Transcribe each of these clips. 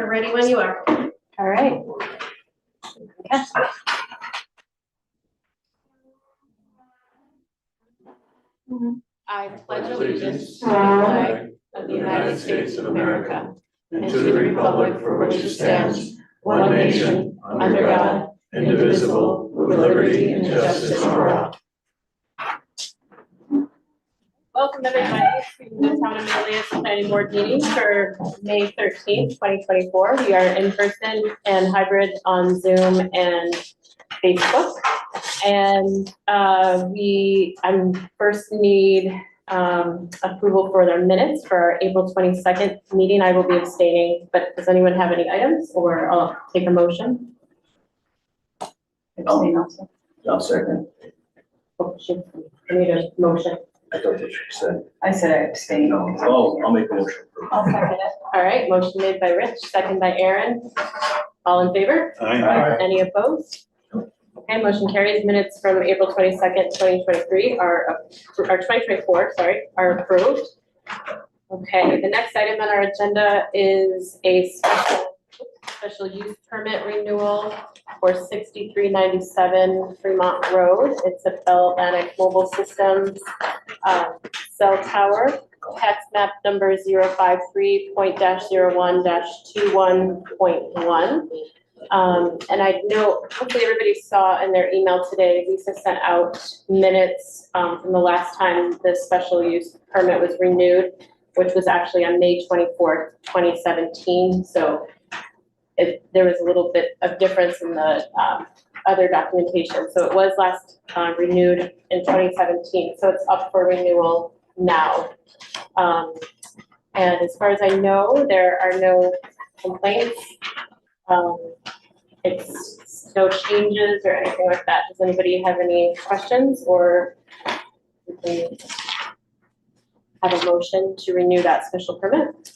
We're ready when you are. All right. Okay. I pledge allegiance to the flag of the United States of America and to the republic for which it stands, one nation, under God, indivisible, with liberty and justice for all. Welcome everybody to the Town of Manlius Planning Board meeting for May 13th, 2024. We are in person and hybrid on Zoom and Facebook. And I first need approval for their minutes for our April 22nd meeting. I will be abstaining, but does anyone have any items, or I'll take a motion? Abstain also. I'll second. Oh, shoot. I need a motion. I thought that you said. I said I abstain. Oh, I'll make a motion. I'll second it. All right, motion made by Rich, second by Aaron. All in favor? Aye. Any opposed? Okay, motion carries. Minutes from April 22nd, 2023 or 2024, sorry, are approved. Okay, the next item on our agenda is a special use permit renewal for 6397 Fremont Road. It's a Bell Atlantic Mobile Systems cell tower, tax map number 053.01-21.1. And I know, hopefully everybody saw in their email today, Lisa sent out minutes from the last time the special use permit was renewed, which was actually on May 24th, 2017. So there was a little bit of difference in the other documentation. So it was last renewed in 2017. So it's up for renewal now. And as far as I know, there are no complaints. It's no changes or anything like that. Does anybody have any questions, or we can have a motion to renew that special permit?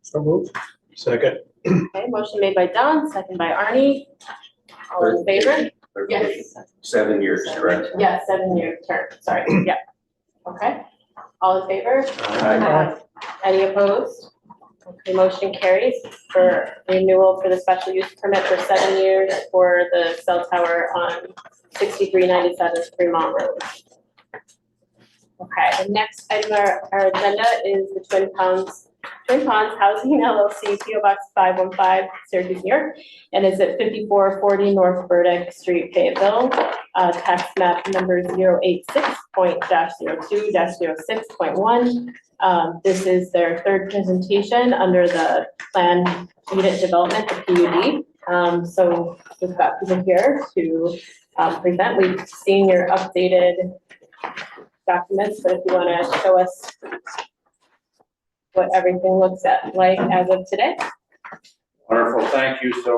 So moved. Second. Okay, motion made by Don, second by Arnie. All in favor? Yes. 7 years, correct? Yeah, 7-year term, sorry, yeah. Okay, all in favor? Aye. Any opposed? Okay, motion carries for renewal for the special use permit for 7 years for the cell tower on 6397 Fremont Road. Okay, the next item on our agenda is the Twin Ponds Housing LLC, PO Box 515, Syracuse, New York, and it's at 5440 North Burdick Street, Fayetteville. Tax map number 086.02-06.1. This is their third presentation under the planned unit development, the PUD. So we've got people here to present. We've seen your updated documents, but if you want to show us what everything looks like as of today. Wonderful, thank you. So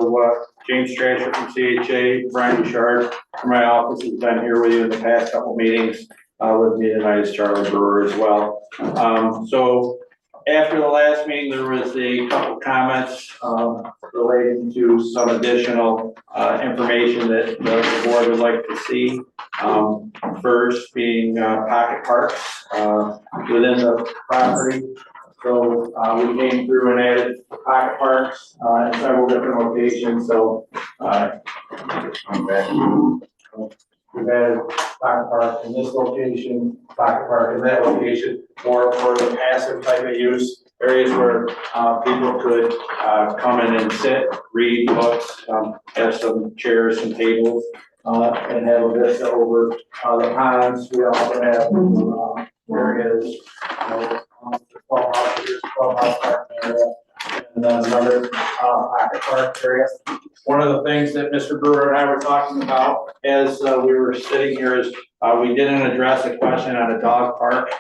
James Strasher from CHA, Brian Bouchard from my office has been here with you in the past couple meetings. With me tonight is Charlie Brewer as well. So after the last meeting, there was a couple comments relating to some additional information that the board would like to see. First being pocket parks within the property. So we came through and added pocket parks in several different locations. So we've added pocket park in this location, pocket park in that location, more for the passive type of use, areas where people could come in and sit, read books, have some chairs, some tables, and have a vista over the ponds. We also have areas, clubhouse park area, and then another pocket park area. One of the things that Mr. Brewer and I were talking about as we were sitting here is we didn't address a question on a dog park,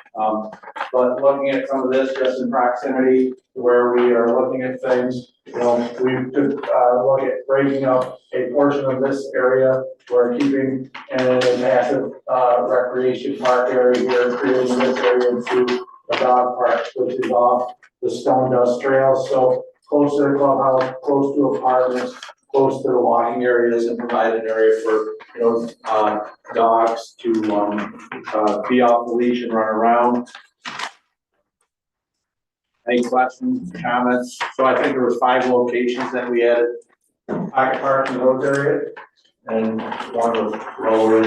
but looking at some of this just in proximity to where we are looking at things, you know, we could look at breaking up a portion of this area. We're keeping a massive recreation park area here, creating this area into a dog park, which is off the Stone Dust Trail. So close to the clubhouse, close to apartments, close to the walking areas, and provide an area for, you know, dogs to be off the leash and run around. Any questions, comments? So I think there was 5 locations that we added pocket parks in those areas, and one was lower.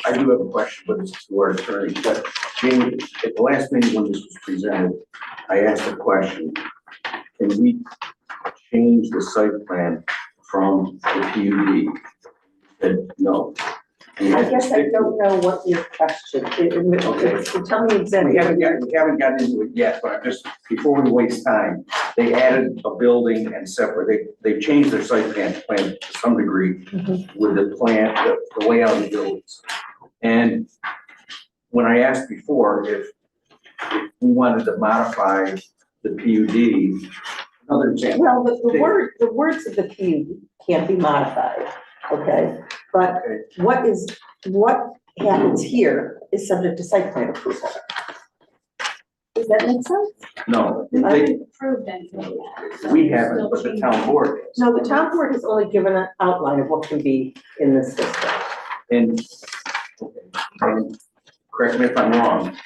I do have a question, but it's to our attorney, but Jamie, at the last meeting when this was presented, I asked a question. Can we change the site plan from the PUD? Said no. I guess I don't know what your question, tell me exactly. We haven't gotten into it yet, but before we waste time, they added a building and separate, they've changed their site plan to some degree with the plan, the layout of the buildings. And when I asked before if we wanted to modify the PUD, another example. Well, the words of the PUD can't be modified, okay? But what happens here is subject to site plan approval. Does that make sense? No, I they, didn't approved anything. we haven't, but the town board has. No, the town board has only given an outline of what can be in this district. And correct me if I'm wrong,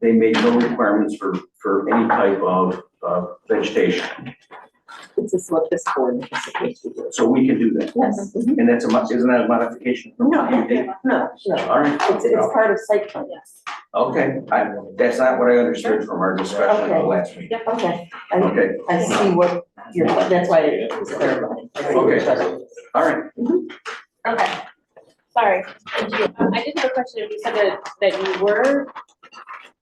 they made no requirements for any type of vegetation. This is what this board is supposed to do. So we can do that. Yes. And that's isn't that a modification? from No, PUD? no. All right. It's part of site plan. Yes. Okay, that's not what I understood from our discussion at the last meeting. Okay. Okay, I see what you're, that's why it was clarified. Okay. All right. Okay, sorry. Thank you. I did have a question. You said that you were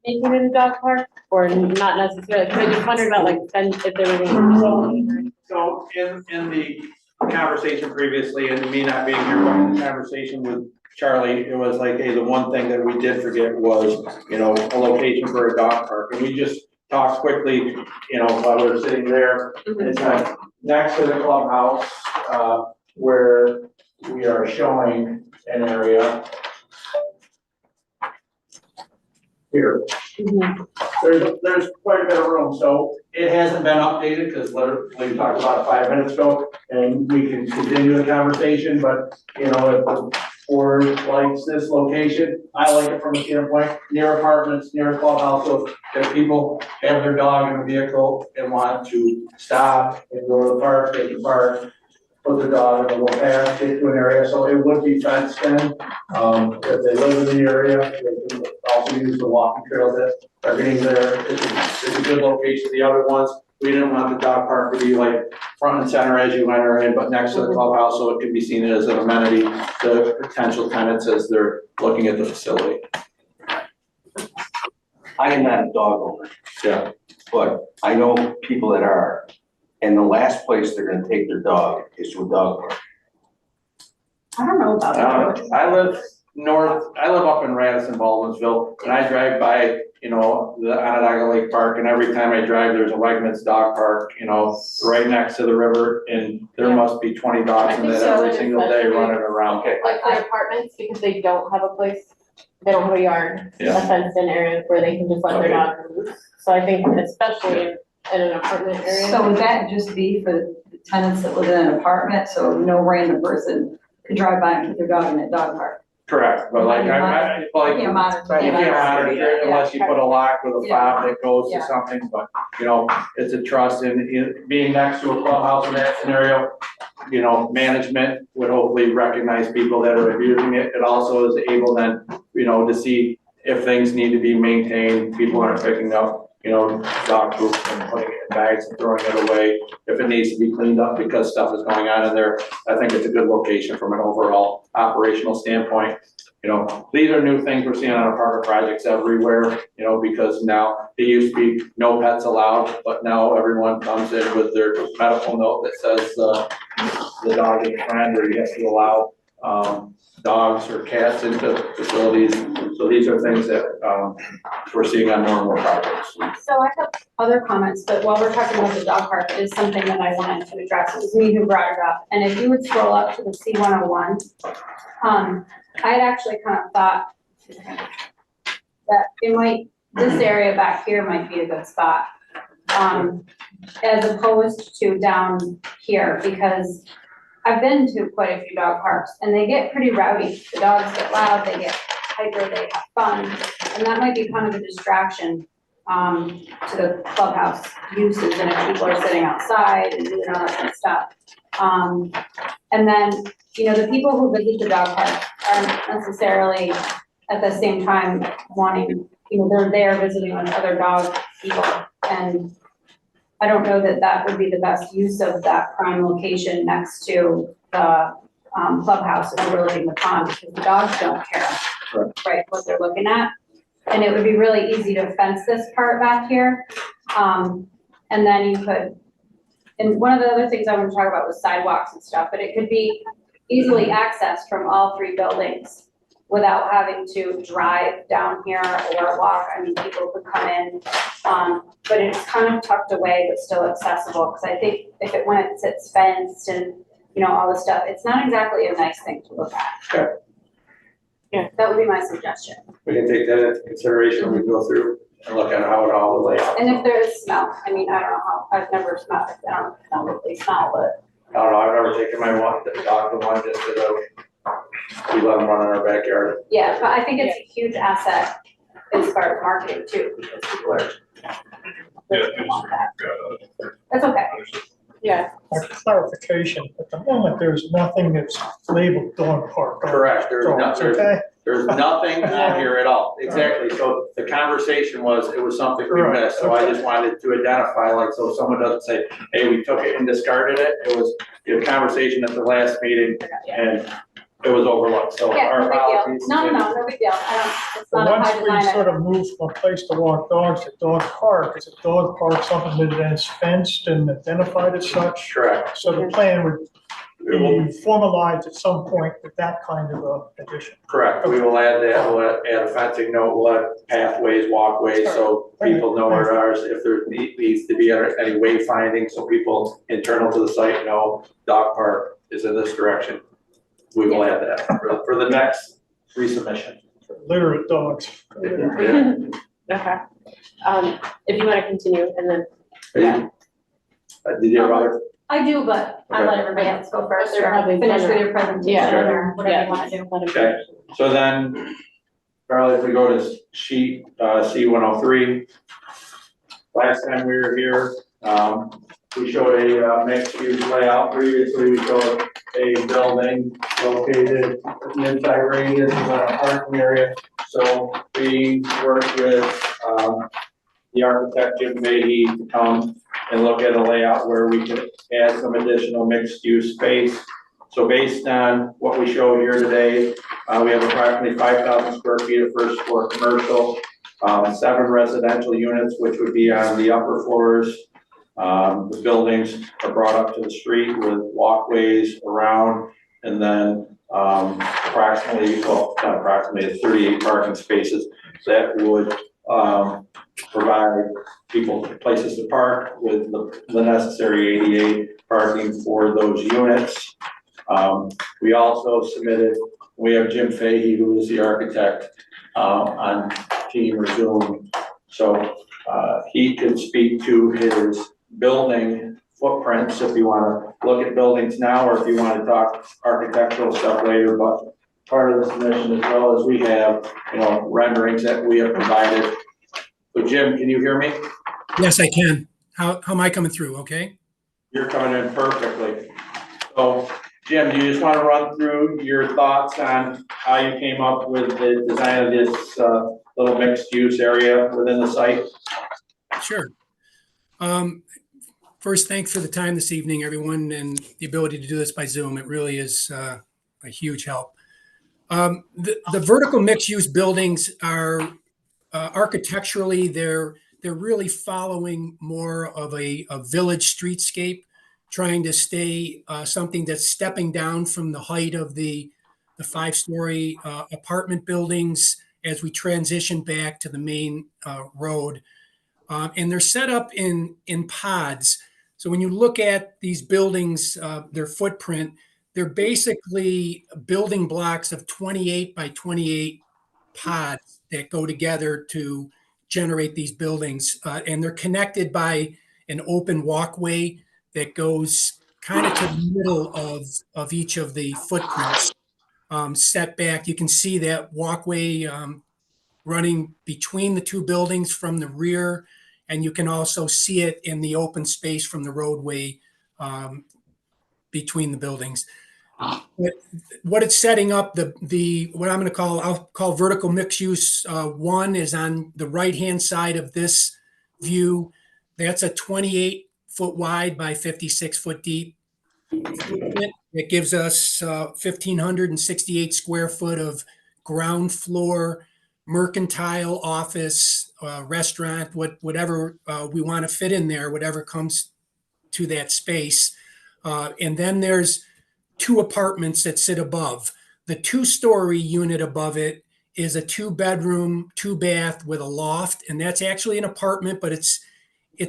making it a dog park, or not necessarily? I just wondered about like, if there was any. So in the conversation previously, and me not being here, but in the conversation with Charlie, it was like, hey, the one thing that we did forget was, a location for a dog park. And we just talked quickly, while we were sitting there. It's next to the clubhouse, where we are showing an area here. There's quite a bit of room, so it hasn't been updated, because literally we talked about it 5 minutes ago, and we can continue the conversation, but, if the board likes this location, I like it from a standpoint, near apartments, near clubhouse, so if people have their dog in a vehicle and want to stop and go to the park, they can park, put their dog in a little path, get to an area, so it would be fenced in. If they live in the area, they can also use the walking trails that are being there. It's a good location. The other ones, we didn't want the dog park to be like front and center as you enter in, but next to the clubhouse, so it could be seen as an amenity to potential tenants as they're looking at the facility. I am not a dog owner, Yeah. but I know people that are, and the last place they're gonna take their dog is to a dog park. I don't know about that. I live up in Radisson, Baldwinsville, and I drive by, the Onondaga Lake Park, and every time I drive, there's a Wegmans dog park, right next to the river, and there must be 20 dogs in that every single day running around. Okay. Like for apartments, because they don't have a place, they don't have a yard, a Yeah. fenced in area where they can just let their Okay. dog loose. So I think especially in an apartment area. So would that just be for the tenants that live in an apartment, so no random person could drive by and put their dog in that dog park? Correct, but like, You can't monitor. you can't monitor it unless you put a lock with a fob that goes to Yeah. something, but, it's a trust, and being next to a clubhouse in that scenario, management would hopefully recognize people that are abusing it. It also is able then, to see if things need to be maintained, people aren't picking up, dog poop and putting it in bags and throwing it away. If it needs to be cleaned up because stuff is going on in there, I think it's a good location from an overall operational standpoint. These are new things we're seeing on apartment projects everywhere, because now they used to be no pets allowed, but now everyone comes in with their medical note that says, the dog is a friend, or you have to allow, dogs or cats into facilities. So these are things that, we're seeing on more and more projects. So I have other comments, but while we're talking about the dog park, it is something that I wanted to address. It was me who brought it up. And if you would scroll up to the C101, I had actually kind of thought that this area back here might be a good spot. As opposed to down here, because I've been to quite a few dog parks and they get pretty rowdy. The dogs get loud, they get hyper, they have fun, and that might be kind of a distraction to the clubhouse uses and if people are sitting outside and doing all that kind of stuff. And then, you know, the people who visit the dog park aren't necessarily at the same time wanting, you know, they're there visiting with other dog people. And I don't know that that would be the best use of that prime location next to the clubhouse overlooking the pond, because the dogs don't care, right, what they're looking at. And it would be really easy to fence this part back here. And then you could, and one of the other things I want to talk about was sidewalks and stuff, but it could be easily accessed from all three buildings without having to drive down here or walk. I mean, people could come in, but it's kind of tucked away, but still accessible. Because I think if it when it sits fenced and, you know, all this stuff, it's not exactly a nice thing to look at. Sure. Yeah. That would be my suggestion. We can take that into consideration when we go through and look at how it all will lay out. And if there is smell, I mean, I don't know how, I've never smelled it, I don't know if they smell, but. I don't know, I've never taken my dog to one just to we let them run in our backyard. Yeah, but I think it's a huge asset as far as marketing too, because people are. Want that. That's okay. Yeah, A clarification, at the moment, there's nothing that's labeled dog park. Correct, Dogs, okay? there's nothing on here at all, exactly, so the conversation was, it was something we Right, missed, so I just wanted to identify, like, so someone doesn't say, hey, we took it and discarded it, it was a conversation at the last meeting, and it was overlooked, so Yeah, our no big deal. apologies. No big deal. It's But not a once high we design. sort of move from a place to walk dogs to dog park, is a dog park something that then is fenced and identified as such? Correct. So the plan would We will- be formalized at some point with that kind of a addition. Correct, we will add that, we'll add a fencing note, we'll add pathways, walkways, so people know where ours, if there needs to be any wayfinding, so people internal to the site know dog park is in this direction. We will add that for the next resubmission. Litter of dogs. Yeah. okay. If you want to continue and then. Did you have other? I do, but I let Okay. everybody else go first, They're or probably finish with gonna- your presentation, Yeah. or whatever you wanna do. Let him Okay. So then, Charlie, if we go to sheet, C-103. Last time we were here, we showed a mixed use layout. Previously, we showed a building located in the inside radius of a parking area. So we worked with, the architect Jim Fahey to come and look at a layout where we could add some additional mixed use space. So based on what we showed here today, we have approximately 5,000 square feet of first floor commercial, 7 residential units, which would be on the upper floors. The buildings are brought up to the street with walkways around, and then approximately, well, not approximately, it's 38 parking spaces that would provide people places to park with the necessary ADA parking for those units. We also submitted, we have Jim Fahey, who is the architect, on team or Zoom. So he could speak to his building footprints if you want to look at buildings now, or if you want to talk architectural stuff later. But part of the submission, as well as we have, you know, renderings that we have provided. So Jim, can you hear me? Yes, I can. How am I coming through? Okay. You're coming in perfectly. So Jim, do you just want to run through your thoughts on how you came up with the design of this little mixed use area within the site? Sure. First, thanks for the time this evening, everyone, and the ability to do this by Zoom. It really is a huge help. The vertical mixed-use buildings are architecturally, they're really following more of a village streetscape, trying to stay something that's stepping down from the height of the 5-story apartment buildings as we transition back to the main road. And they're set up in pods. So when you look at these buildings, their footprint, they're basically building blocks of 28 by 28 pods that go together to generate these buildings. And they're connected by an open walkway that goes kind of to the middle of each of the footprints, set back. You can see that walkway running between the two buildings from the rear, and you can also see it in the open space from the roadway between the buildings. What it's setting up, what I'm going to I'll call vertical mixed use one is on the right-hand side of this view. That's a 28-foot wide by 56-foot deep. It gives us 1,568 square foot of ground floor, mercantile, office, restaurant, whatever we want to fit in there, whatever comes to that space. And then there's 2 apartments that sit above. The 2-story unit above it is a 2-bedroom, 2-bath with a loft, and that's actually an apartment, but it's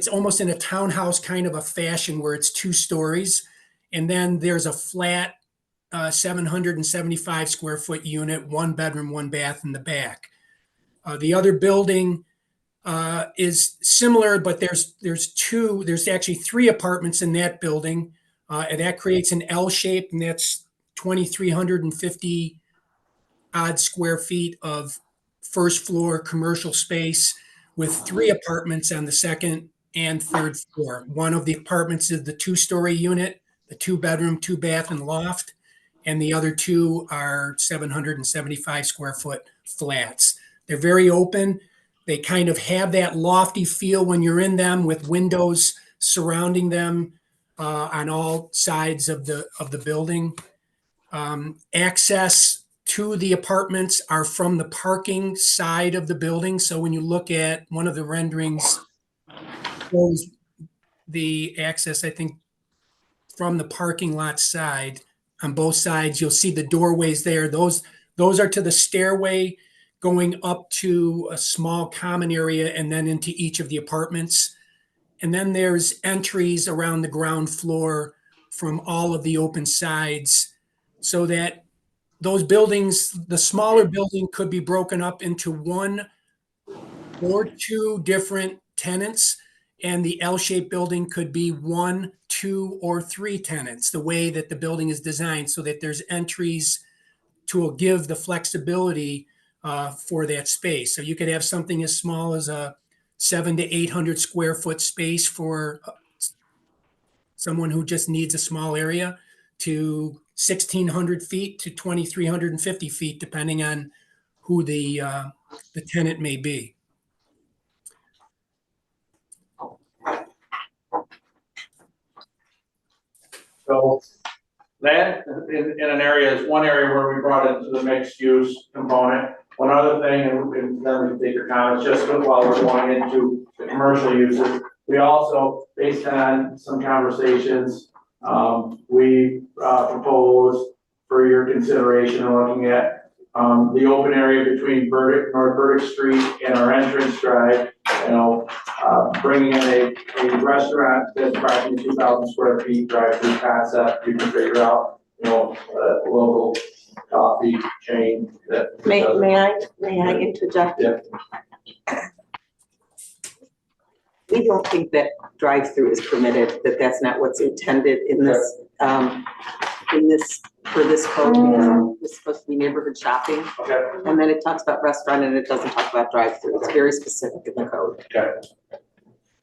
almost in a townhouse kind of a fashion where it's 2 stories. And then there's a flat 775 square foot unit, 1 bedroom, 1 bath in the back. The other building is similar, but there's actually 3 apartments in that building. And that creates an L shape, and that's 2,350 odd square feet of first floor commercial space with 3 apartments on the second and third floor. One of the apartments is the 2-story unit, the 2-bedroom, 2-bath and loft, and the other 2 are 775 square foot flats. They're very open. They kind of have that lofty feel when you're in them with windows surrounding them on all sides of the building. Access to the apartments are from the parking side of the building. So when you look at one of the renderings, shows the access, I think, from the parking lot side. On both sides, you'll see the doorways there. Those are to the stairway going up to a small common area and then into each of the apartments. And then there's entries around the ground floor from all of the open sides, so that those buildings, the smaller building could be broken up into 1 or 2 different tenants, and the L-shaped building could be 1, 2, or 3 tenants, the way that the building is designed, so that there's entries to give the flexibility for that space. So you could have something as small as a 700 to 800 square foot space for someone who just needs a small area, to 1,600 feet to 2,350 feet, depending on who the tenant may be. So that in an area is one area where we brought into the mixed use component. One other thing, and then we take your comments, just while we're going into the commercial uses, we also, based on some conversations, we proposed for your consideration, looking at the open area between North Burdick Street and our entrance drive, bringing in a restaurant that's approximately 2,000 square feet, drive-through concept. You can figure out, a local coffee chain that. May I interject? Yeah. We don't think that drive-through is permitted, that's not what's intended in this, for this code, because it's supposed to be neighborhood shopping. Okay. And then it talks about restaurant and it doesn't talk about drive-through. It's very specific in the code. Okay.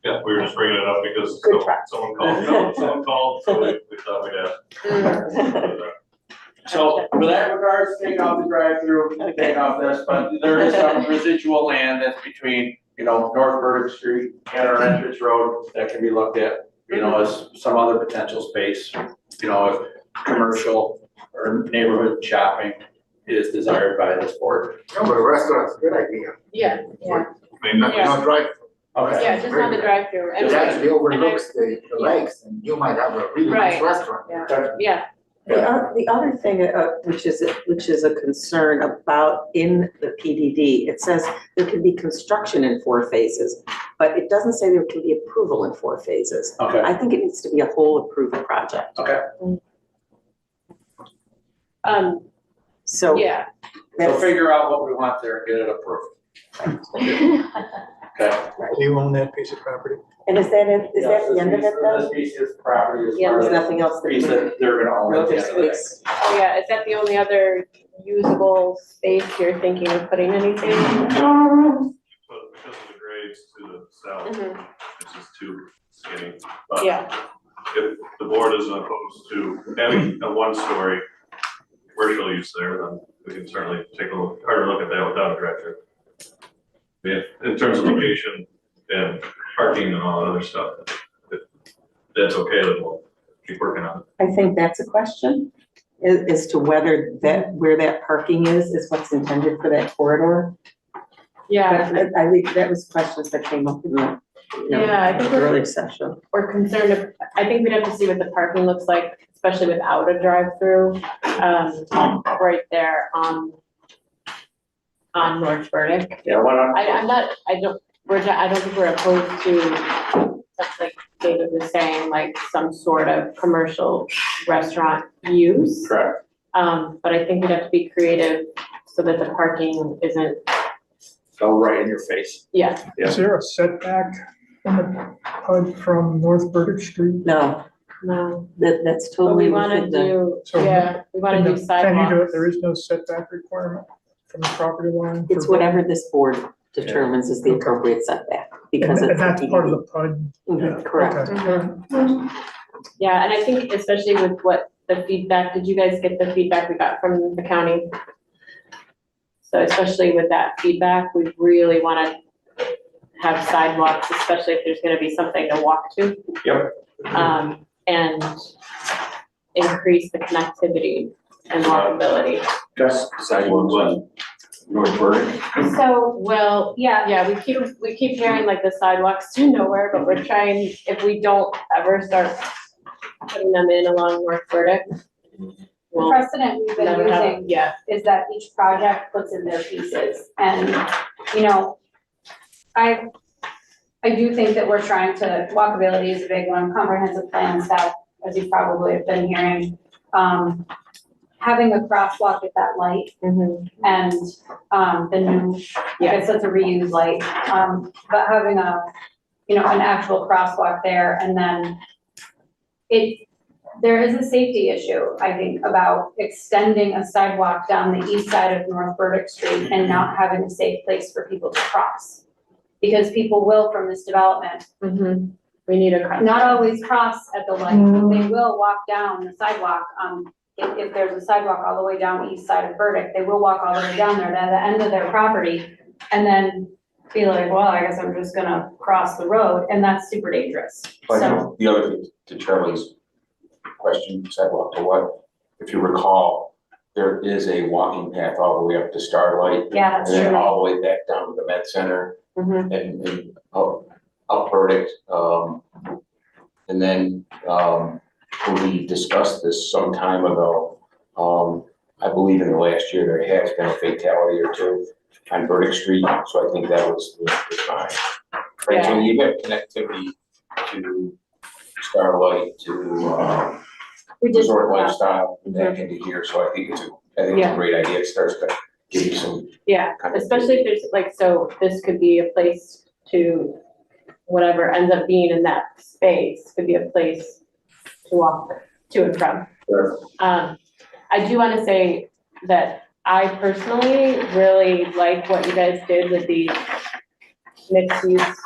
Yeah, we were just bringing it up because Good try. someone called, so we thought we'd ask. So for that regards, take off the drive-through, take off this, but there is some residual land that's between, North Burdick Street and our entrance road that can be looked at, as some other potential space, if commercial or neighborhood shopping is desired by this board. No, but a restaurant's a good idea. Yeah, I mean, Not drive. Okay. yeah, just not the drive-through. And It actually overlooks the lakes and you might have a really nice Right. restaurant. yeah, The other thing, which is a concern about in the PDD, it says there can be construction in 4 phases, but it doesn't say there can be approval in 4 phases. Okay. I think it needs to be a whole approved project. Okay. So yeah. So figure out what we want there and get it approved. Okay. Do you own that piece of property? And is that it? Is that the end of it then? This piece is property is Yeah, part there's of nothing else the that. piece that they're gonna own No, at the there's end of the day. space. Oh, yeah, is that the only other usable space you're thinking of putting anything? But because of the grades to the south, Mhm. it's just too skinny. But Yeah, if the board isn't opposed to having a one-story commercial use there, then we can certainly take a harder look at that without a director. In terms of location and parking and all that other stuff, if that's okay, then we'll keep working on it. I think that's a question, as to whether that, where that parking is what's intended for that corridor. yeah, I think that was questions that came up in the, yeah, I think we're, earlier session. we're concerned, I think we'd have to see what the parking looks like, especially without a drive-through, right there on North Burdick. Yeah, why not? I'm not, I don't think we're opposed to, like David was saying, like some sort of commercial restaurant use. Correct. But I think we'd have to be creative so that the parking isn't, Go right in your face. yeah, Yeah. Is there a setback from the PUD from North Burdick Street? No, no. that's But totally we wanna within the. do, So yeah, we wanna do Can you do it? sidewalks. There is no setback requirement from the property line? It's for- whatever this board determines is the appropriate setback, because And it's. that's part of the PUD? Mhm, correct. Okay. Mhm. Yeah, and I think especially with what the feedback, did you guys get the feedback we got from the county? So especially with that feedback, we really wanna have sidewalks, especially if there's gonna be something to walk to. Yep. And increase the connectivity and walkability. Just sidewalks on North Burdick. So, well, Yeah, yeah, we keep hearing like the sidewalks to nowhere, but we're trying, if we don't ever start putting them in along North Burdick, the we'll precedent we've been never have, using yeah, is that each project puts in their pieces. And, you know, I do think that we're trying to, walkability is a big one, comprehensive plan stuff, as you probably have been hearing. Having a crosswalk at that light mhm, and, the new, I guess that's a reuse light, but having a, you know, an actual crosswalk there, and then there is a safety issue, I think, about extending a sidewalk down the east side of North Burdick Street and not having a safe place for people to cross. Because people will, from this development, mhm. We need a. not always cross at the light, they will walk down the sidewalk, if there's a sidewalk all the way down the east side of Burdick, they will walk all the way down there to the end of their property, and then be like, well, I guess I'm just gonna cross the road, and that's super dangerous, But so. the other thing, to Charlie's question, sidewalk to what, if you recall, there is a walking path all the way up to Starlight. Yeah, that's And then true. all the way back down to the Med Center Mhm. and up Burdick. And then, we discussed this some time ago. I believe in the last year, there has been a fatality or two on Burdick Street, so I think that was the time. Right, so you get connectivity to Starlight, to, We did, resort lifestyle back into here, so I think it's Yeah. a great idea. It starts to give you some. Yeah, especially if there's like, so this could be a place to, whatever ends up being in that space, could be a place to walk to and from. Sure. I do wanna say that I personally really like what you guys did with the mixed use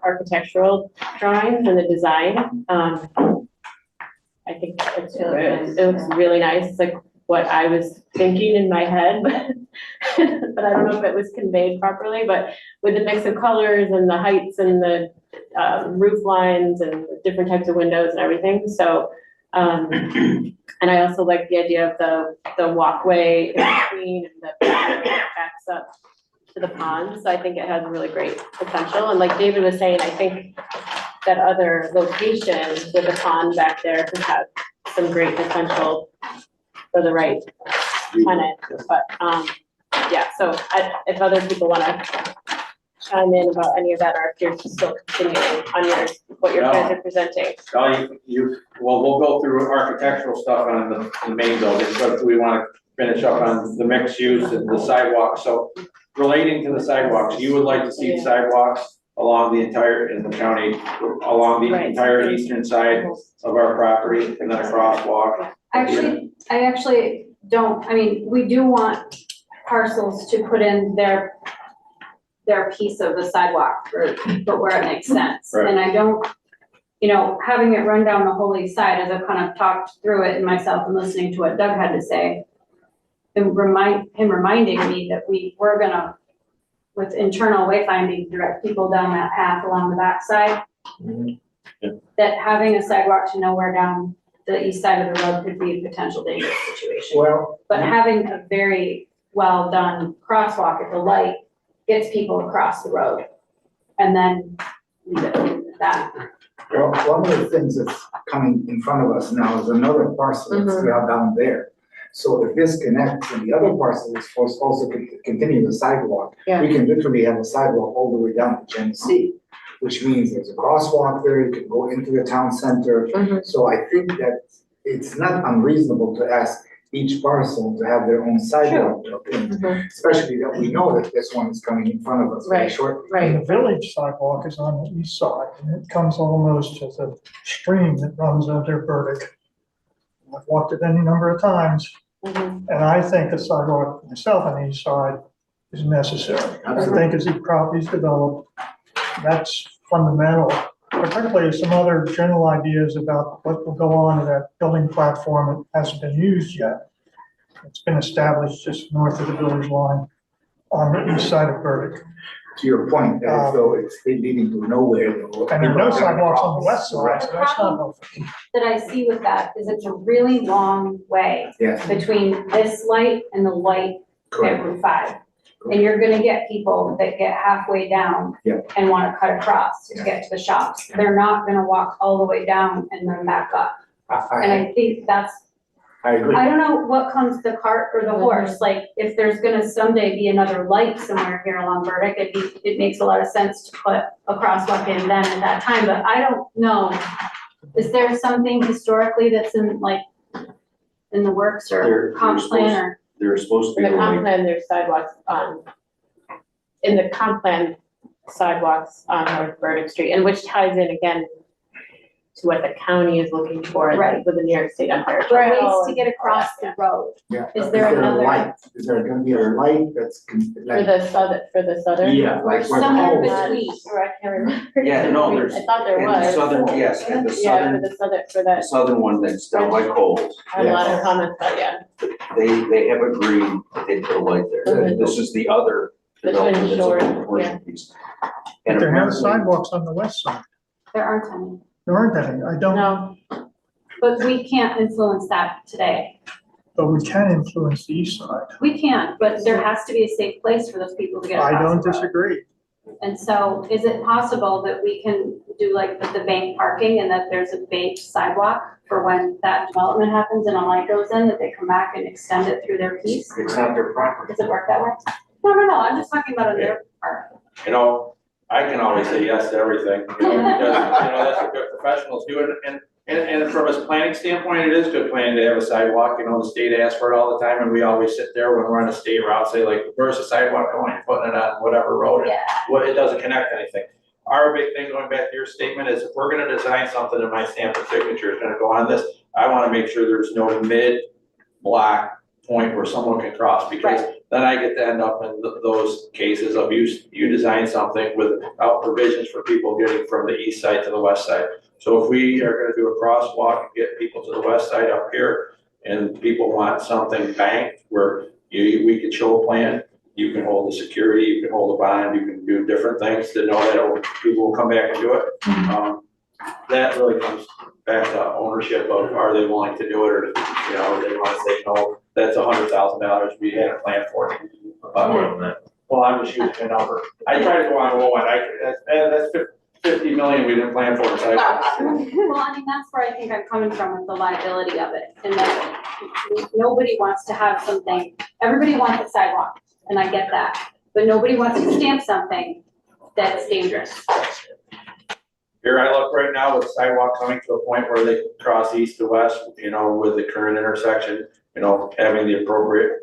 architectural drawings and the design. I think it looks really nice, it's like what I was thinking in my head, but I don't know if it was conveyed properly, but with the mix of colors and the heights and the roof lines and different types of windows and everything, so, and I also like the idea of the walkway in between and the backs up to the pond, so I think it has really great potential, and like David was saying, I think that other location with the pond back there could have some great potential for the right tenant, but, yeah, so if other people wanna chime in about any of that, or if you're still continuing on what you guys are presenting. Well, we'll go through architectural stuff on the main building, but we wanna finish up on the mixed use and the sidewalks, so relating to the sidewalks, you would like to see sidewalks along the entire, in the county, along the Right. entire eastern side of our property, and then a crosswalk. I actually don't, I mean, we do want parcels to put in their piece of the sidewalk for where it makes sense. Right. And I don't, having it run down the whole east side, as I've kind of talked through it and myself and listening to what Doug had to say, and reminding me that we were gonna, with internal wayfinding, direct people down that path along the backside. That having a sidewalk to nowhere down the east side of the road could be a potential dangerous situation. Well, But having a very well-done crosswalk at the light gets people across the road. And then leave it at that. well, one of the things that's coming in front of us now is another parcel that's down there. So if this connects and the other parcel is supposed to also continue the sidewalk, Yeah. we can literally have a sidewalk all the way down to Genesee, which means there's a crosswalk there, you can go into the town center. So I think that it's not unreasonable to ask each parcel to have their own sidewalk, especially that we know that this one is coming in front of us very Right. shortly. And Right. the village sidewalk is on the east side, and it comes almost to the stream that runs under Burdick. I've walked it any number of times, and I think a sidewalk myself on the east side is necessary. I think as the property's developed, that's fundamental. Particularly some other general ideas about what will go on to that building platform that hasn't been used yet. It's been established just north of the village line on the east side of Burdick. To your point, that if though it's leading to nowhere. And there are no sidewalks on the west side, so that's not helpful. That I see with that is it's a really long way Yes, between this light and the light correct. at Route 5. And you're gonna get people that get halfway down Yeah. and wanna cut across to get to the shops. They're not gonna walk all the way down and then back up. And I think that's, I agree. I don't know what comes the cart or the horse, like, if there's gonna someday be another light somewhere here along Burdick, it makes a lot of sense to put a crosswalk in then at that time, but I don't know. Is there something historically that's in the works or They're comp plan or? They're supposed to In be the comp going, plan, there's sidewalks in the comp plan, sidewalks on North Burdick Street, and which ties in again to what the county is looking for Right. with the New York State Empire But Trail. ways to get across the road. Yeah. Is there a another- light? Is there gonna be a light that's For the southern? Yeah, like where the Somewhere poles- between. Or I can't remember. Yeah, no, there's- I thought there and the was. southern, yes, and the Yeah, southern, for that, one that's down by Coles. I had a lot of comments, but yeah. They have agreed that they put a light there. Mhm. This is the other The development, Twin that's a Shores, commercial piece. And But there are apparently, sidewalks on the west side. There aren't any. There aren't any. I don't, No, But we can't influence that today. but we can influence the east side. We can't, but there has to be a safe place for those people to get across I don't the road. disagree. And so is it possible that we can do like with the bank parking and that there's a bank sidewalk for when that development happens and a light goes in, that they come back and extend it through their piece? it's not their property. Does it work that way? No, I'm just talking about on their part. I can always say yes to everything, because, that's what good professionals do, and from a planning standpoint, it is good planning to have a sidewalk, the state asks for it all the time, and we always sit there when we're on a state route, say like, where's the sidewalk going, putting it on whatever road, and Yeah. it doesn't connect anything. Our big thing, going back to your statement, is if we're gonna design something and my stamp and signature is gonna go on this, I wanna make sure there's no mid-block point where someone can cross, because then I get to end up in those cases of you design something without provisions for people getting from the east side to the west side. So if we are gonna do a crosswalk and get people to the west side up here, and people want something banked where we could show a plan, you can hold the security, you can hold a bond, you can do different things to know that people will come back and do it. That really comes back to ownership of, are they willing to do it, or, they wanna say, no, that's $100,000, we had a plan for it. Well, I'm just using a number. I try to go on low end, that's 50 million we didn't plan for, so Well, that's where I think I'm coming from with the liability of it, and that nobody wants to have something, everybody wants a sidewalk, and I get that, but nobody wants to stamp something that's dangerous. Here I look right now with sidewalk coming to a point where they cross east to west, with the current intersection, having the appropriate,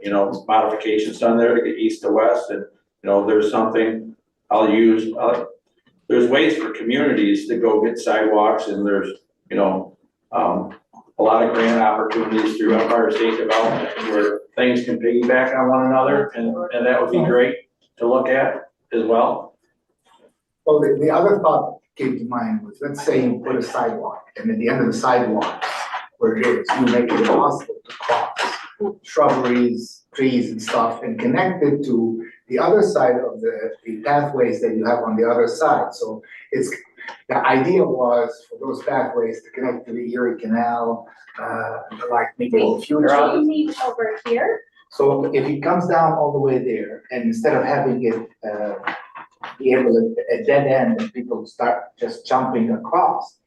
modifications done there to get east to west, and, there's something I'll use, there's ways for communities to go get sidewalks, and there's, a lot of grant opportunities through Empire State Development where things can piggyback on one another, and that would be great to look at as well. Well, the other thought came to mind was, let's say you put a sidewalk, and at the end of the sidewalk, where it is, you make it possible to cross shrubberies, trees and stuff, and connect it to the other side of the pathways that you have on the other side. So it's, the idea was for those pathways to connect to the Erie Canal, like maybe in the future. Do you mean over here? So if it comes down all the way there, and instead of having it, be able to, a dead end, and people start just jumping across,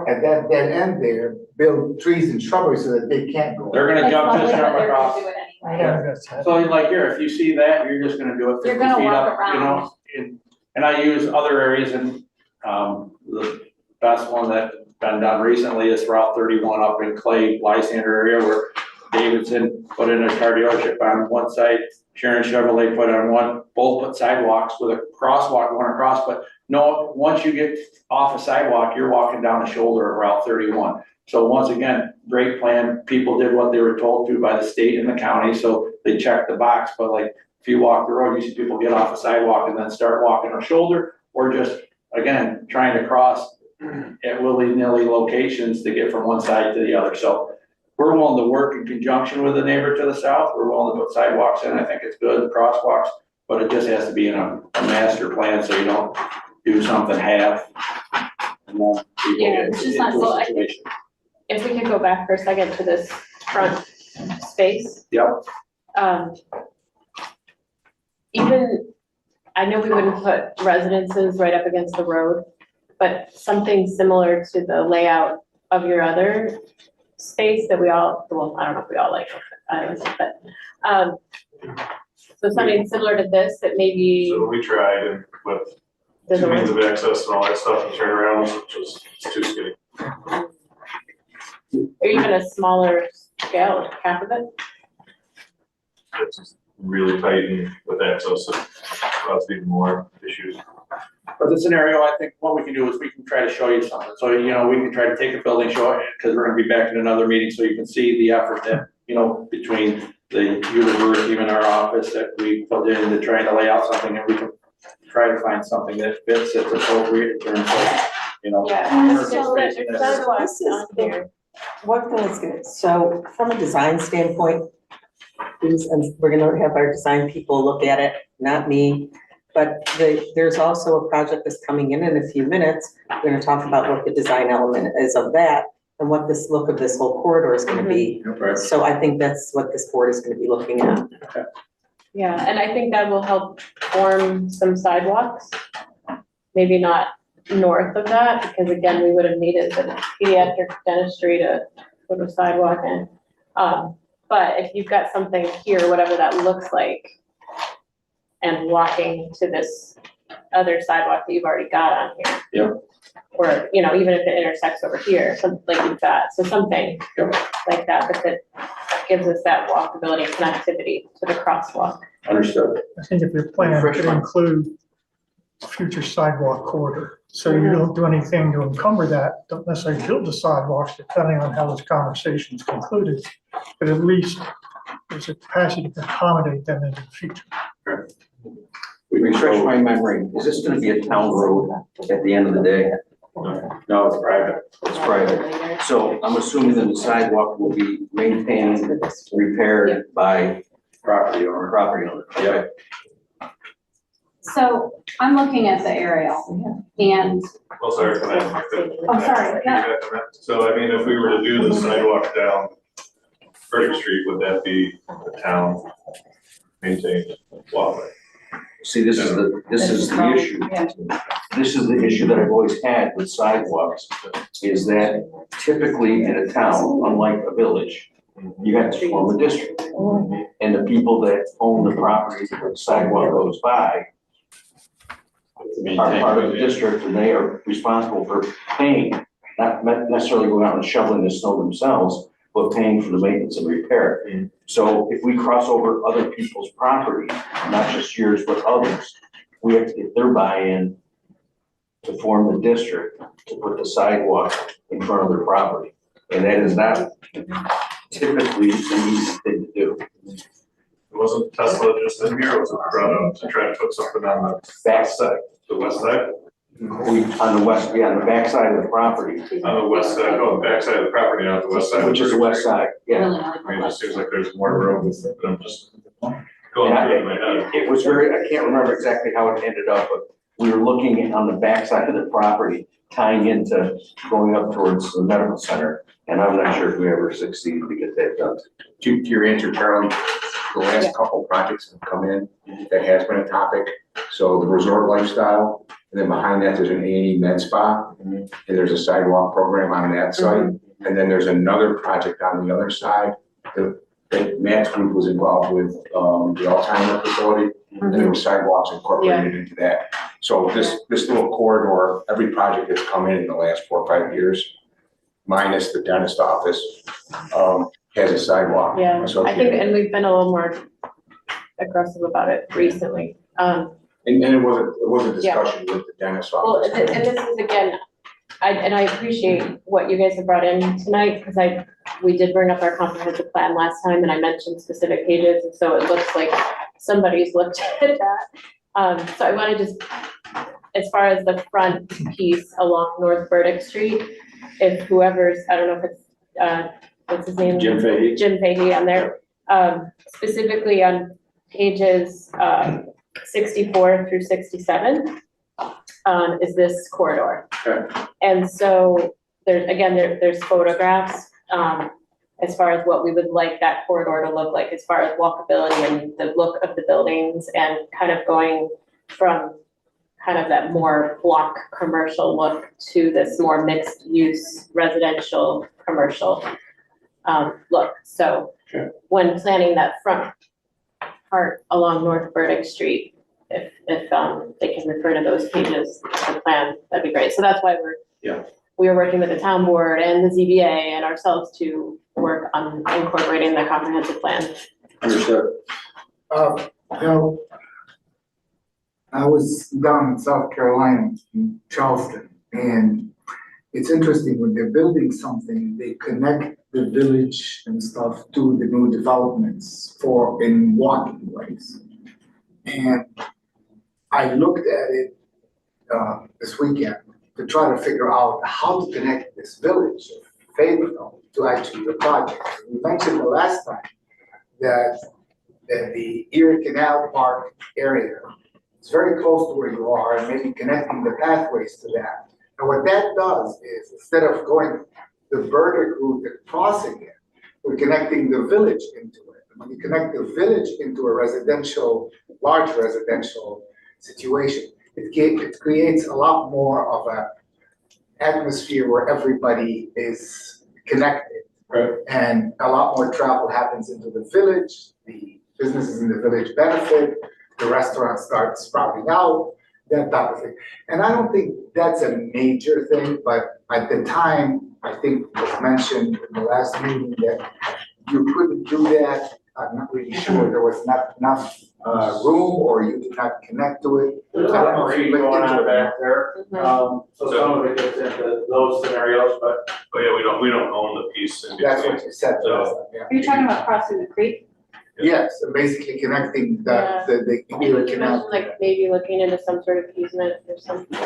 at that dead end there, build trees and shrubberies so that they can't go. They're gonna Like, jump, lovely, just but jump they're gonna across. do it anyway. Yeah, that's it. So like here, if you see that, you're just gonna do it You're 50 gonna feet walk up, you around. know? And I use other areas, and the best one that's been done recently is Route 31 up in Clay, Lysander area, where Davidson put in a car dealership on one side, Sharon Chevrolet put on one, both put sidewalks with a crosswalk going across, but no, once you get off a sidewalk, you're walking down the shoulder of Route 31. So once again, great plan, people did what they were told to by the state and the county, so they checked the box, but like, if you walk the road, you see people get off a sidewalk and then start walking a shoulder, or just, again, trying to cross at willy-nilly locations to get from one side to the other. So we're willing to work in conjunction with the neighbor to the south. We're willing to put sidewalks in. I think it's good, crosswalks, but it just has to be in a master plan so you don't do something half. And then people Yeah, get it's just into not, so a I think situation. if we could go back for a second to this front space. Yep. Even, I know we wouldn't put residences right up against the road, but something similar to the layout of your other space that we all, well, I don't know if we all like, but, so something similar to this that maybe So we tried and with doesn't two means work. of access and all that stuff and turnarounds, it's too skinny. Or even a smaller scale, like half of it. It's just really tight and with access, it causes even more issues. For the scenario, I think what we can do is we can try to show you something. So, you know, we can try to take a building, show it, because we're gonna be back in another meeting, so you can see the effort that, you know, between the university and our office that we put into trying to lay out something, and we can try to find something that fits, that's appropriate in terms of, you know. Yeah. commercial So space there's and sidewalks This is on here. What goes good, so from a design standpoint, and we're gonna have our design people look at it, not me. But there's also a project that's coming in a few minutes. We're gonna talk about what the design element is of that and what this look of this whole corridor is gonna be. Right. So I think that's what this board is gonna be looking at. Yeah, and I think that will help form some sidewalks. Maybe not north of that, because again, we would have needed the pediatric dentistry to put a sidewalk in. But if you've got something here, whatever that looks like, and walking to this other sidewalk that you've already got on here. Yep. Or, you know, even if it intersects over here, something like you've got, so something like that, but that gives us that walkability and connectivity to the crosswalk. Understood. I think if your plan could include a future sidewalk corridor, so you don't do anything to encumber that, don't necessarily build the sidewalks, depending on how this conversation is concluded, but at least there's a capacity to accommodate them in the future. Refresh my memory, is this gonna be a town road at the end of the day? No, it's private. It's private. So I'm assuming that the sidewalk will be maintained, repaired by Property owner. property owner. Yeah. So I'm looking at the aerial and, Well, sorry for that. oh, sorry, yeah. So I mean, if we were to do the sidewalk down Frederick Street, would that be a town maintained walkway? See, this is the issue. This is the issue that I've always had with sidewalks, is that typically in a town, unlike a village, you have to form a district. And the people that own the property where the sidewalk goes by are part of the district, and they are responsible for paying, not necessarily going out and shoveling the snow themselves, but paying for the maintenance and repair. So if we cross over other people's property, not just yours, but others, we have to get their buy-in to form the district, to put the sidewalk in front of their property. And that is not typically an easy thing to do. Wasn't Tesla just in here, was it brought up to try to put something on the Backside, the west side? on the west, yeah, on the backside of the property, On the west side, oh, the back side of the property, not the west side. which is the west side, yeah. I mean, it just seems like there's more room, but I'm just going And through it in my head. It was very, I can't remember exactly how it ended up, but we were looking on the backside of the property, tying into going up towards the medical center. And I'm not sure if we ever succeeded to get that done. To your answer, Charlie, the last couple projects have come in, that has been a topic. So the resort lifestyle, and then behind that, there's an A&E med spa, and there's a sidewalk program on that site. And then there's another project on the other side, that Matt's group was involved with, the Alzheimer facility, and there were sidewalks incorporated into that. So this little corridor, every project that's come in the last 4 or 5 years, minus the dentist office, has a sidewalk. Yeah, I associated. think, and we've been a little more aggressive about it recently. And it wasn't discussion with the dentist Well, office. and this is again, I appreciate what you guys have brought in tonight, because we did bring up our comprehensive plan last time, and I mentioned specific pages, and so it looks like somebody's looked at that. So I want to just, as far as the front piece along North Burdick Street, if whoever's, I don't know if it's, what's his name? Jim Fahey. Jim Fahey on there, specifically on pages 64 through 67, is this corridor. Okay. And so there's photographs, as far as what we would like that corridor to look like, as far as walkability and the look of the buildings, and kind of going from kind of that more block commercial look to this more mixed use residential commercial look. So Sure. when planning that front part along North Burdick Street, if they can refer to those pages of the plan, that'd be great. So that's why we are working with the town board and the ZBA and ourselves to work on incorporating the comprehensive plan. Understood. I was down in South Carolina, in Charleston, and it's interesting when they're building something, they connect the village and stuff to the new developments in walking ways. And I looked at it this weekend to try to figure out how to connect this village of Fayetteville to actually the project. We mentioned the last time that the Erie Canal Park area is very close to where you are, and maybe connecting the pathways to that. And what that does is, instead of going the Burdick route and crossing it, we're connecting the village into it. And when you connect the village into a large residential situation, it creates a lot more of a atmosphere where everybody is connected. Right. And a lot more travel happens into the village, the businesses in the village benefit, the restaurants start sprouting out, that type of thing. And I don't think that's a major thing, but at the time, I think it was mentioned in the last meeting that you couldn't do that. I'm not really sure, there was not enough room, or you did not connect to it. There's a lot more heat going on back there, so some of it gets into those scenarios, but. But yeah, we don't own the piece in That's between. what you said, yeah. Are you talking about crossing the creek? Yes, and basically connecting the I think Erie you Canal. mentioned like maybe looking into some sort of easement or something.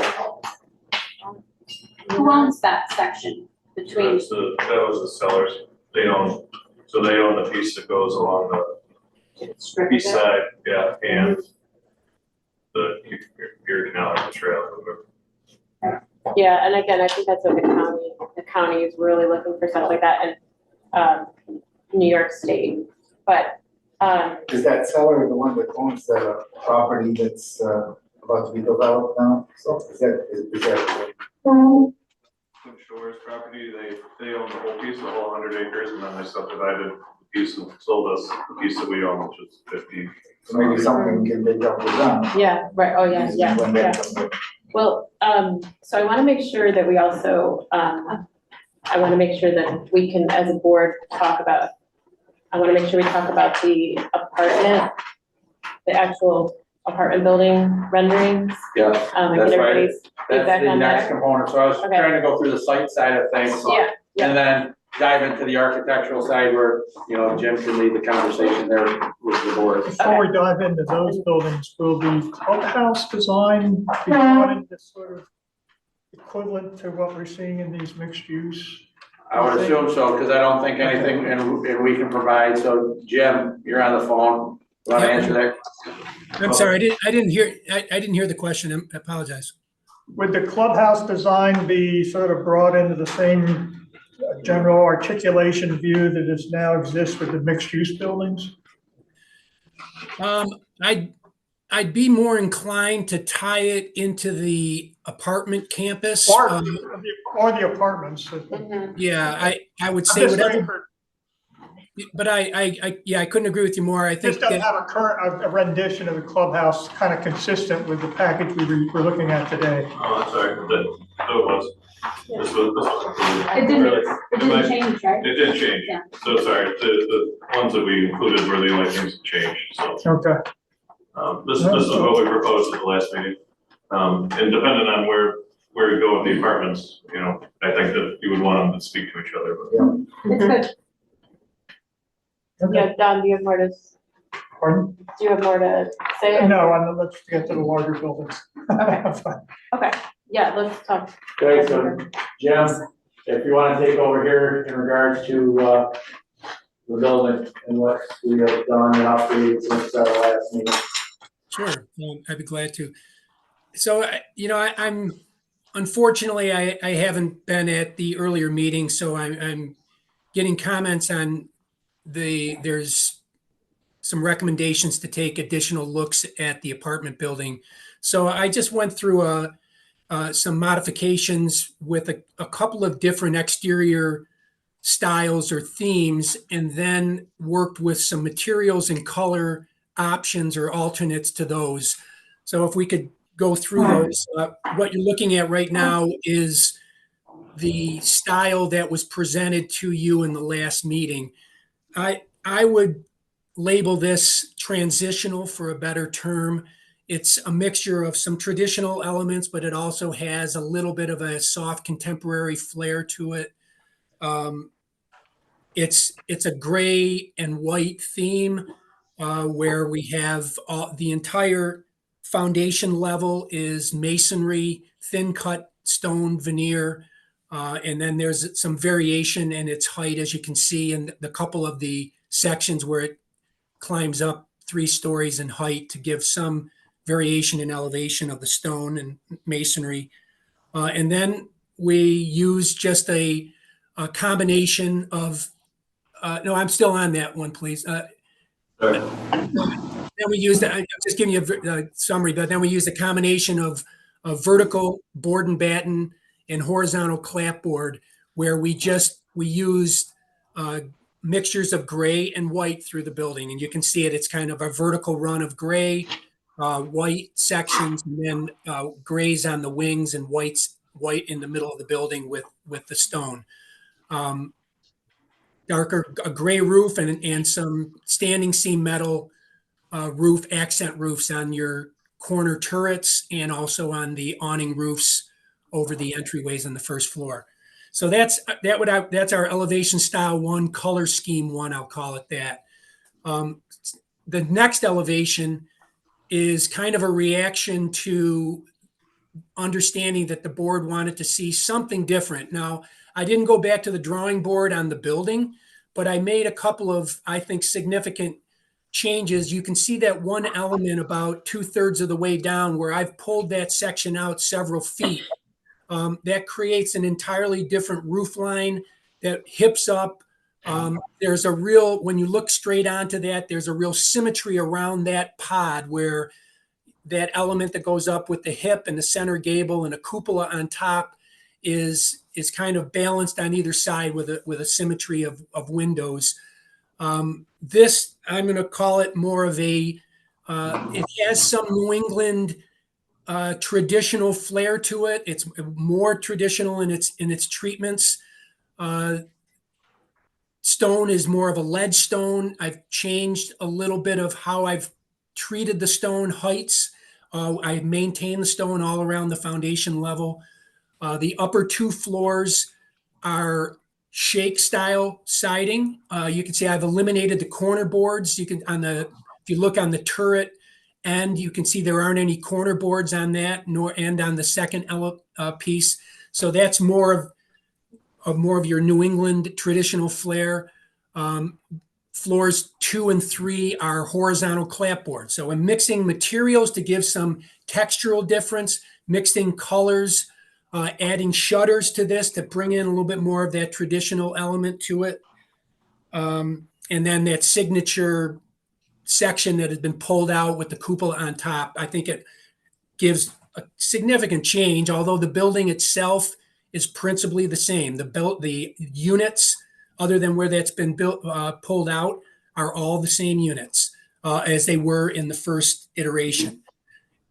Who owns that section between? That was the sellers, they own the piece that goes along the east side, yeah, and the Erie Canal or the trail, or whatever. Yeah, and again, I think that's what the county is really looking for stuff like that, and New York State, but Is that seller the one that owns the property that's about to be developed now? So is that? Twin Shores property, they own the whole piece, the whole 100 acres, and then they subdivided the piece and sold us the piece that we own, which is 50. So maybe something can be done with them. yeah, right, oh, yeah, yeah, When yeah. that comes. Well, so I want to make sure that we also, I want to make sure that we can, as a board, I want to make sure we talk about the actual apartment building renderings. Yeah, And that's get right. everybody's That's feedback the on next that. component, so I was Okay. trying to go through the site side of things. Yeah, yeah. And then dive into the architectural side where, you know, Jim can lead the conversation there with the board. Before we dive into those buildings, will the clubhouse design be brought into sort of equivalent to what we're seeing in these mixed use? I would assume so, because I don't think anything, and we can provide, so Jim, you're on the phone, you want to answer that? I'm sorry, I didn't hear the question. I apologize. Would the clubhouse design be sort of brought into the same general articulation view that is now exists with the mixed-use buildings? I'd be more inclined to tie it into the apartment campus. Or the apartments. Mhm. Yeah, I would I'm say just whatever, saying for- but I couldn't agree with you more. I think This doesn't that, have a rendition of the clubhouse kind of consistent with the package we're looking at today. Oh, I'm sorry, no, it was. This was It included. didn't change, right? It did change. Yeah. So sorry, the ones that we included were the only things that changed, so. Okay. This is what we proposed at the last meeting. And depending on where we go with the apartments, you know, I think that you would want them to speak to each other, but. It's good. Yeah, Don, do you have more to, Pardon? do you have more to say? No, let's get to the larger buildings. I'm fine. Okay, yeah, let's talk. Okay, so Jim, if you want to take over here in regards to, the building and what we have done and updated since our last meeting. sure, I'd be glad to. So, I'm unfortunately, I haven't been at the earlier meeting, so I'm getting comments on there's some recommendations to take additional looks at the apartment building. So I just went through some modifications with a couple of different exterior styles or themes, and then worked with some materials and color options or alternates to those. So if we could go through those, what you're looking at right now is the style that was presented to you in the last meeting. I would label this transitional for a better term. It's a mixture of some traditional elements, but it also has a little bit of a soft contemporary flair to it. It's a gray and white theme where we have the entire foundation level is masonry, thin cut stone veneer, and then there's some variation in its height, as you can see in the couple of the sections where it climbs up 3 stories in height to give some variation in elevation of the stone and masonry. And then we use just a combination of, no, I'm still on that one, please. Then we use that, I'm just giving you a summary, but then we use a combination of vertical board and batten and horizontal clapboard, where we used mixtures of gray and white through the building. And you can see it's kind of a vertical run of gray, white sections, and then grays on the wings and white in the middle of the building with the stone. Darker, a gray roof and some standing seam metal accent roofs on your corner turrets and also on the awning roofs over the entryways on the first floor. So that's our elevation style 1, color scheme 1, I'll call it that. The next elevation is kind of a reaction to understanding that the board wanted to see something different. Now, I didn't go back to the drawing board on the building, but I made a couple of, I think, significant changes. You can see that one element about 2/3 of the way down where I've pulled that section out several feet. That creates an entirely different roof line that hips up. There's a real, when you look straight onto that, there's a real symmetry around that pod where that element that goes up with the hip and the center gable and a cupola on top is kind of balanced on either side with a symmetry of windows. This, I'm going to call it more of a, it has some New England traditional flair to it. It's more traditional in its treatments. Stone is more of a lead stone. I've changed a little bit of how I've treated the stone heights. I maintain the stone all around the foundation level. The upper 2 floors are shake style siding. You can see I've eliminated the corner boards. You can if you look on the turret end, you can see there aren't any corner boards on that, nor and on the second piece. So that's more of your New England traditional flare. Floors 2 and 3 are horizontal clapboard. So I'm mixing materials to give some textural difference, mixing colors, adding shutters to this to bring in a little bit more of that traditional element to it. And then that signature section that has been pulled out with the cupola on top, I think it gives a significant change, although the building itself is principally the same. The units, other than where that's been pulled out, are all the same units as they were in the first iteration.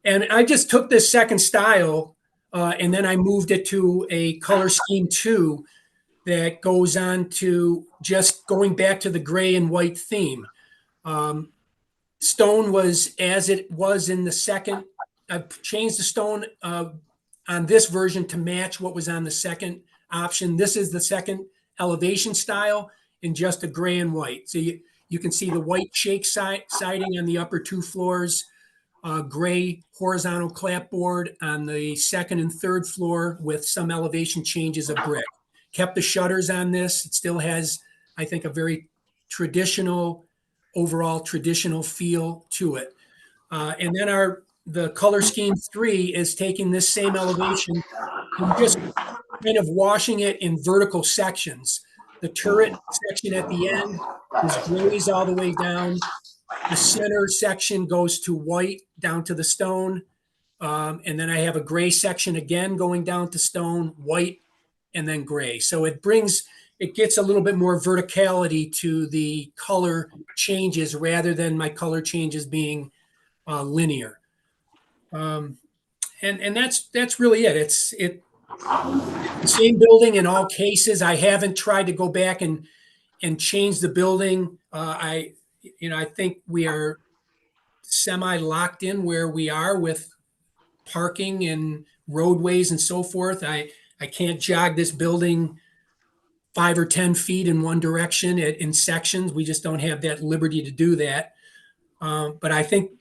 And I just took this second style and then I moved it to a color scheme 2 that goes on to just going back to the gray and white theme. Stone was as it was in the second. I've changed the stone on this version to match what was on the second option. This is the second elevation style in just a gray and white. So you can see the white shake siding on the upper 2 floors, gray horizontal clapboard on the second and third floor with some elevation changes of brick. Kept the shutters on this. It still has, I think, a very overall traditional feel to it. And then the color scheme 3 is taking this same elevation and just kind of washing it in vertical sections. The turret section at the end is grays all the way down. The center section goes to white down to the stone. And then I have a gray section again going down to stone, white, and then gray. So it gets a little bit more verticality to the color changes rather than my color changes being linear. And that's really it. It's the same building in all cases. I haven't tried to go back and change the building. I think we are semi locked in where we are with parking and roadways and so forth. I can't jog this building 5 or 10 feet in one direction in sections. We just don't have that liberty to do that. But I think,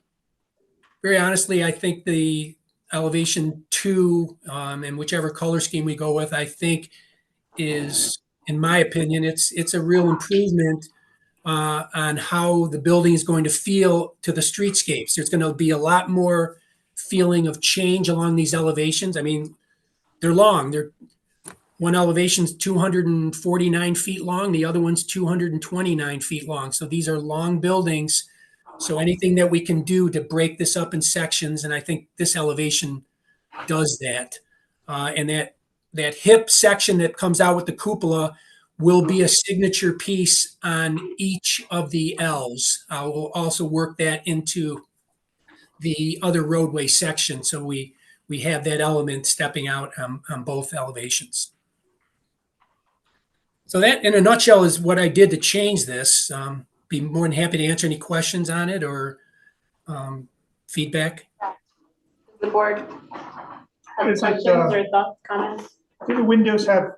very honestly, I think the elevation 2 and whichever color scheme we go with, I think is, in my opinion, it's a real improvement on how the building is going to feel to the streetscapes. There's going to be a lot more feeling of change along these elevations. I mean, they're long. One elevation's 249 feet long, the other one's 229 feet long. So these are long buildings. So anything that we can do to break this up in sections, and I think this elevation does that. And that hip section that comes out with the cupola will be a signature piece on each of the L's. We'll also work that into the other roadway section. So we have that element stepping out on both elevations. So that, in a nutshell, is what I did to change this. Be more than happy to answer any questions on it or feedback. The board have Is it, questions or thoughts, comments? Do the windows have,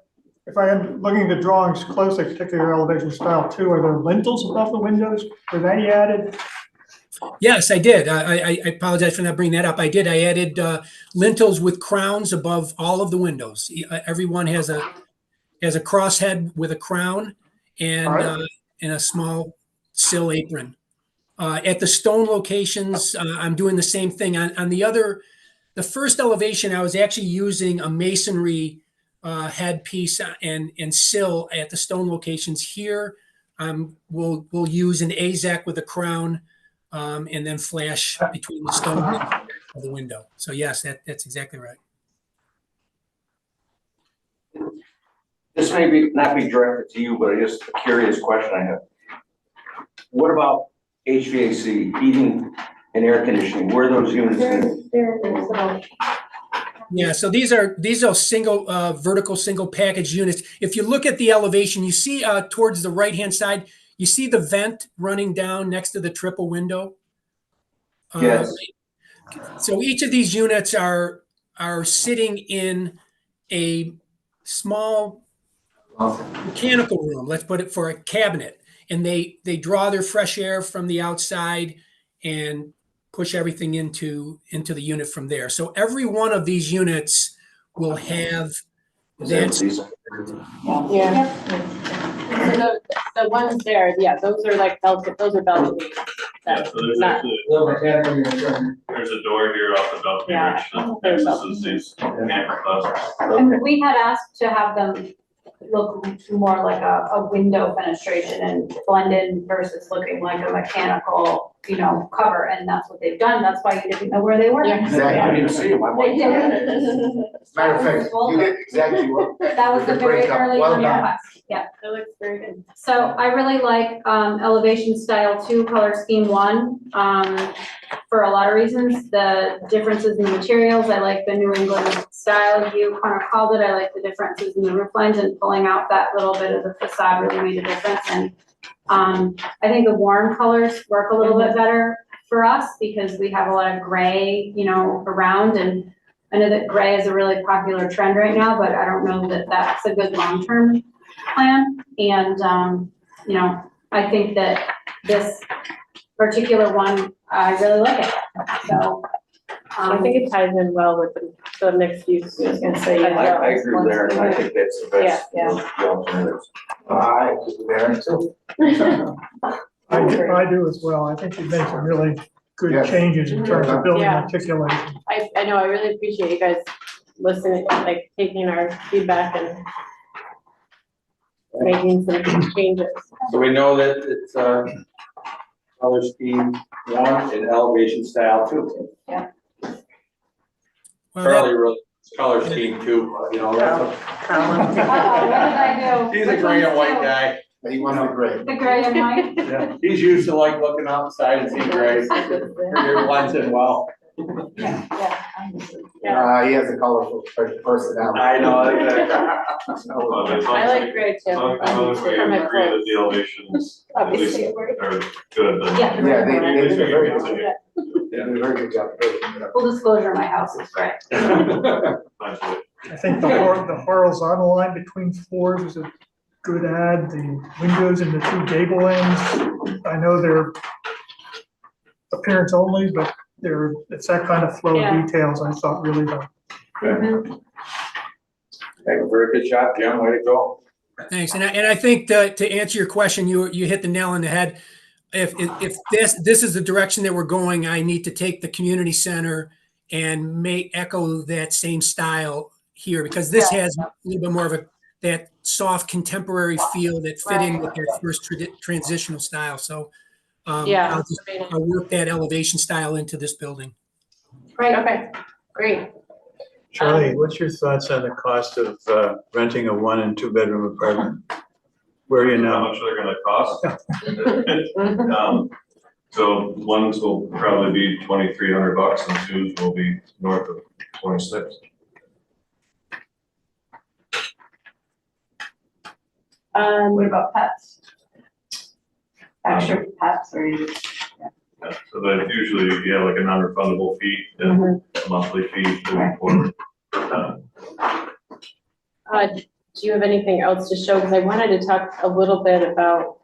if I am looking at the drawings closely, particularly elevation style 2, are there lintels above the windows? Were they added? Yes, I did. I apologize for not bringing that up. I did. I added lintels with crowns above all of the windows. Everyone has a crosshead with a crown and a small sill apron. At the stone locations, I'm doing the same thing. On the first elevation, I was actually using a masonry headpiece and sill at the stone locations. Here, we'll use an AZAC with a crown and then flash between the stone of the window. So yes, that's exactly right. This may not be directed to you, but just a curious question I have. What about HVAC, heating and air conditioning? Where are those units in? Yeah, so these are single vertical single package units. If you look at the elevation, you see towards the right hand side, you see the vent running down next to the triple window. Yes. So each of these units are sitting in a small mechanical room, let's put it for a cabinet. And they draw their fresh air from the outside and push everything into the unit from there. So every one of these units will have Is that that. diesel? So the ones there, yeah, those are like those are balconies. Yeah, so there's Not- actually, Little mechanical unit. there's a door here off the balcony, Yeah. which accesses these mechanical closets. And we had asked to have them look more like a window fenestration and blend in versus looking like a mechanical, cover, and that's what they've done, that's why you didn't know where they were. Yeah. Exactly. I didn't even see them, I They went. did. Matter of fact, you did exactly what. That was the the very breakup. early Well one done. request, yeah. That looks very good. So I really like, elevation style 2, color scheme 1, for a lot of reasons. The differences in the materials, I like the New England style, you kind of called it. I like the differences in the roof lines and pulling out that little bit of the facade really made a difference. And, I think the warm colors work a little bit better for us because we have a lot of gray, around, and I know that gray is a really popular trend right now, but I don't know that that's a good long-term plan. And, I think that this particular one, I really like it. So, I think it ties in well with the mixed use. I was gonna say. I agree there, and I think that's the best. Yeah, The alternatives. I agree there too. I do as well. I think you've made some really good Yes. changes in terms of building Yeah. articulation. I know, I really appreciate you guys listening, like taking our feedback and making some changes. So we know that it's, color scheme 1 and elevation style 2. Well, Charlie wrote color scheme 2, that's a. what did I do? He's a gray and white guy. He wants the gray. The gray and white? Yeah, he's used to like looking outside and seeing gray. It blends in well. Yeah. He has a colorful personality. I know, exactly. Well, as long I as like we- gray too. As long as we For my agree that clothes. the elevations at least Obviously. are good, then. Yeah. Yeah, they did a very good job. Continue. They did a very good job breaking it up. Full disclosure, my house is gray. Actually, I think the horizontal line between floors is a good add. The windows in the 2 gable ends, I know they're appearance only, but it's that kind of flow Yeah. of details I thought really done. Hey, very good job, Jim, way to go. Thanks. And I think to answer your question, you hit the nail on the head. If this is the direction that we're going, I need to take the community center and echo that same style here, because this has a little bit more of that soft contemporary feel that fit in with their first transitional style. So Yeah. I'll work that elevation style into this building. Right, okay, great. Charlie, what's your thoughts on the cost of renting a 1 and 2 bedroom apartment? Where are you how now? much they're gonna cost. So ones will probably be $2,300 and twos will be north of 26. What about pets? Extra pets or you just? Yeah, so that usually you have like a non-refundable fee and a monthly fee moving forward. Do you have anything else to show? Because I wanted to talk a little bit about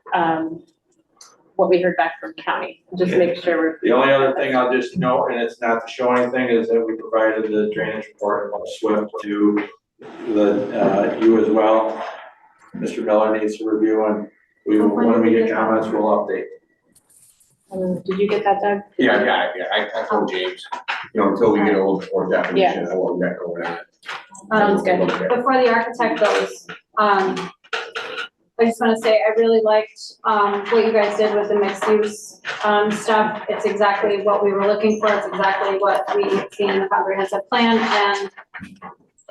what we heard back from county, just make sure we're. The only other thing I'll just note, and it's not to show anything, is that we provided the drainage report of SWIFT to you as well. Mr. Miller needs to review, and when we get comments, we'll update. Did you get that, Doug? Yeah, I got it, yeah, I told James, until we get a little more definition, I won't get over that. Sounds good. Before the architect goes, I just wanna say, I really liked, what you guys did with the mixed use, stuff. It's exactly what we were looking for, it's exactly what we see in the comprehensive plan, and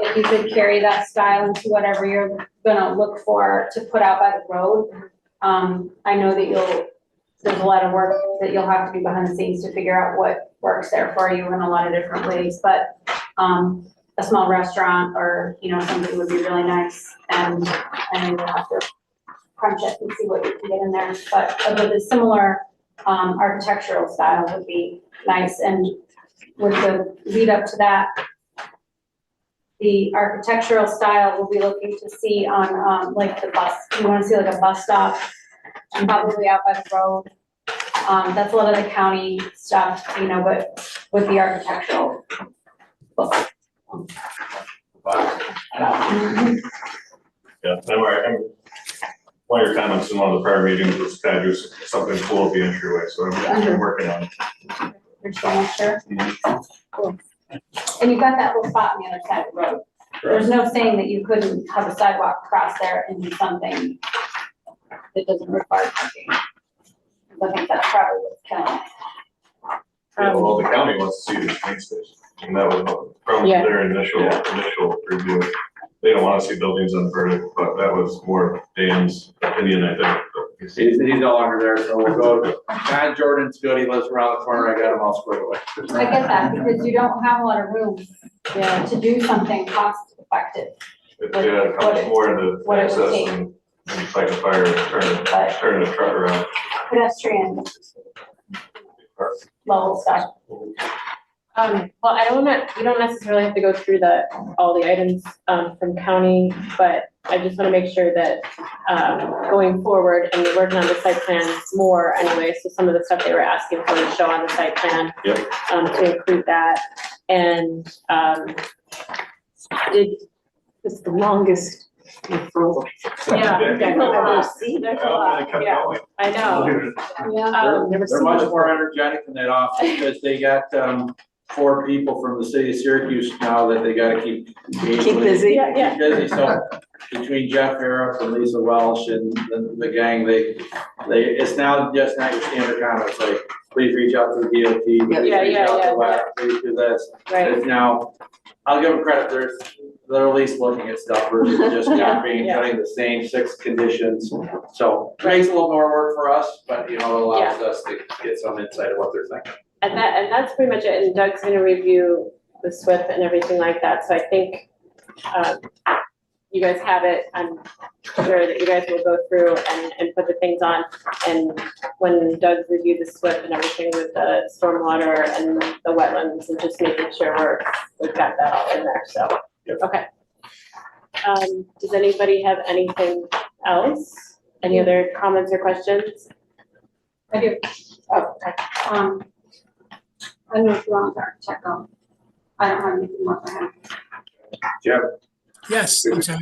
if you could carry that style into whatever you're gonna look for to put out by the road. I know that there's a lot of work that you'll have to do behind the scenes to figure out what works there for you in a lot of different ways, but, a small restaurant or, something would be really nice, and I know you'll have to crunch it and see what you can get in there, but the similar, architectural style would be nice, and with the lead up to that, the architectural style we'll be looking to see on, like the bus, you wanna see like a bus stop, probably out by the road. That's a lot of the county stuff, you know, but with the architectural look. Yeah, one of your comments in one of the prior meetings was kind of do something cool at the entryway, so I'm working on it. You're just gonna make sure? Cool. And you've got that little spot on the other side of the road. There's no saying that you couldn't have a sidewalk across there and do something that doesn't require parking. I think that's probably what's killing it. Yeah, well, the county wants to see the train station, and that was from Yeah. their initial review. They don't want to see buildings inverted, but that was more Dan's opinion, I think. He's no longer there, so we'll go, John Jordan's good, he lives around the corner, I got him all squared away. I get that, because you don't have a lot of room, to do something cost effective. It comes more into what it would access take. and fight a fire, and turn the truck around. Pedestrian level stuff. Well, we don't necessarily have to go through all the items, from county, but I just wanna make sure that, going forward, and we're working on the site plan more anyway, so some of the stuff they were asking for to show on the site plan. Yep. To include that, and, It's the longest referral. yeah, Yeah. there's a lot, seen. there's a lot, yeah, I know. They're much more energetic in that office, because they got, 4 people from the city of Syracuse now that they gotta keep. Keep busy. Yeah, yeah. Keep busy, so between Jeff Harris and Lisa Welsh and the gang, it's now just not your standard comments, like, please reach out to the DOT, please Yeah, reach yeah, out yeah, to WAC, please do this. Right, It's now, I'll give them credit, they're at least looking at stuff versus just Yeah, copying, yeah. cutting the same 6 conditions. So it makes a little more work for us, but you know, it allows us to get some insight of what they're thinking. and that's pretty much it, and Doug's gonna review the SWIP and everything like that, so I think, you guys have it, I'm sure that you guys will go through and put the things on, and when Doug's reviewed the SWIP and everything with the stormwater and the wetlands, and just making sure we've got that all in there, so, okay. Does anybody have anything else? Any other comments or questions? I do. Oh, okay. I don't know if you want to architect on. I don't have anything more for him. Jeff, Yes, I'm sorry.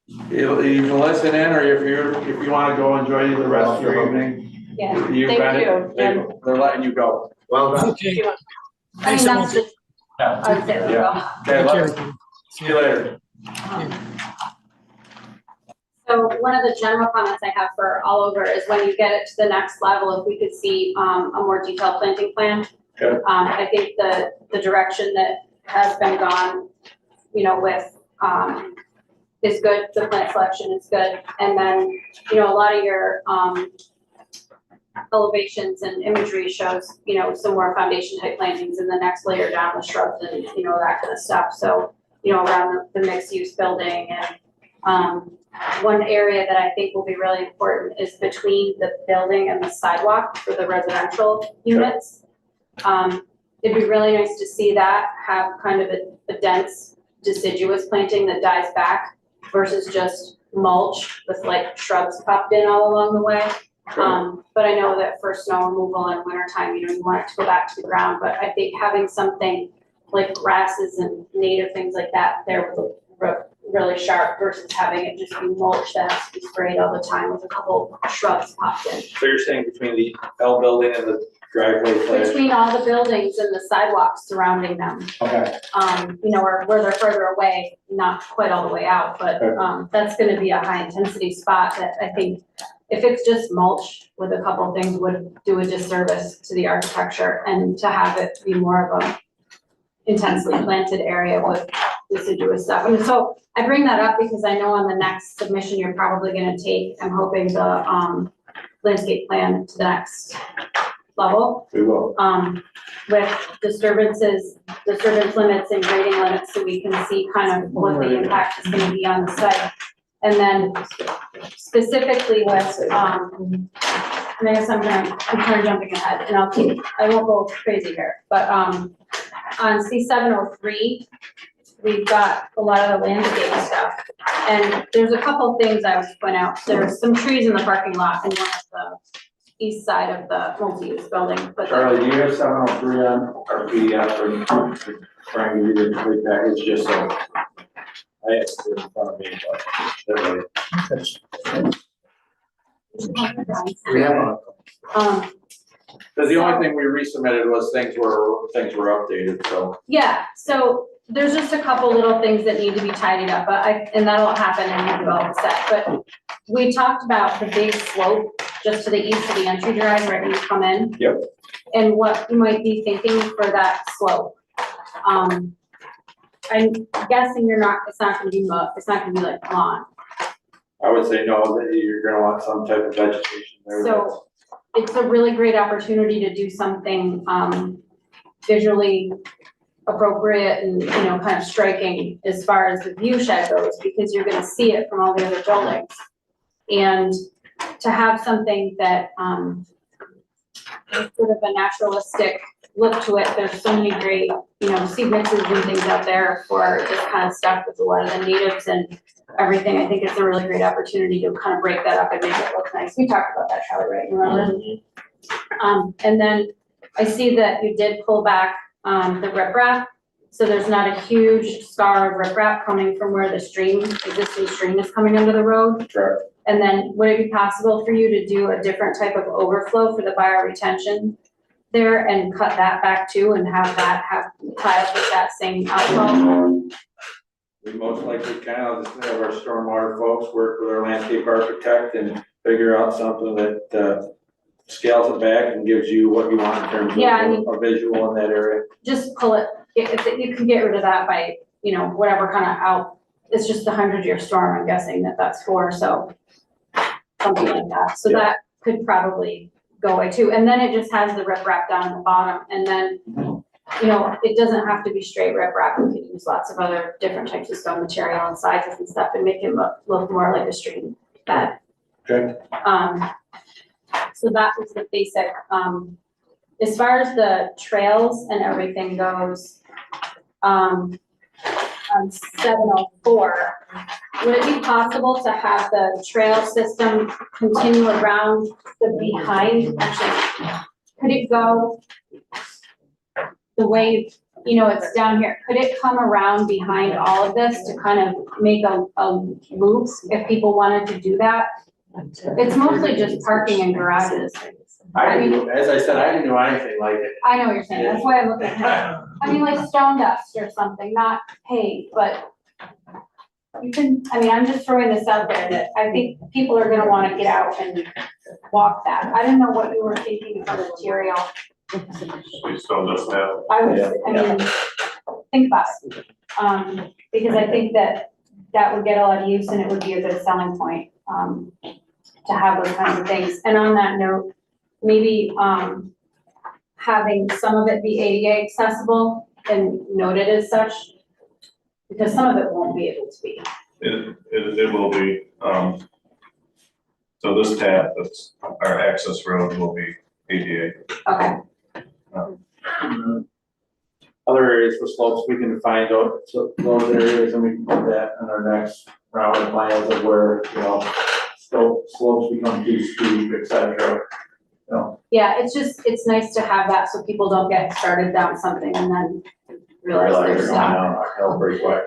you can listen in, or if you wanna go enjoy the rest of your evening. Yeah. You've got Thank it. you. They're letting you go. Well done. Okay. I Thanks, mean, everyone. that's just, I would say, Yeah. Okay, Take care. see you later. So one of the general comments I have for all over is when you get it to the next level, if we could see, a more detailed planting plan. Okay. I think the direction that has been gone, you know, with, is good, the plant selection is good. And then, you know, a lot of your, elevations and imagery shows, you know, some more foundation type plantings in the next layer down, the shrubs and, you know, that kind of stuff. So, you know, around the mixed use building, and, one area that I think will be really important is between the building and the sidewalk for the residential units. It'd be really nice to see that have kind of a dense deciduous planting that dies back versus just mulch with like shrubs popped in all along the way. But I know that for snow removal in winter time, you know, you want it to go back to the ground, but I think having something like grasses and native things like that there would look really sharp versus having it just be mulch that has to be sprayed all the time with a couple shrubs popped in. So you're saying between the L building and the driveway place? Between all the buildings and the sidewalks surrounding them, Okay. you know, or where they're further away, not quite all the way out, but, that's gonna be a high intensity spot that I think if it's just mulch with a couple things would do a disservice to the architecture, and to have it be more of a intensely planted area with deciduous stuff. And so I bring that up because I know on the next submission, you're probably gonna take, I'm hoping, the, landscape plan to the next level. We will. With disturbance limits and grading limits, so we can see kind of what the impact is gonna be on the site. And then specifically with, I guess I'm kind of jumping ahead, and I won't go crazy here, but, on C703, we've got a lot of the landscape stuff. And there's a couple things I would point out. There's some trees in the parking lot in one of the east side of the multi-use building, but. Charlie, do you have 703 on our PDF or trying to read the complete package, just so I have it in front of me, but. We have because the only thing we resubmitted was things were updated, so. Yeah, so there's just a couple little things that need to be tidied up, but and that'll happen and you develop a set, but we talked about the big slope just to the east of the entry drive, right when you come in. Yep. And what you might be thinking for that slope. I'm guessing it's not gonna be it's not gonna be like lawn. I would say no, that you're gonna want some type of vegetation there. So it's a really great opportunity to do something, visually appropriate and, kind of striking as far as the view shed goes, because you're gonna see it from all the other buildings. And to have something that, sort of a naturalistic look to it, there's so many great, seed mixes and things out there for this kind of stuff with a lot of the natives and everything. I think it's a really great opportunity to kind of break that up and make it look nice. We talked about that, Charlie, right? Remember? And then I see that you did pull back the riprap. So there's not a huge scar of riprap coming from where the existing stream is coming under the road. Sure. And then would it be possible for you to do a different type of overflow for the bioretention there and cut that back too and have that tie up with that same outflow? We most likely can. I'll just have our stormwater folks work with our landscape architect and figure out something that scales it back and gives you what you want in terms of a visual in that area. Just pull it. You can get rid of that by, whatever kind of out. It's just a 100-year storm, I'm guessing that's for, so something like that. So that could probably go away too. And then it just has the riprap down at the bottom. And then, it doesn't have to be straight riprap. You can use lots of other different types of stone material and sizes and stuff and make it look more like a stream bed. Okay. So that was the basic. As far as the trails and everything goes, on 704, would it be possible to have the trail system continue around the behind? Actually, could it go the way, it's down here? Could it come around behind all of this to kind of make a loop if people wanted to do that? It's mostly just parking and garages. As I said, I didn't do anything like it. I know what you're saying, that's why I'm looking at it. I mean, like stone dust or something, not paved, but you can, I'm just throwing this out there that I think people are gonna wanna get out and walk that. I don't know what you were thinking for material. We still just have. Think about it. Because I think that would get a lot of use and it would be a good selling point, to have those kinds of things. And on that note, maybe, having some of it be ADA accessible and noted as such, because some of it won't be able to be. It will be, so this path, that's our access road will be ADA. Okay. Other areas for slopes, we can find out those areas and we can put that in our next round of plans of where, slopes become too steep, et cetera. Yeah, it's nice to have that so people don't get started down something and then realize they're stuck. Pretty quick.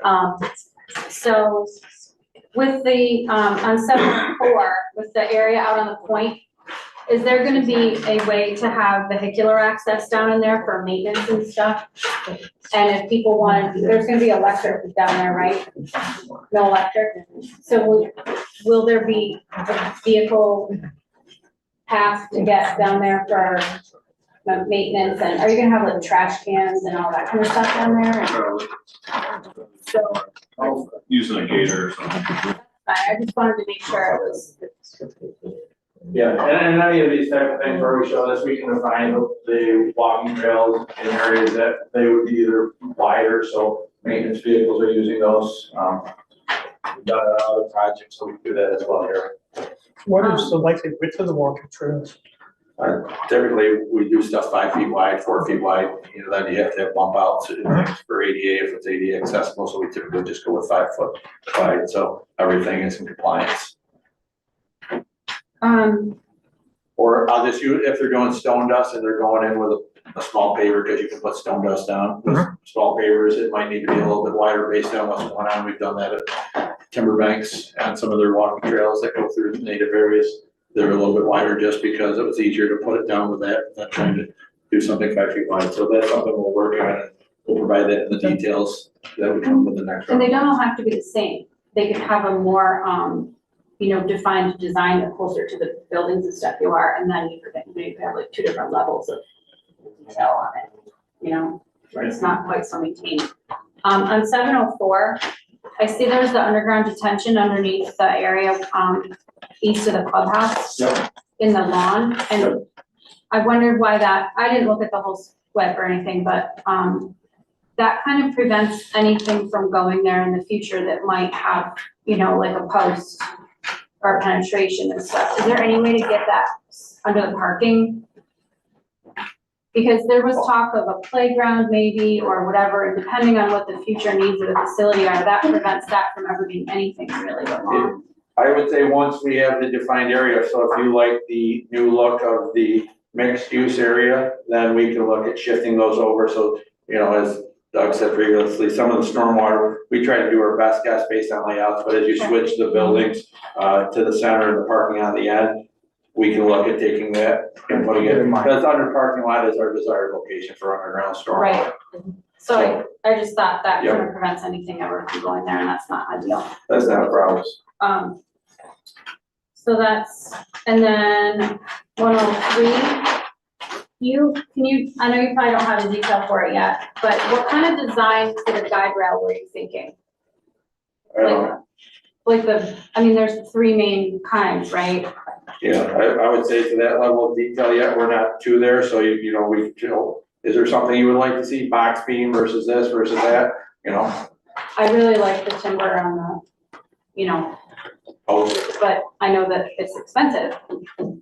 So with the, on 704, with the area out on the point, is there gonna be a way to have vehicular access down in there for maintenance and stuff? And if people want, there's gonna be electric down there, right? No electric? So will there be a vehicle path to get down there for maintenance? And are you gonna have like trash cans and all that kind of stuff down there? So Using a gator or something. I just wanted to make sure it was. Yeah, and any of these type of things where we show this, we can define the walking trails in areas that they would be either wider, so maintenance vehicles are using those. We've done it on other projects, so we do that as well here. What is the likely width of the walking trails? Typically, we do stuff 5 feet wide, 4 feet wide, you know, then you have to have bump outs for ADA if it's ADA accessible, so we typically just go with 5 foot wide, so everything is in compliance. Or I'll just use, if they're doing stone dust and they're going in with a small paver, because you can put stone dust down. With small pavers, it might need to be a little bit wider based on what's going on. We've done that at Timberbanks and some of their walking trails that go through native areas. They're a little bit wider just because it was easier to put it down with that, than trying to do something 5 feet wide. So that's something we'll work on, and we'll provide that in the details that would come with the next And round. they don't all have to be the same. They could have a more, you know, defined design that's closer to the buildings and stuff you are, and then you could maybe have like 2 different levels of detail on it, you know? It's not quite so maintained. On 704, I see there's the underground detention underneath the area, east of the clubhouse. Yep. In the lawn, and I wondered why that, I didn't look at the whole split or anything, but, that kind of prevents anything from going there in the future that might have, you know, like a post or penetration and stuff. Is there any way to get that under the parking? Because there was talk of a playground maybe, or whatever, and depending on what the future needs of the facility are, that prevents that from ever being anything really but lawn. I would say once we have the defined area, so if you like the new look of the mixed use area, then we can look at shifting those over. So, you know, as Doug said previously, some of the stormwater, we try to do our best guess based on layouts, but as you switch the buildings to the center and the parking on the end, we can look at taking that and putting it, that's under parking lot is our desired location for underground stormwater. Right. So I just thought that Yep. kind of prevents anything ever from going there, and that's not ideal. That's not a problem. So that's, and then 103, I know you probably don't have a detail for it yet, but what kind of design for the guide rail were you thinking? Like I mean, there's 3 main kinds, right? Yeah, I would say to that level of detail yet, we're not to there, so you know, is there something you would like to see, box beam versus this versus that, you know? I really like the timber on the, you know, but I know that it's expensive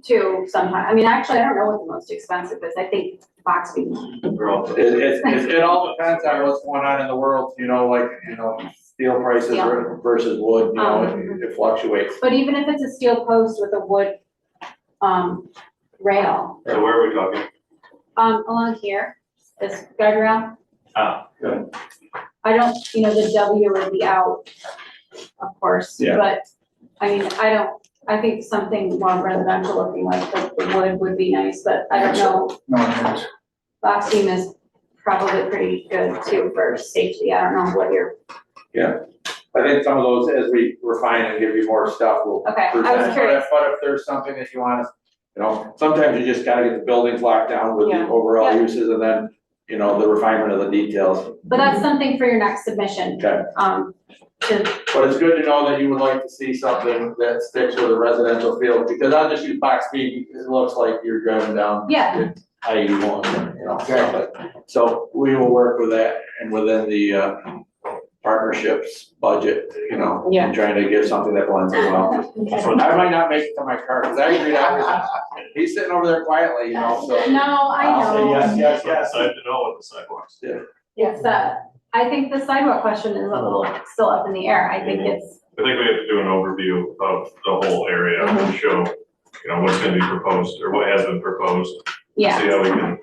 too sometimes. I mean, actually, I don't know what the most expensive is. I think box beam. It all depends on what's going on in the world, you know, like, you know, steel prices versus wood, you know, it fluctuates. But even if it's a steel post with a wood, rail. So where are we talking? Along here, this guide rail. Ah, good. I don't, you know, the W would be out, of course, Yeah. but, I mean, I think something more residential looking like the wood would be nice, but I don't know. No, Box beam is probably pretty good too for safety. I don't know what you're, I think some of those, as we refine and give you more stuff, we'll. okay, I was present. curious. But if there's something that you want to, you know, sometimes you just gotta get the buildings locked down with the Yeah. overall Yeah. uses and then, you know, the refinement of the details. But that's something for your next submission, Okay. But it's good to know that you would like to see something that sticks with a residential field, because I'll just use box beam, it looks like you're driving down. yeah, I-81, you know, so we will work with that and within the, partnerships budget, you know, Yeah. and trying to get something that blends in well. I might not make it to my car, because I agree, he's sitting over there quietly, you know, so. no, I I'll say know. yes. Excited to know what the sidewalks. It's, I think the sidewalk question is a little still up in the air. I think it's, I think we have to do an overview of the whole area and show, you know, what's gonna be proposed or what has been proposed. yeah. See how we can.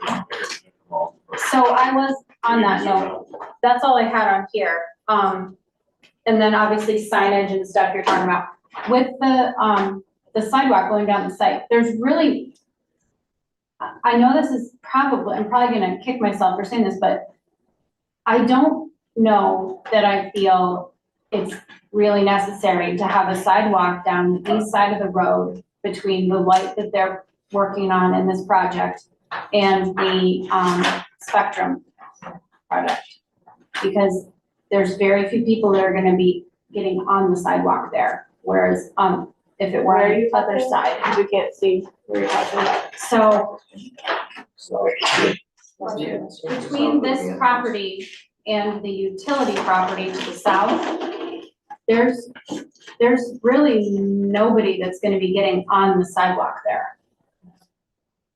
So I was, on that note, that's all I had on here. And then obviously signage and stuff you're talking about. With the sidewalk going down the site, there's really, I know this is probably, I'm probably gonna kick myself for saying this, but I don't know that I feel it's really necessary to have a sidewalk down the east side of the road between the light that they're working on in this project and the Spectrum project. Because there's very few people that are gonna be getting on the sidewalk there, whereas if it were on the other side. You can't see where you're talking about. So between this property and the utility property to the south, there's really nobody that's gonna be getting on the sidewalk there.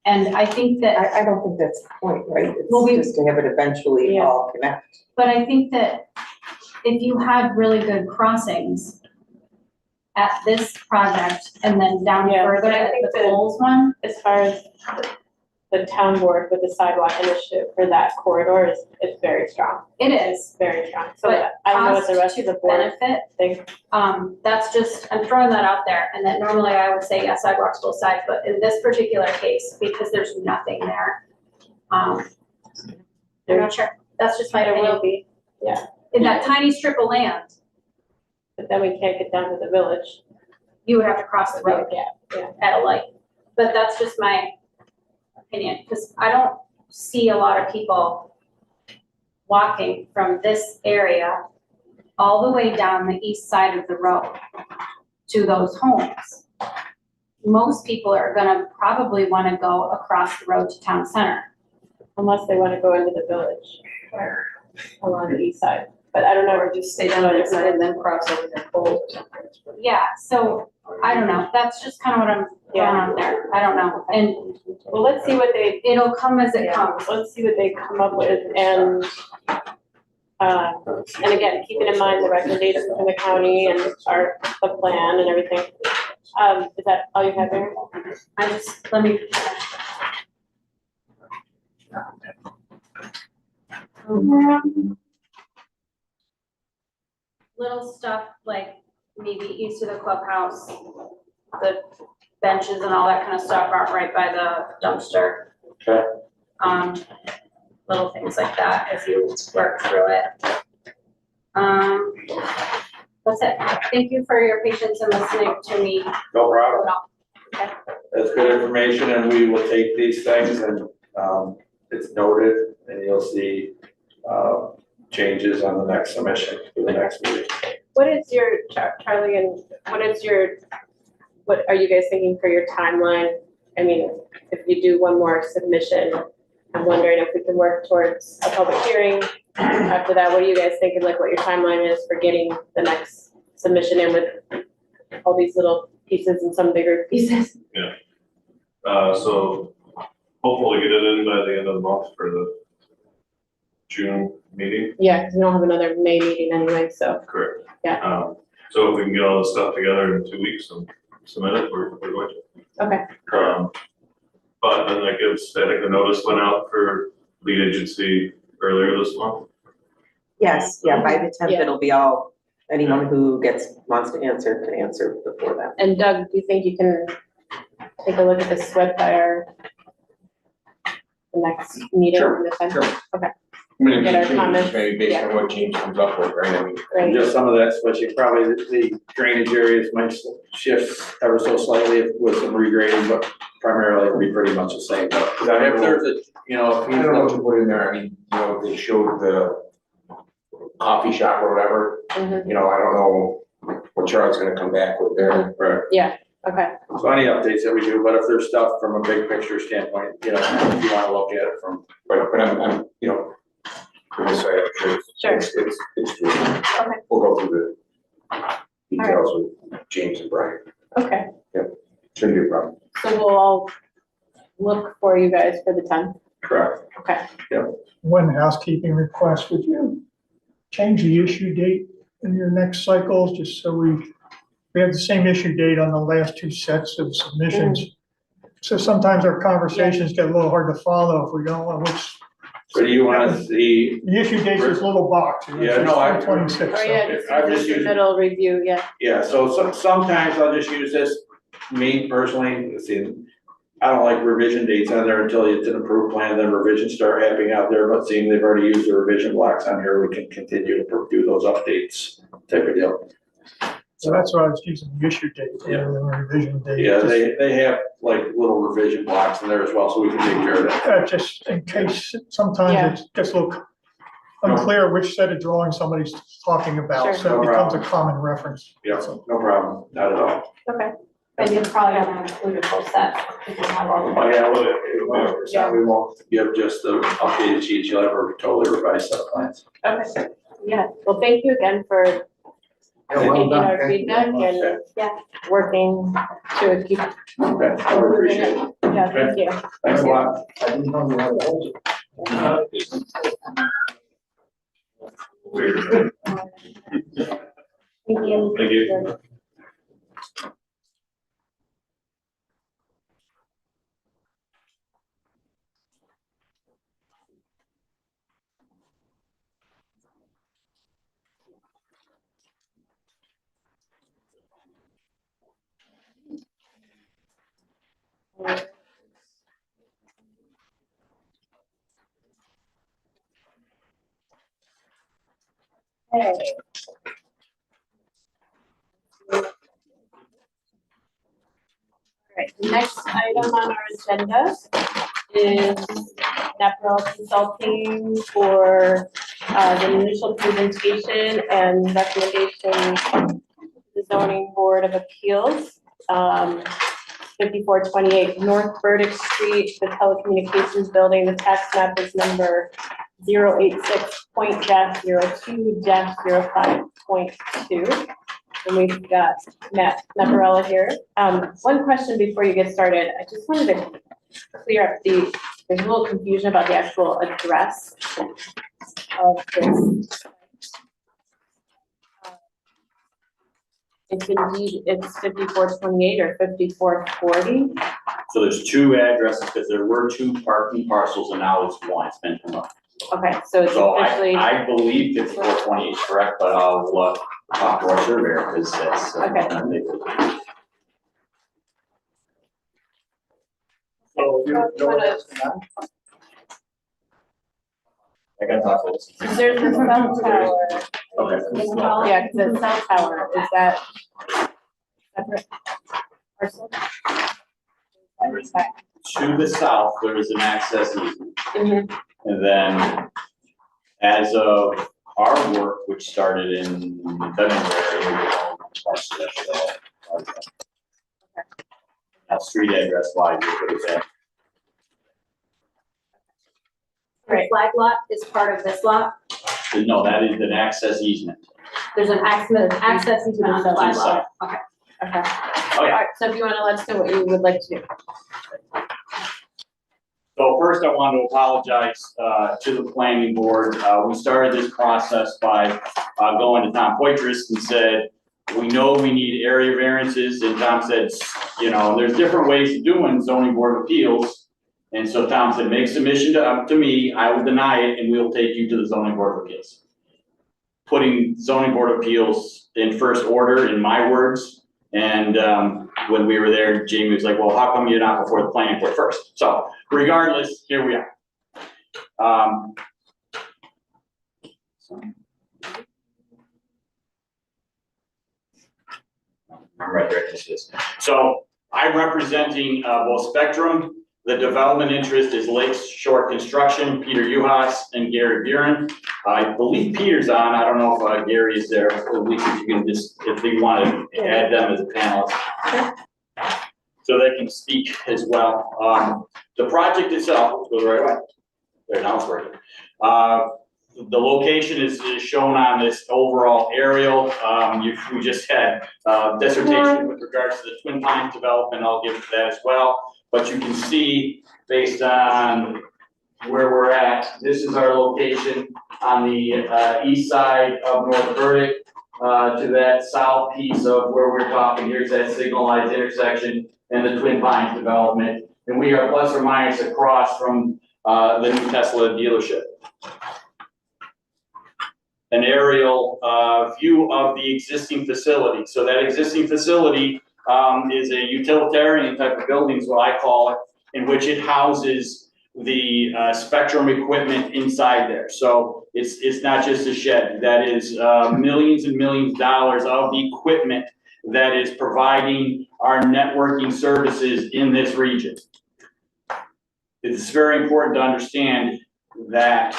And I think that, I don't think that's the point, right? It's Well, we- just to have it eventually Yeah. all connect. but I think that if you had really good crossings at this project and then down Yeah, further but I at think the that- Coles one, As far as the town board with the sidewalk initiative for that corridor is very strong, it is. very strong. So But I don't know what the cost rest to of the board benefit, thinks. that's just, I'm throwing that out there, and that normally I would say yes, sidewalks both sides, but in this particular case, because there's nothing there, I'm not sure, that's just my There will opinion. be, In that tiny strip of land, but then we can't get down to the village. you would have to cross the road Yeah. at a light, but that's just my opinion, because I don't see a lot of people walking from this area all the way down the east side of the road to those homes. Most people are gonna probably wanna go across the road to town center. Unless they want to go into the village or along the east side, but I don't know. Or just stay down the other side and then cross over the pole. Yeah, so I don't know, that's just kind of what I'm throwing out there, I don't know, and Well, let's see what they, it'll come as it comes. let's see what they come up with and again, keeping in mind the recommendations from the county and the plan and everything. Is that all you have there? I just, let me. Little stuff like maybe east of the clubhouse, the benches and all that kind of stuff aren't right by the dumpster. Okay. Little things like that as you work through it. That's it. Thank you for your patience and listening to me. No problem. That's good information, and we will take these things and, it's noted, and you'll see, changes on the next submission for the next meeting. What is your, Charlie, and what are you guys thinking for your timeline? I mean, if you do one more submission, I'm wondering if we can work towards a public hearing. After that, what are you guys thinking, like what your timeline is for getting the next submission in with all these little pieces and some bigger pieces? So hopefully get it in by the end of the month for the June meeting. Yeah, because we don't have another May meeting anyway, so. Correct. Yeah. So if we can get all this stuff together in 2 weeks and submit it, we're going to. Okay. But then that gives, I think the notice went out for lead agency earlier this month. Yes, yeah, by the tenth, Yeah. it'll be all, anyone who wants to answer can answer before that. And Doug, do you think you can take a look at this web by the next meeting? Sure, on the 10th? sure. Okay, I mean, Get our it changes comments, maybe based on what James comes up with, right? I mean, great. Just some of that switching, probably the drainage areas might shift ever so slightly with some regrading, but primarily it'll be pretty much the same. But if there's a, you know, if I don't know what he's, to put in there, I mean, you know, they showed the coffee shop or whatever, Mhm. you know, I don't know what Charlie's gonna come back with there. right, Okay, so any updates that we do, but if there's stuff from a big picture standpoint, you know, if you wanna look at it from, But I'm, you know, for this side, I'm sure Sure. it's good. Okay. We'll go through the details with James and Brian, okay. shouldn't be a problem. So we'll all look for you guys for the 10th. correct. Okay. One housekeeping request, would you change the issue date in your next cycles, just so we have the same issue date on the last two sets of submissions? So sometimes our conversations get a little hard to follow if we don't know which, So do you wanna see, the issue date's this little box. Yeah, no, I- 26. Oh, yeah, just I've do just the used- middle review, yeah. yeah, so sometimes I'll just use this, me personally, see, I don't like revision dates on there until it's an approved plan, then revisions start happening out there, but seeing they've already used the revision blocks on here, we can continue to do those updates type of deal. So that's why I was using the issue date Yeah. rather than revision date. Yeah, they have like little revision blocks in there as well, so we can take care of that. Just in case, sometimes it gets a little unclear which set of drawings somebody's talking Sure. about, so No it becomes a problem. common reference. Yeah, no problem, not at all. Okay. And you're probably gonna include a full set if you have all of them. Oh, yeah, we won't give just the updated sheets, you'll have a totally revised set of plans. Okay. Yeah, well, thank you again for Yeah, well taking done. our Thank you feedback very much. and, working to keep Okay, I appreciate it. Yeah, thank you. Thanks a lot. I didn't know you had a whole. Weird. Thank you. Thank you. Okay. All right, the next item on our agenda is Nepro Consulting for the initial presentation and recommendation to the zoning board of appeals. 5428 North Burdick Street, the telecommunications building, the tax map is number 086.02-05.2. And we've got Matt Navarella here. One question before you get started, I just wanted to clear up there's a little confusion about the actual address of this. It's indeed, it's 5428 or 5440. So there's two addresses, because there were two parking parcels and now it's one, it's been combined. Okay, so it's So officially, I believe 5428 is correct, but I'll talk to our surveyor, because that's. Okay. So you know what's going on? I got to talk to this. there's a cell tower. Okay. Yeah, because the cell tower, is that separate parcel? To the south, there is an access easement. Mhm. And then as of our work, which started in February, now street address wise, you put it there. The flag lot is part of this lot. No, that is an access easement. There's an access easement on the flag lot. Okay. Okay. Oh, All yeah. right, so if you want to let us know what you would like to do. So first, I want to apologize to the planning board. We started this process by going to Tom Poitras and said, we know we need area variances, and Tom said, you know, there's different ways of doing zoning board of appeals. And so Tom said, make submission to me, I will deny it, and we'll take you to the zoning board of appeals. Putting zoning board of appeals in first order, in my words. And when we were there, Jamie was like, well, how come you're not before the planning board first? So regardless, here we are. I'm right there, this is. So I'm representing both Spectrum. The development interest is Lake Shore Construction, Peter Uhas and Gary Buren. I believe Peter's on. I don't know if Gary is there. At least if you can just, if you want to add them as a panelist. So they can speak as well. The project itself, goes right away. There, now it's working. The location is shown on this overall aerial. We just had dissertation with regards to the Twin Pines development. I'll give that as well. But you can see, based on where we're at, this is our location on the east side of North Burdick to that south piece of where we're talking. Here's that signalized intersection and the Twin Pines development. And we are plus or minus across from the new Tesla dealership. An aerial view of the existing facility. So that existing facility is a utilitarian type of building, is what I call it, in which it houses the Spectrum equipment inside there. So it's not just a shed. That is millions and millions of dollars of equipment that is providing our networking services in this region. It's very important to understand that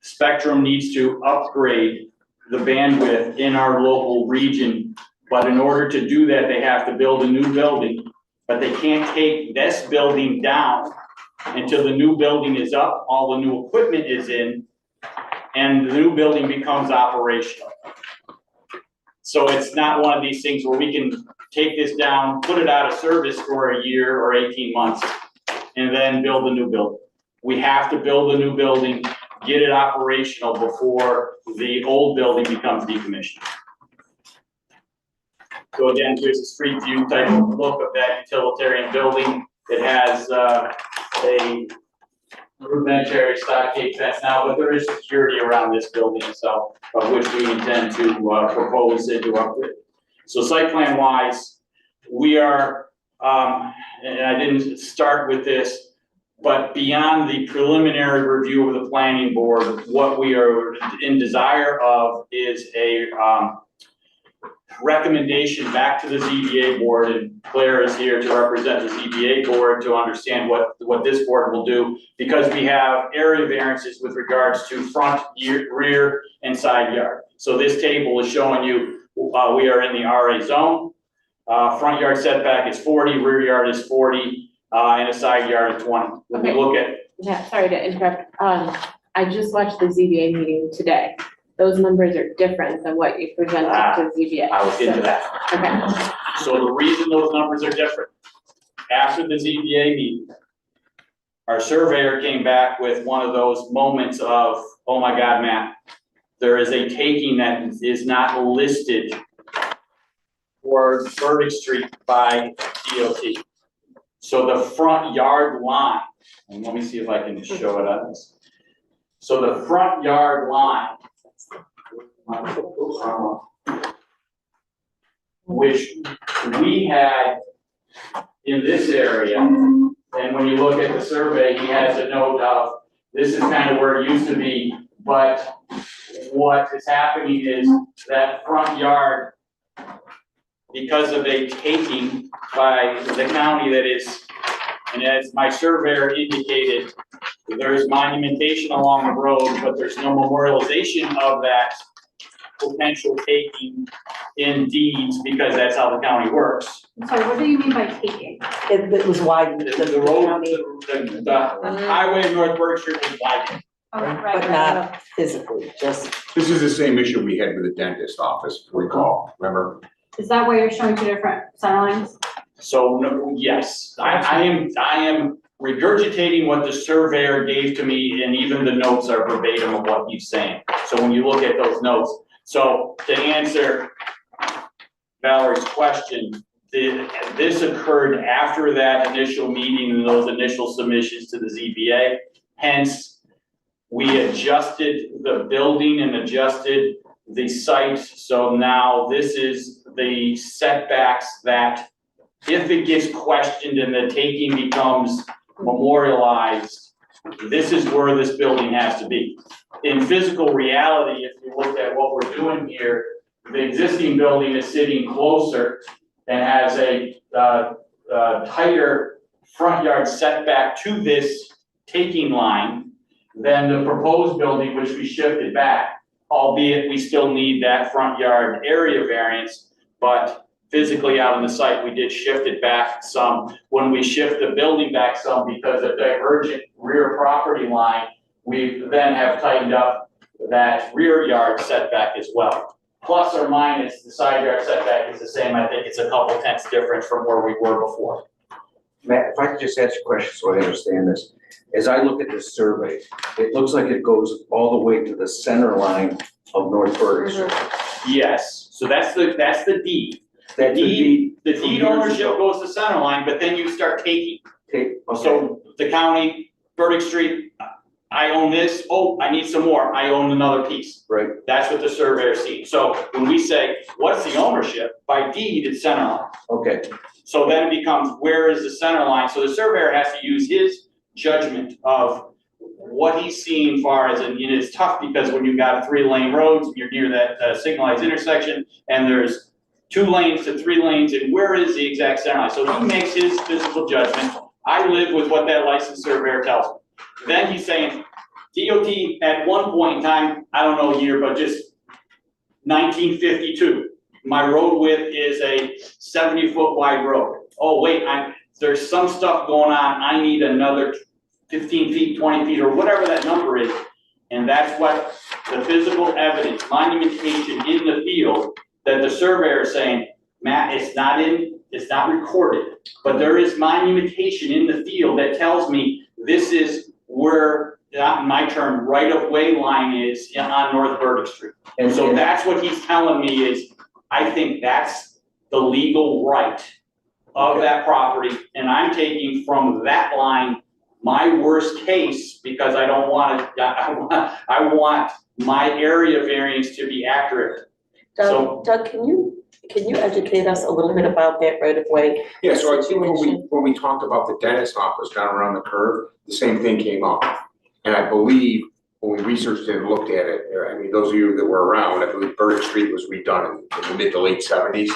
Spectrum needs to upgrade the bandwidth in our local region, but in order to do that, they have to build a new building, but they can't take this building down until the new building is up, all the new equipment is in, and the new building becomes operational. So it's not one of these things where we can take this down, put it out of service for a year or 18 months, and then build a new building. We have to build a new building, get it operational before the old building becomes decommissioned. So again, here's a street view type of look of that utilitarian building. It has a rudimentary stockade fence now, but there is security around this building itself, of which we intend to propose and to upgrade. So site plan wise, we are, and I didn't start with this, but beyond the preliminary review of the planning board, what we are in desire of is a recommendation back to the ZBA board, and Claire is here to represent the ZBA board to understand what this board will do, because we have area variances with regards to front, rear, and side yard. So this table is showing you, we are in the RA zone. Front yard setback is 40, rear yard is 40, and a side yard of 20. When we look at. Yeah, sorry to interrupt. I just watched the ZBA meeting today. Those numbers are different than what you presented to ZBA. I was into that. Okay. So the reason those numbers are different, after the ZBA meeting, our surveyor came back with one of those moments of, oh my God, Matt, there is a taking that is not listed for Burdick Street by DOT. So the front yard line, and let me see if I can show it on this. So the front yard line, which we had in this area, and when you look at the survey, he has a note of, this is kind of where it used to be, but what is happening is that front yard, because of a taking by the county that is, and as my surveyor indicated, there's monumentation along the road, but there's no memorialization of that potential taking in deeds, because that's how the county works. I'm sorry, what do you mean by taking? It was widened, The road, the highway in North Berkshire Street was widened. Oh, but right, not physically, just. This is the same issue we had with the dentist office, recall, remember? Is that why you're showing two different center lines? So, no, yes, I am regurgitating what the surveyor gave to me, and even the notes are verbatim of what he's saying. So when you look at those notes, so to answer Valerie's question, this occurred after that initial meeting and those initial submissions to the ZBA. Hence, we adjusted the building and adjusted the site. So now this is the setbacks that, if it gets questioned and the taking becomes memorialized, this is where this building has to be. In physical reality, if you look at what we're doing here, the existing building is sitting closer and has a tighter front yard setback to this taking line than the proposed building, which we shifted back, albeit we still need that front yard area variance, but physically out on the site, we did shift it back some. When we shift the building back some because of divergent rear property line, we then have tightened up that rear yard setback as well. Plus or minus, the side yard setback is the same. I think it's a couple tenths difference from where we were before. Matt, if I could just ask a question so I understand this. As I look at this survey, it looks like it goes all the way to the center line of North Berkshire. Yes, so that's the deed. That's The from deed years ownership ago. goes to center line, but then you start taking. Okay. So the county, Burdick Street, I own this, oh, I need some more, I own another piece. Right. That's what the surveyor sees. So when we say, what's the ownership? By deed, it's center line. Okay. So then it becomes, where is the center line? So the surveyor has to use his judgment of what he's seeing far as, and it's tough because when you've got 3-lane roads, and you're near that signalized intersection, and there's 2 lanes to 3 lanes, and where is the exact center line? So he makes his physical judgment. I live with what that licensed surveyor tells me. Then he's saying, DOT at one point in time, I don't know a year, but just 1952, my road width is a 70-foot wide road. Oh, wait, there's some stuff going on, I need another 15 feet, 20 feet, or whatever that number is. And that's what the physical evidence, monumentation in the field, that the surveyor is saying, Matt, it's not recorded, but there is monumentation in the field that tells me this is where, not my term, right-of-way line is on North Burdick Street. And so that's what he's telling me is, I think that's the legal right of that property, and I'm taking from that line my worst case, because I don't want it, I want my area variance to be accurate. So- Doug, can you educate us a little bit about that right of way? Yeah, so I think situation? when we talked about the dentist office down around the curve, the same thing came up. And I believe when we researched it and looked at it, I mean, those of you that were around, I believe Burdick Street was redone in the mid to late 70s.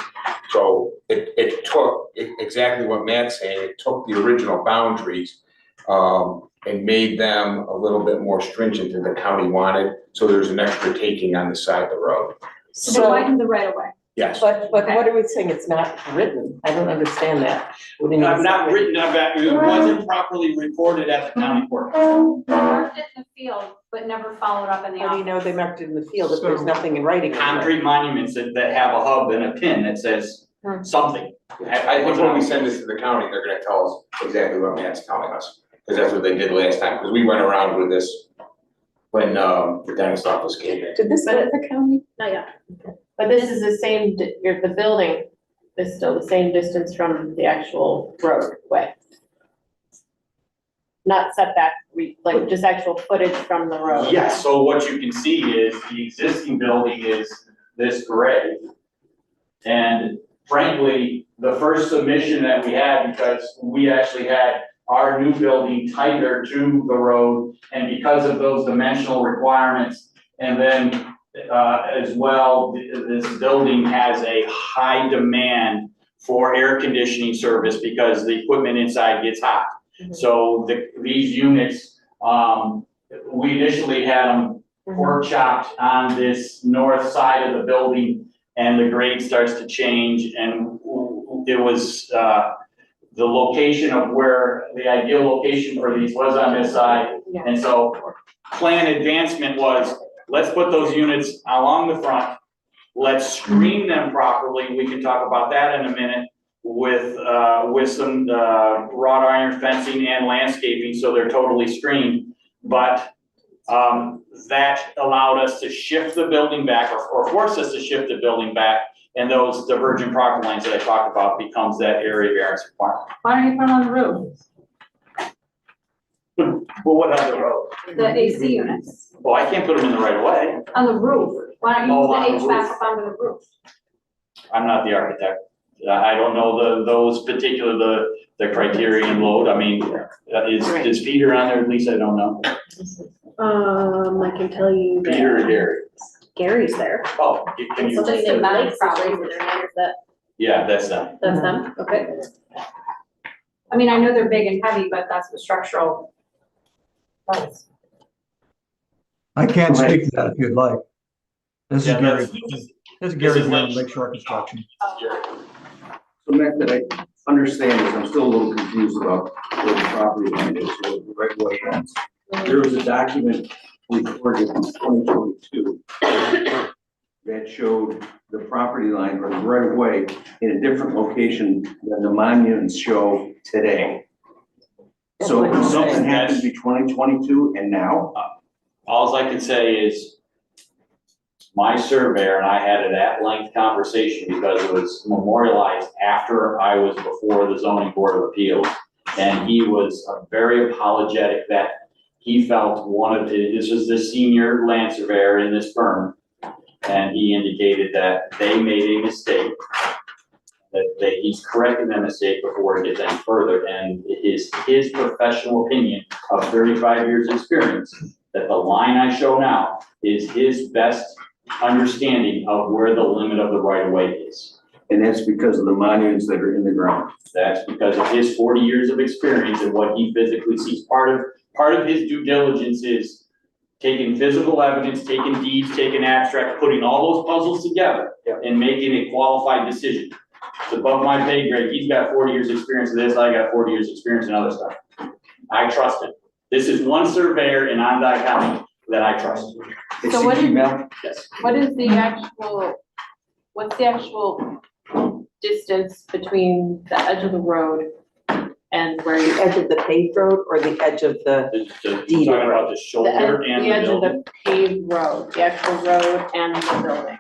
So it took exactly what Matt's saying, it took the original boundaries and made them a little bit more stringent than the county wanted. So there's an extra taking on the side of the road. So they widen the right of way. Yes. But what are we saying? It's not written. I don't understand that. What do you mean I'm it's not written about, it wasn't properly recorded at the county court. Marked it in the field, but never followed up in the How do you know office. they marked it in the field if there's nothing in writing? Concrete monuments that have a hub and a pin that says something. I think when we send this to the county, they're gonna tell us exactly what Matt's telling us, because that's what they did last time, because we went around with this when the dentist office came in. Did this go to the county? Not yet. But this is the same, the building is still the same distance from the actual roadway. Not setback, like just actual footage from the road. Yes, so what you can see is the existing building is this gray. And frankly, the first submission that we had, because we actually had our new building tighter to the road, and because of those dimensional requirements, and then as well, this building has a high demand for air conditioning service because the equipment inside gets hot. So these units, we initially had them pork chopped on this north side of the building, and the grade starts to change, and it was the location of where the ideal location for these was on this side. And so plan advancement was, let's put those units along the front, let's screen them properly, we can talk about that in a minute, with some wrought iron fencing and landscaping, so they're totally screened. But that allowed us to shift the building back, or force us to shift the building back, and those divergent property lines that I talked about becomes that area variance requirement. Why don't you put it on the roof? Well, what other road? The AC units, Well, I can't put them in the right of way. on the roof. Why don't you Oh, on use the the roof. HVAC up under the roof? I'm not the architect. I don't know those particular, the criterion load. I mean, is Peter on there? At least I don't know. I can tell you that Peter or Gary? Gary's there. Oh, can you? Somebody Just named a math Lakes is problem. raising their hand, is that, Yeah, that's them. that's them? Okay. I mean, I know they're big and heavy, but that's the structural. That's- I can't speak to that if you'd like. This is Yeah, Gary, that's- this is Gary is Brown, Lynch. Lakeshore Construction. So Matt, that I understand is, I'm still a little confused about where the property line is, where the right of way ends. There was a document recorded in 2022 that showed the property line or the right of way in a different location than the monuments show today. So That's what I'm something saying. happened between 2022 and now? All I can say is my surveyor and I had an at-length conversation because it was memorialized after I was before the zoning board of appeals. And he was very apologetic that he felt this was the senior land surveyor in this firm. And he indicated that they made a mistake, that he's correcting that mistake before it gets any further. And it is his professional opinion of 35 years' experience that the line I show now is his best understanding of where the limit of the right of way is. And that's because of the monuments that are in the ground. That's because of his 40 years of experience and what he physically sees. Part of his due diligence is taking physical evidence, taking deeds, taking abstract, putting all those puzzles together and making a qualified decision. It's above my pay grade. He's got 40 years experience in this, I got 40 years experience in other stuff. I trust him. This is one surveyor in Onondaga County that I trust. So what is- Email? Yes. What is the actual, what's the actual distance between the edge of the road and where The you, edge of the paved road or the edge of the, You're talking about the shoulder and the the edge of building? the paved road, the actual road and the building?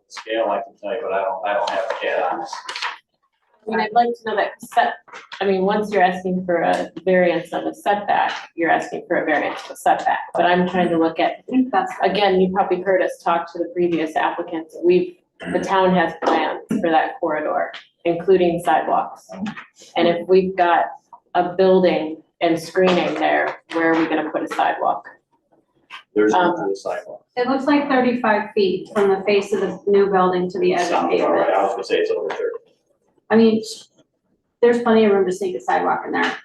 Scale, I can tell you, but I don't have a CAD on this. I mean, I'd like to know that once you're asking for a variance of a setback, you're asking for a variance of a setback. But I'm trying to look at, I think that's, again, you probably heard us talk to the previous applicants. The town has plans for that corridor, including sidewalks. And if we've got a building and screening there, where are we gonna put a sidewalk? There's no to the sidewalk. it looks like 35 feet from the face of the new building to the edge of Sounds all pavement. right. I was gonna say it's over 30. I mean, there's plenty of room to sneak a sidewalk in there.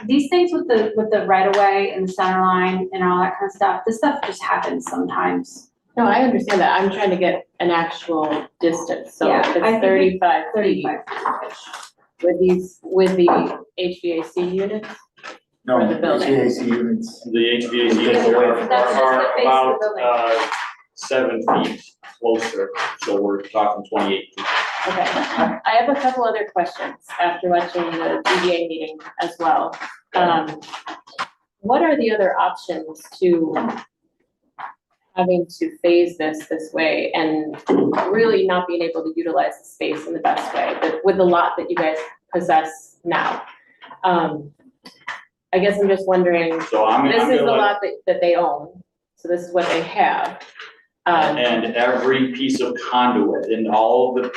These things with the right of way and the center line and all that kind of stuff, this stuff just happens sometimes. No, I understand that. I'm trying to get an actual distance. So Yeah, if I it's think 35 feet 35. with the HVAC units? No, For the building. HVAC units. The HVAC Take units away are from- That's just the are face of about, the building. 7 feet closer, so we're talking 28 feet. Okay. I have a couple other questions after watching the ZBA meeting as well. What are the other options to having to phase this way and really not being able to utilize the space in the best way, but with the lot that you guys possess now? I guess I'm just wondering, So I'm this is the gonna let, lot that they own, so this is what they have. and every piece of conduit and all the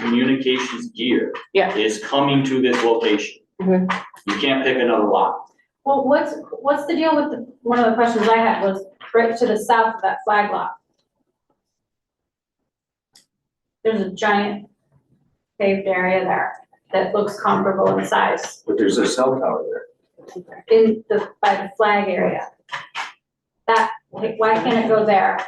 communications gear Yeah. is coming to this location. Mhm. You can't pick another lot. Well, what's the deal with one of the questions I had was right to the south of that flag lot. There's a giant paved area there that looks comparable in size But there's a cell tower there. by the flag area. Why can't it go there?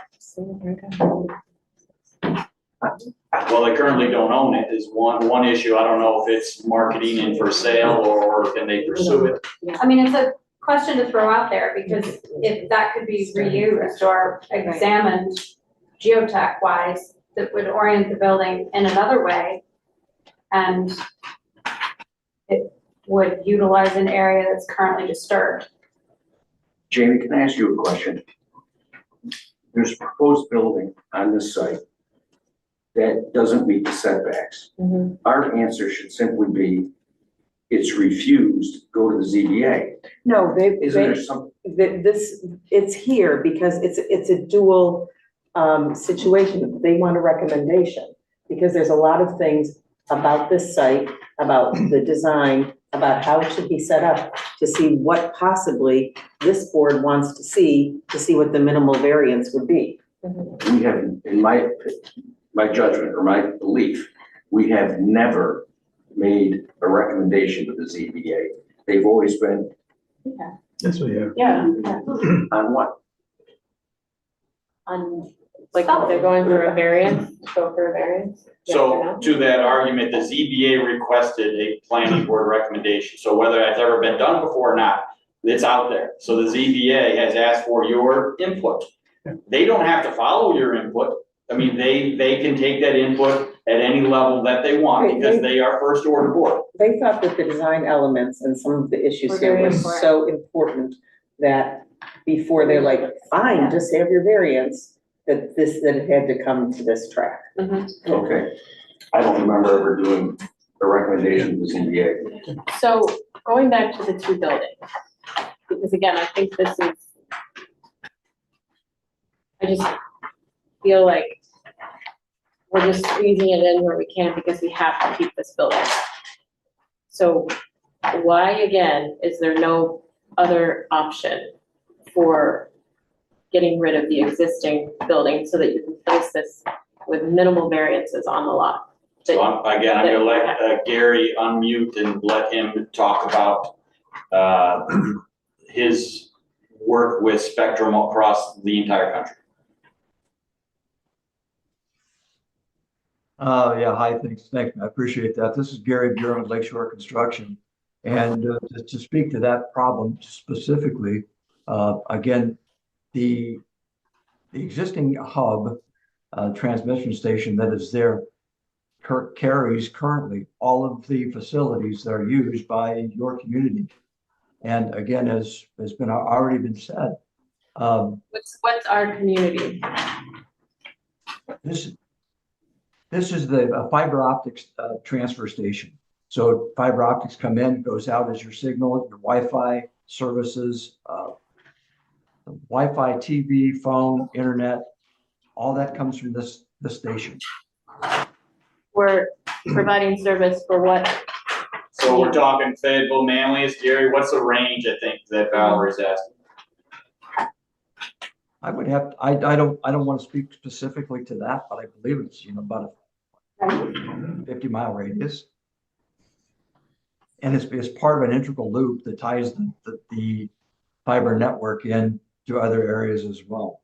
Well, they currently don't own it is one issue. I don't know if it's marketing and for sale or can they pursue it. I mean, it's a question to throw out there because if that could be reused or examined geotech wise, that would orient the building in another way. And it would utilize an area that's currently disturbed. Jamie, can I ask you a question? There's a proposed building on this site that doesn't meet the setbacks. Mhm. Our answer should simply be, it's refused, go to the ZBA. no, Isn't there some, it's here because it's a dual, situation. They want a recommendation. Because there's a lot of things about this site, about the design, about how it should be set up, to see what possibly this board wants to see what the minimal variance would be. we have, in my judgment or my belief, we have never made a recommendation to the ZBA. They've always been Yes, we have. Yeah, on what? like, if they're going for a variance, go for a variance? Yes or So no? to that argument, the ZBA requested a planning board recommendation. So whether that's ever been done before or not, it's out there. So the ZBA has asked for your input. They don't have to follow your input. I mean, they can take that input at any level that they want because they are first order board. They thought that the design elements and some of the issues Were here very were important. so important that before they're like, fine, just have your variance, that it had to come to this track. Okay. I don't remember ever doing a recommendation to the ZBA. So going back to the two buildings, because again, I think this is, I just feel like we're just squeezing it in where we can because we have to keep this building. So why, again, is there no other option for getting rid of the existing building so that you can place this with minimal variances on the lot? So I'm gonna let Gary unmute and let him talk about his work with Spectrum across the entire country. Yeah, hi, thanks, I appreciate that. This is Gary Buren with Lakeshore Construction. And to speak to that problem specifically, again, the existing hub transmission station that is there carries currently all of the facilities that are used by your community. And again, as has been already been said, What's our community? this is the fiber optics transfer station. So fiber optics come in, goes out as your signal, your Wi-Fi services, Wi-Fi, TV, phone, internet, all that comes from this station. We're providing service for what? So we're talking Fayetteville, Manlius, Gary, what's the range, I think, that Valerie's asking? I would have, I don't want to speak specifically to that, but I believe it's, about a 50-mile radius. And it's part of an integral loop that ties the fiber network in to other areas as well.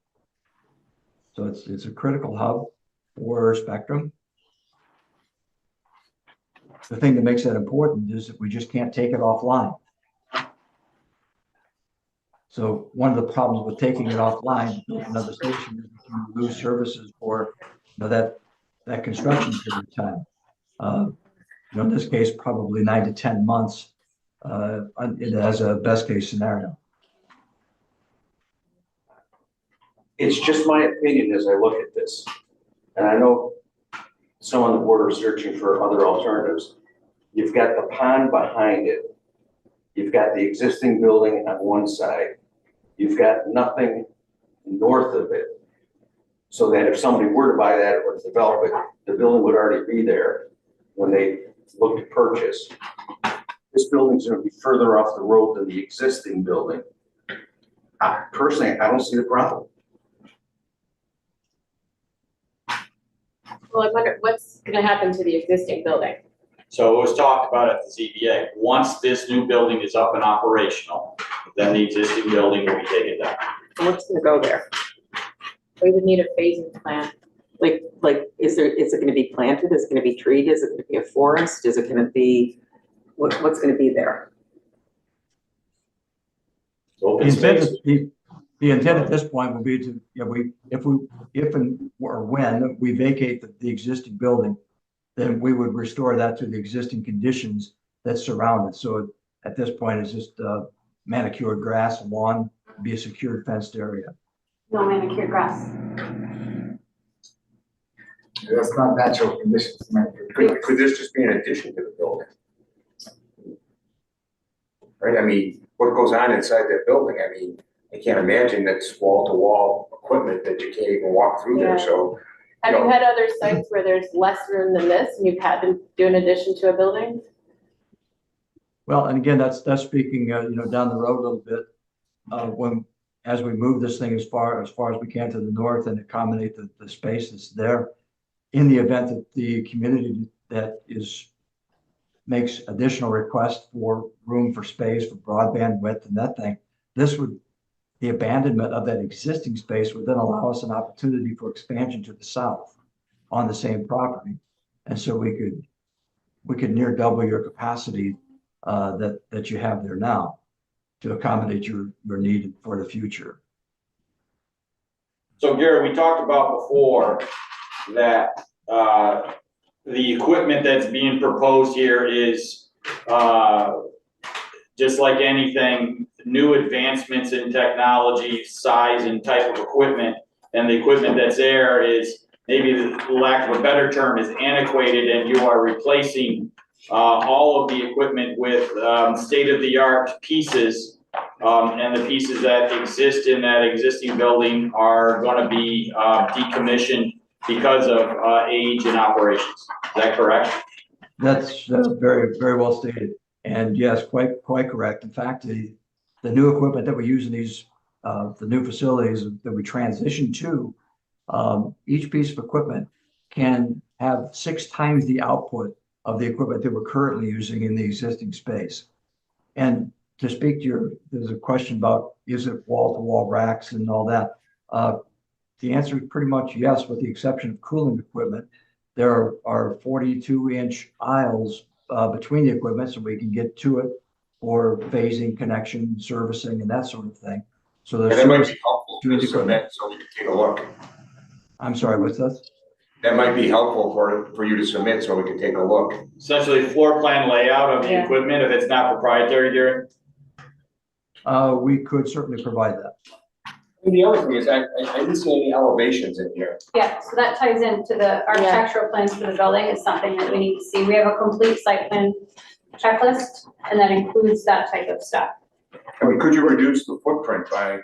So it's a critical hub for Spectrum. The thing that makes that important is that we just can't take it offline. So one of the problems with taking it offline, another station, is you lose services for that construction period of time. In this case, probably 9 to 10 months as a best case scenario. It's just my opinion as I look at this. And I know some on the board are searching for other alternatives. You've got the pond behind it. You've got the existing building on one side. You've got nothing north of it. So that if somebody were to buy that or develop it, the building would already be there when they look to purchase. This building's going to be further off the road than the existing building. Personally, I don't see the problem. Well, I wonder what's going to happen to the existing building. So it was talked about at the ZBA. Once this new building is up and operational, then the existing building will be taken down. What's gonna go there? We would need a phasing plan. Like, is it gonna be planted? Is it gonna be treed? Is it gonna be a forest? Is it gonna be, what's gonna be there? Open space. The intent at this point would be to, if and or when we vacate the existing building, then we would restore that to the existing conditions that surround it. So at this point, it's just manicured grass, lawn, be a secured fenced area. No manicured grass. That's not natural conditions. Could this just be an addition to the building? Right, I mean, what goes on inside that building? I mean, I can't imagine that's wall-to-wall equipment that you can't even walk through there, so. Have you had other sites where there's less room than this and you've had to do an addition to a building? Well, and again, that's speaking, down the road a little bit. As we move this thing as far as we can to the north and accommodate the space that's there, in the event that the community makes additional requests for room for space, for broadband width and that thing, the abandonment of that existing space would then allow us an opportunity for expansion to the south on the same property. And so we could near double your capacity that you have there now to accommodate your need for the future. So Gary, we talked about before that the equipment that's being proposed here is just like anything, new advancements in technology, size and type of equipment, and the equipment that's there is, maybe the lack of a better term, is antiquated, and you are replacing all of the equipment with state-of-the-art pieces, and the pieces that exist in that existing building are going to be decommissioned because of age and operations. Is that correct? That's very, very well stated. And yes, quite correct. In fact, the new equipment that we use in these, the new facilities that we transition to, each piece of equipment can have 6 times the output of the equipment that we're currently using in the existing space. And to speak to there's a question about, is it wall-to-wall racks and all that? The answer is pretty much yes, with the exception of cooling equipment. There are 42-inch aisles between the equipment, so we can get to it for phasing, connection, servicing, and that sort of thing. So there's that might be helpful, so we can take a look. I'm sorry, what's this? That might be helpful for you to submit so we can take a look. Essentially floor plan layout of the Yeah. equipment, if it's not proprietary, Gary. We could certainly provide that. And the other thing is, I didn't see any elevations in here. Yeah, so that ties into the architectural plans for the building is something that we need to see. We have a complete site plan checklist, and that includes that type of stuff. I mean, could you reduce the footprint by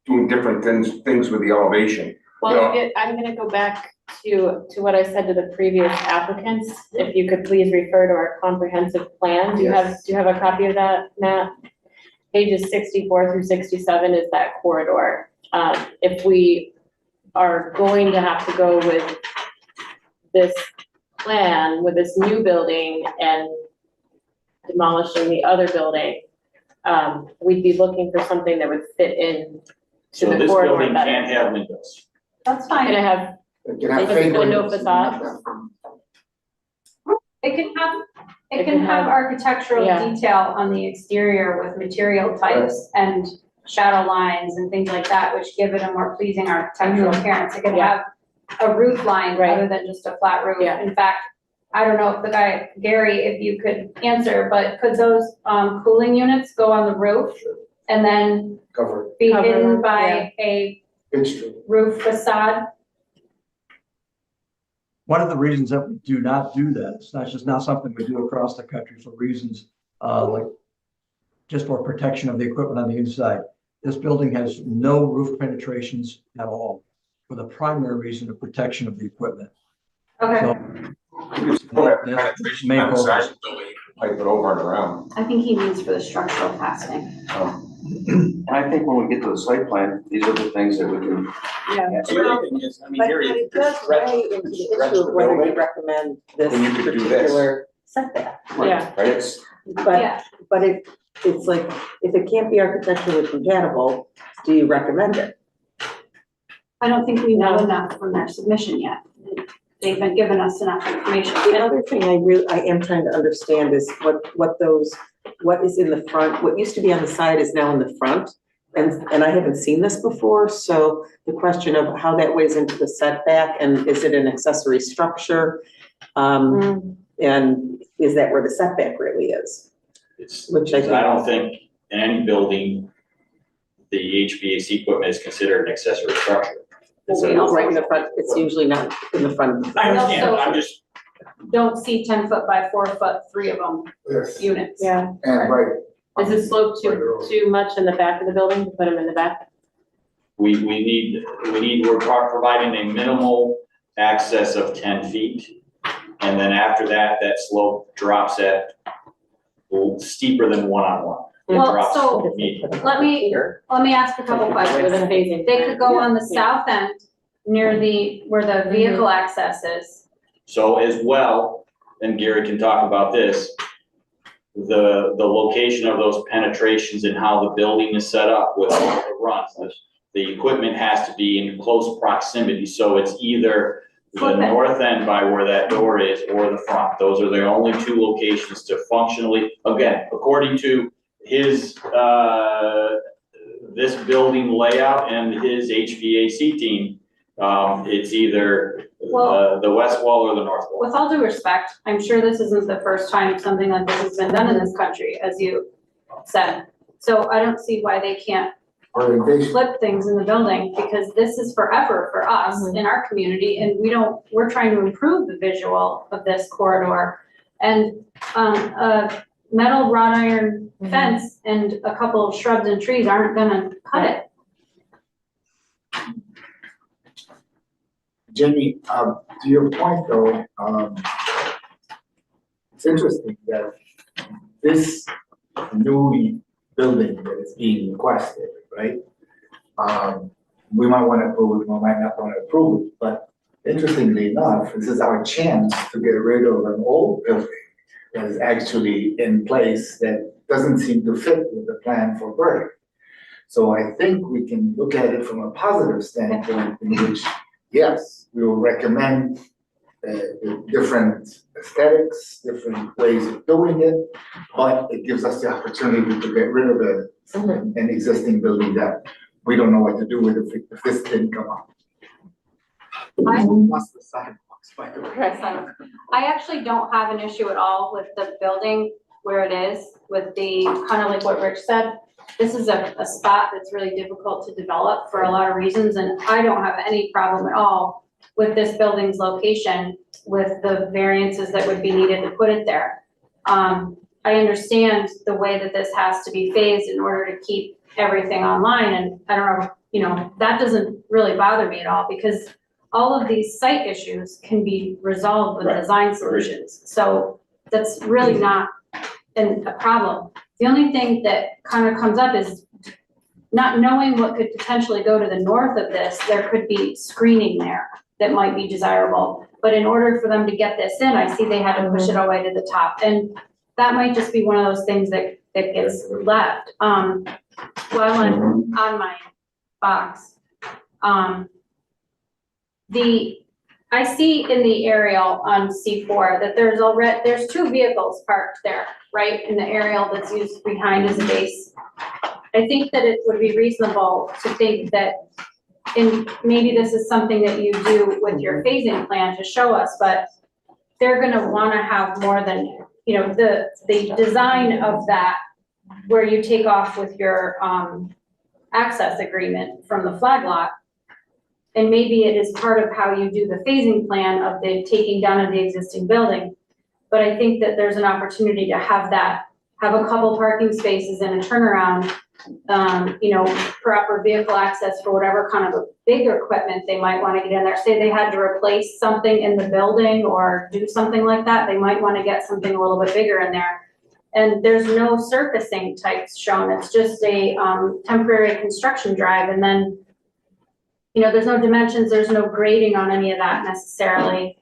doing different things with the elevation? Well, I'm gonna go back to what I said to the previous applicants. If you could please refer to our comprehensive plan. Do you have a copy of that, Matt? Pages 64 through 67 is that corridor. If we are going to have to go with this plan, with this new building and demolishing the other building, we'd be looking for something that would fit in to So the this corridor building better. can't have windows. That's Can fine. I have, Can I Is it fake window windows? facades? It can have architectural Yeah. detail on the exterior with material types and shadow lines and things like that, which give it a more pleasing architectural appearance. It could Yeah. have a roof line Right. rather than just a flat roof. Yeah. In fact, I don't know if the guy, Gary, if you could answer, but could those cooling units go on the roof and then Covered, be Cover hidden them, by a pitch true. roof facade? One of the reasons that we do not do that, it's not something we do across the country for reasons like just for protection of the equipment on the inside. This building has no roof penetrations at all for the primary reason of protection of the equipment. Okay, So Penetration on the side of the building, you can pipe it over and around. I think he means for the structural casting. And I think when we get to the site plan, these are the things that we can. Yeah. The other thing is, I mean, But Gary, it if you does stretch, weigh if into you the stretch issue the of whether you building, recommend this then you could do this. particular setback. Yeah. right, it's, Yeah. But it's like, if it can't be architecturally compatible, do you recommend it? I don't think we know enough from their submission yet. They've been giving us enough information. The other thing I am trying to understand is what is in the front, what used to be on the side is now in the front. And I haven't seen this before, so the question of how that weighs into the setback, and is it an accessory structure? And is that where the setback really is? Which I think. I don't think in any building, the HVAC equipment is considered an accessory structure. It's a- Right in the front, it's usually not in the front. I understand, I'm just, Don't see 10 foot by 4 foot, 3 of them Yes, units. Yeah. and right. Is it sloped too much in the back of the building to put them in the back? we're providing a minimal access of 10 feet. And then after that, that slope drops at steeper than one-on-one. It Well, drops so immediately. let me ask a couple With questions. a phasing. They could go on the Yeah. south end near where the vehicle access is. So as well, and Gary can talk about this, the location of those penetrations and how the building is set up with all the runs. The equipment has to be in close proximity, so it's either the Flip it. north end by where that door is or the front. Those are the only two locations to functionally, again, according to his, this building layout and his HVAC team, it's either the west wall or the north wall. With all due respect, I'm sure this isn't the first time something like this has been done in this country, as you said. So I don't see why they can't Orientation. flip things in the building, because this is forever for us in our community, and we're trying to improve the visual of this corridor. And, a metal wrought iron fence and a couple of shrubs and trees aren't gonna cut it. Jamie, to your point though, it's interesting that this new building that is being requested, right? We might want to approve it, we might not want to approve it, but interestingly enough, this is our chance to get rid of an old building that is actually in place that doesn't seem to fit with the plan for Berkeley. So I think we can look at it from a positive standpoint in which, yes, we will recommend different aesthetics, different ways of doing it, but it gives us the opportunity to get rid of an existing building that we don't know what to do with if this didn't come up. Plus the sidewalks, by the way. So, I actually don't have an issue at all with the building where it is, with the, kind of like what Rich said. This is a spot that's really difficult to develop for a lot of reasons, and I don't have any problem at all with this building's location, with the variances that would be needed to put it there. I understand the way that this has to be phased in order to keep everything online, and I don't know, you know, that doesn't really bother me at all, because all of these site issues can be resolved with Right. design solutions. So that's really not a problem. The only thing that kind of comes up is not knowing what could potentially go to the north of this. There could be screening there that might be desirable. But in order for them to get this in, I see they had to push it all the way to the top. And that might just be one of those things that gets left. While I'm on my box, I see in the aerial on C4 that there's 2 vehicles parked there, right? In the aerial that's used behind as a base. I think that it would be reasonable to think that, and maybe this is something that you do with your phasing plan to show us, but they're gonna wanna have more than, you know, the design of that, where you take off with your access agreement from the flag lot. And maybe it is part of how you do the phasing plan of the taking down of the existing building. But I think that there's an opportunity to have a couple parking spaces and a turnaround, you know, proper vehicle access for whatever kind of a bigger equipment they might want to get in there. Say they had to replace something in the building or do something like that, they might want to get something a little bit bigger in there. And there's no surfacing types shown. It's just a temporary construction drive, and then, you know, there's no dimensions, there's no grading on any of that necessarily.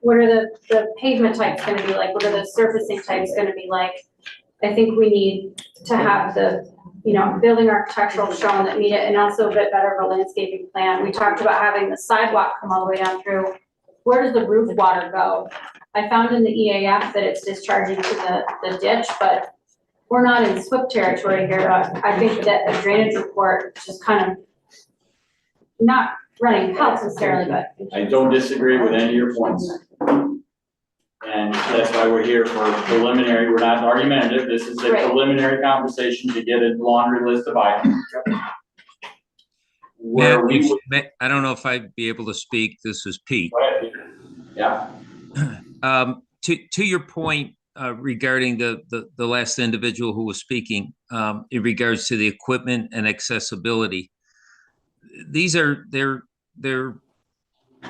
What are the pavement types gonna be like? What are the surfacing types gonna be like? I think we need to have the, you know, building architectural shown that meet it, and also a bit better of a landscaping plan. We talked about having the sidewalk come all the way down through. Where does the roof water go? I found in the EAF that it's discharging to the ditch, but we're not in SWIP territory here. I think that a drainage report just kind of not running helps necessarily, but. I don't disagree with any of your points. And that's why we're here for preliminary, we're not argumentative, this is a Right. preliminary conversation to get a laundry list of items. Where we would. I don't know if I'd be able to speak. This is Pete. Go ahead, Peter. Yeah. To your point regarding the last individual who was speaking in regards to the equipment and accessibility,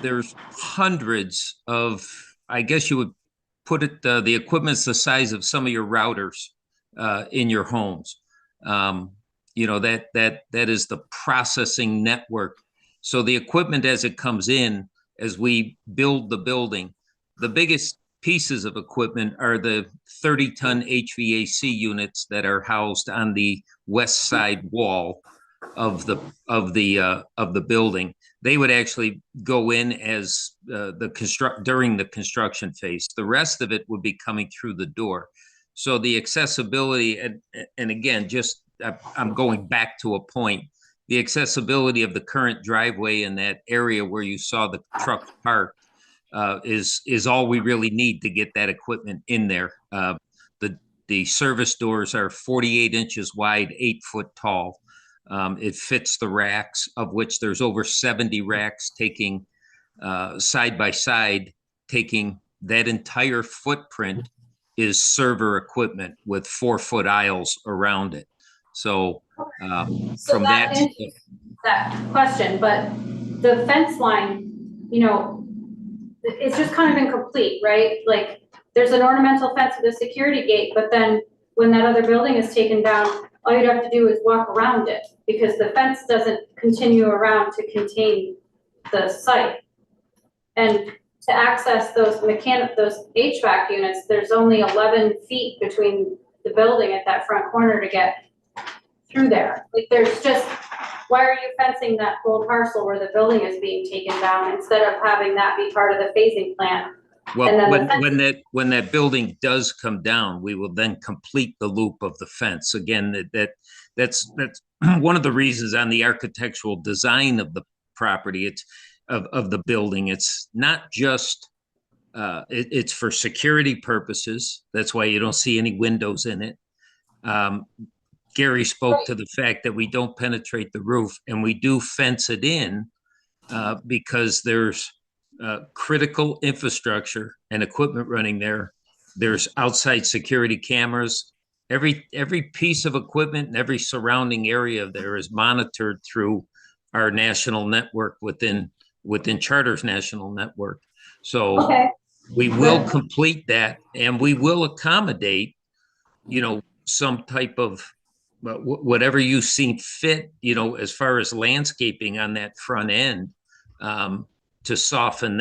there's hundreds of, I guess you would put it, the equipment's the size of some of your routers in your homes. You know, that is the processing network. So the equipment as it comes in, as we build the building, the biggest pieces of equipment are the 30-ton HVAC units that are housed on the west side wall of the building. They would actually go in as during the construction phase. The rest of it would be coming through the door. So the accessibility, and again, just I'm going back to a point, the accessibility of the current driveway in that area where you saw the truck parked is all we really need to get that equipment in there. The service doors are 48 inches wide, 8 foot tall. It fits the racks, of which there's over 70 racks taking side by side, taking that entire footprint is server equipment with 4 foot aisles around it. So from that Question, but the fence line, you know, it's just kind of incomplete, right? Like, there's an ornamental fence with a security gate, but then when that other building is taken down, all you'd have to do is walk around it, because the fence doesn't continue around to contain the site. And to access those HVAC units, there's only 11 feet between the building at that front corner to get through there. Like, there's just, why are you fencing that whole parcel where the building is being taken down instead of having that be part of the phasing plan? Well, when that building does come down, we will then complete the loop of the fence. Again, that's one of the reasons on the architectural design of the property, it's of the building. It's not just, it's for security purposes. That's why you don't see any windows in it. Gary spoke to the fact that we don't penetrate the roof, and we do fence it in because there's critical infrastructure and equipment running there. There's outside security cameras. Every piece of equipment and every surrounding area there is monitored through our national network within Charter's national network. So Okay. we will complete that, and we will accommodate, some type of whatever you see fit, as far as landscaping on that front end, to soften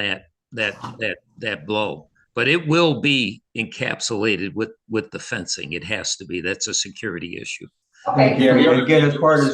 that blow. But it will be encapsulated with the fencing. It has to be. That's a security issue. Okay. Yeah, the And other again, thing as part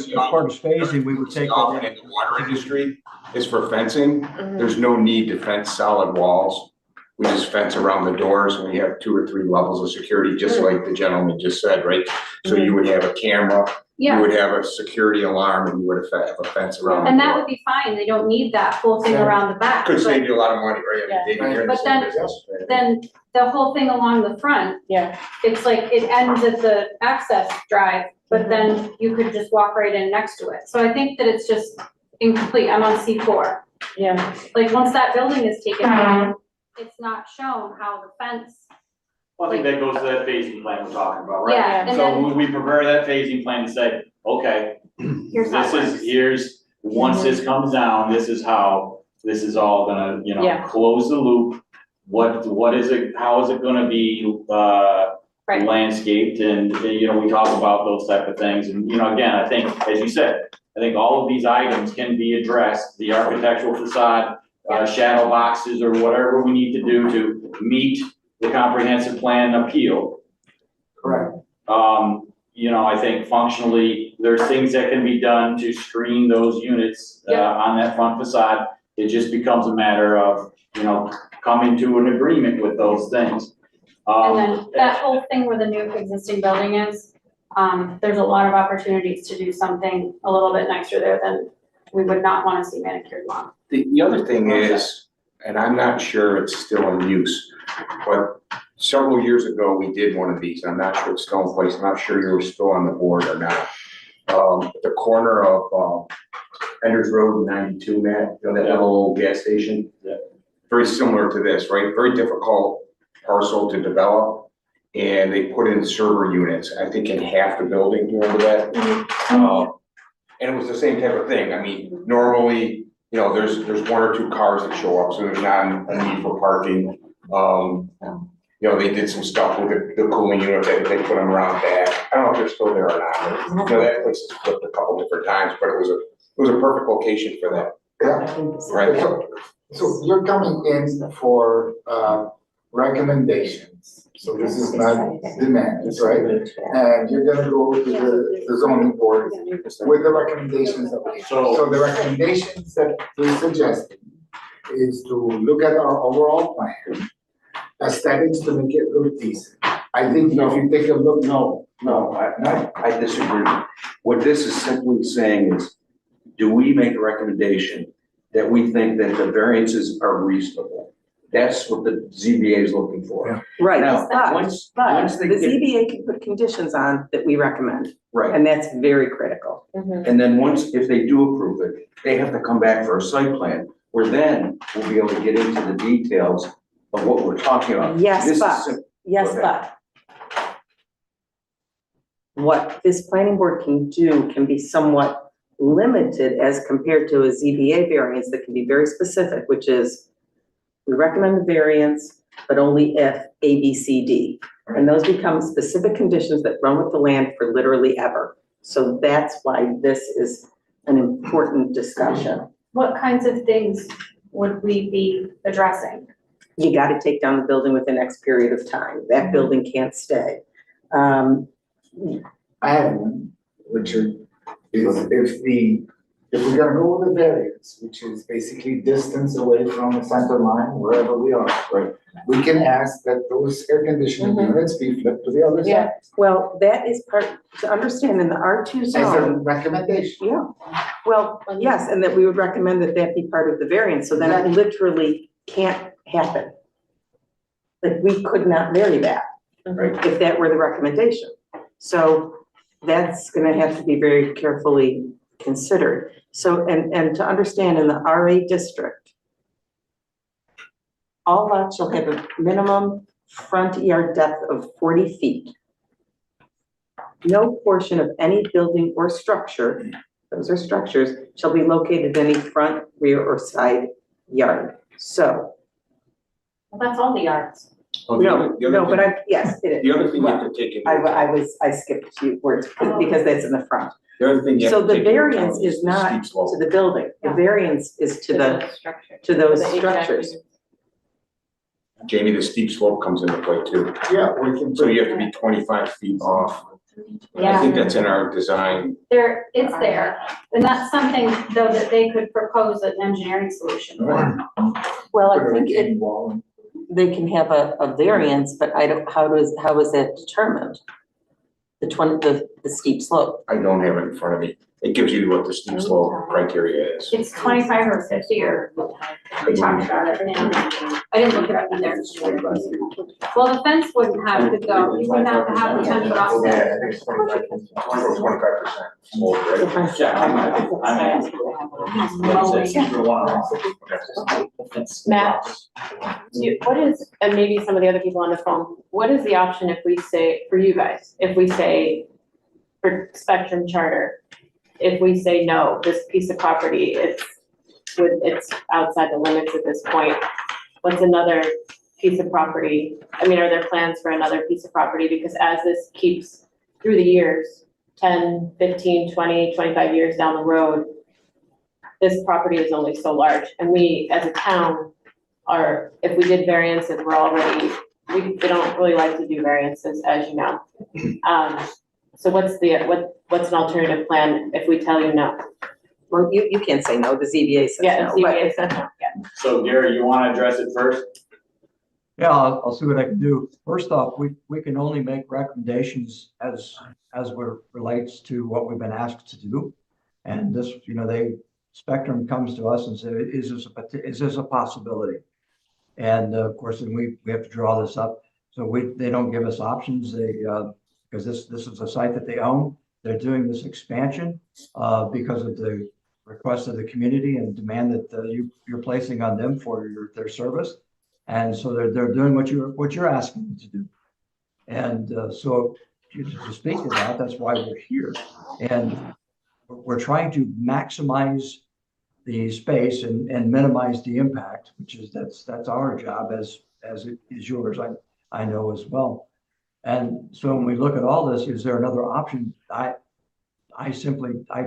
of phasing, we would take often that in the water industry is for fencing. Mhm. There's no need to fence solid walls. We just fence around the doors, and we have 2 or 3 levels of security, just like the gentleman just said, right? So you would have a camera, you Yeah, would have a security alarm, and you would have a fence around the and that door. would be fine. They don't need that whole thing around the back. Could but save you a lot of money, right? Yeah. Maybe you're in But somebody's then- house. Then the whole thing along the front, Yeah. it's like it ends at the access drive, but then you could just walk right in next to it. So I think that it's just incomplete. I'm on C4. Yeah. Like, once that building is taken down, it's not shown how the fence. Well, I think that goes to that phasing plan we're talking about, right? Yeah, and So then we prepare that phasing plan to say, okay, here's how it works. once this comes down, this is how, this is all gonna, Yeah. close the loop. What is it, how is it gonna be, Right. landscaped, and, we talk about those type of things, and, again, I think, as you said, I think all of these items can be addressed, the architectural facade, shadow boxes, or whatever we need to do to meet the comprehensive plan appeal. Correct. I think functionally, there's things that can be done to screen those units, on that front facade. It just becomes a matter of, coming to an agreement with those things. And then that whole thing where the new existing building is, there's a lot of opportunities to do something a little bit nicer there than we would not want to see manicured lawn. The other thing is, and I'm not sure it's still in use, but several years ago, we did one of these. I'm not sure it's still in place. I'm not sure you were still on the board or not. At the corner of Enders Road and 92, Matt, that little old gas station? Yeah. Very similar to this, right? Very difficult parcel to develop. And they put in server units, I think in half the building, you remember that? And it was the same type of thing. I mean, normally, there's 1 or 2 cars that show up, so there's not a need for parking. They did some stuff with the cooling unit, they put them around back. I don't know if they're still there or not. That place has flipped a couple different times, but it was a perfect location for that. Yeah. Right. So you're coming in for recommendations. So this is not demands, right? And you're gonna go to the zoning board with the recommendations that we. So the recommendations that we're suggesting is to look at our overall plan, aesthetics to make it look decent. I think if you take a look. No, I disagree. What this is simply saying is, do we make a recommendation that we think that the variances are reasonable? That's what the ZBA is looking for. Right, Now, but once the they get, ZBA can put conditions on that we recommend, right, and that's very critical. and then if they do approve it, they have to come back for a site plan, where then we'll be able to get into the details of what we're talking about. Yes, This is but- sim- Yes, Okay. but what this planning board can do can be somewhat limited as compared to a ZBA variance that can be very specific, which is we recommend the variance, but only if A, B, C, D. And those become specific conditions that run with the land for literally ever. So that's why this is an important discussion. What kinds of things would we be addressing? You gotta take down the building within X period of time. That building can't stay. I have one, Richard, is if the if we're gonna go with the variance, which is basically distance away from the center line, wherever we are, right? We can ask that those air conditioning units be flipped to the other Yeah. side. Well, that is part, to understand in the R2 As a zone, recommendation. yeah. Well, yes, and that we would recommend that that be part of the variance, so that literally can't happen. Like, we could not vary that, Right. if that were the recommendation. So that's gonna have to be very carefully considered. So, and to understand in the RA district, all lots shall have a minimum front yard depth of 40 feet. No portion of any building or structure, those are structures, shall be located in any front, rear, or side yard. So, Well, that's all the yards. no, but yes, it is. The other thing you have to take into account, I skipped a few words because that's in the front. the other thing you have So to the take into variance account is the not steep slope. to the building, the variance is to the, structure. to those The HVAC structures. units. Jamie, the steep slope comes into play too. Yeah, we can. So you have to be 25 feet off. I think that's in our design. It's there, and that's something though that they could propose an engineering solution for. Well, Put I a think retaining wall in. they can have a variance, but I don't, how is that determined? The steep slope. I don't have it in front of me. It gives you what the steep slope criteria is. It's 25 or 50 or, we talked about it, yeah. I didn't look it up in there. Well, the fence wouldn't have to go, you wouldn't have to have the 10 foot Yeah, offset. I think it's 25% slope, right? Matt, what is, and maybe some of the other people on the phone, what is the option if we say, for you guys, if we say, for Spectrum Charter, if we say, no, this piece of property, it's outside the limits at this point, what's another piece of property? I mean, are there plans for another piece of property? Because as this keeps through the years, 10, 15, 20, 25 years down the road, this property is only so large. And we, as a town, are, if we did variances, we're already, we don't really like to do variances, as you know. So what's an alternative plan if we tell you no? Well, you can't say no, the ZBA says no. Yeah, but- ZBA said no, yeah. So Gary, you wanna address it first? Yeah, I'll see what I can do. First off, we can only make recommendations as it relates to what we've been asked to do. And this, Spectrum comes to us and says, is this a possibility? And of course, then we have to draw this up. So they don't give us options. Because this is a site that they own. They're doing this expansion because of the request of the community and demand that you're placing on them for their service. And so they're doing what you're asking them to do. And so to speak to that, that's why we're here. And we're trying to maximize the space and minimize the impact, which is that's our job as it is yours, I know as well. And so when we look at all this, is there another option? I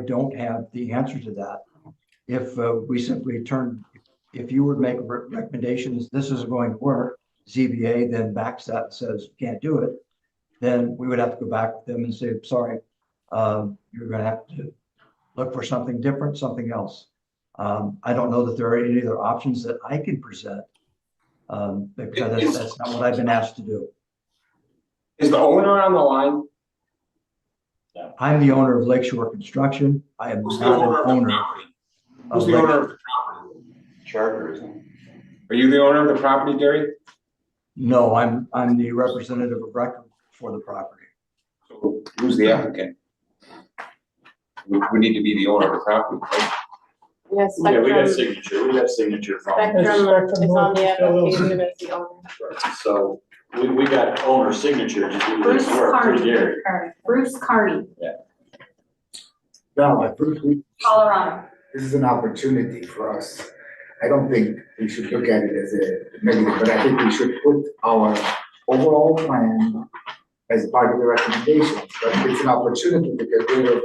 don't have the answer to that. If we simply if you were to make recommendations, this isn't going to work, ZBA then backs that and says, can't do it, then we would have to go back to them and say, sorry, you're going to have to look for something different, something else. I don't know that there are any other options that I can present because that's not what I've been asked to do. Is the owner on the line? I'm the owner of Lakeshore Construction. I am Who's the not an owner of the owner. property? Who's the owner of the property? Charter, isn't it? Are you the owner of the property, Gary? No, I'm the representative of record for the property. So who's the applicant? We need to be the owner of the property, right? Yes, Yeah, we got Spectrum, signature from. Spectrum is on the application as the owner. So we got owner signature to do Bruce this work, Carney. through Gary. Bruce Carney, Now, Colorado. this is an opportunity for us. I don't think we should look at it as a negative, but I think we should put our overall plan as part of the recommendations. But it's an opportunity to get rid of,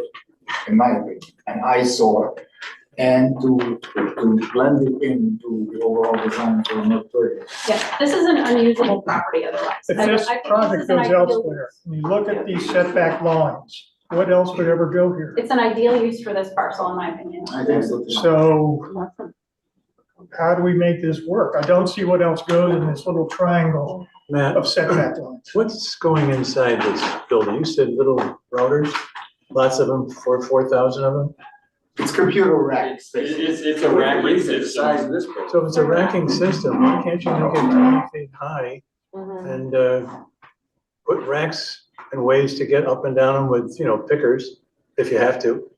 in my opinion, an eyesore and to blend it into the overall design for North Bergen. Yeah, this is an unusable property otherwise. If I this think project is an goes ideal elsewhere, and you look at these setback lines, what else would ever go here? It's an ideal use for this parcel, in my opinion. I think so. So how do we make this work? I don't see what else goes in this little triangle Matt, of setback lines. what's going inside this building? You said little routers, lots of them, 4,000 of them? It's computer racks. It's a racking Size system. of this building. So if it's a racking system, why can't you make it 20 feet high Mhm. and put racks and ways to get up and down them with, pickers, if you have to?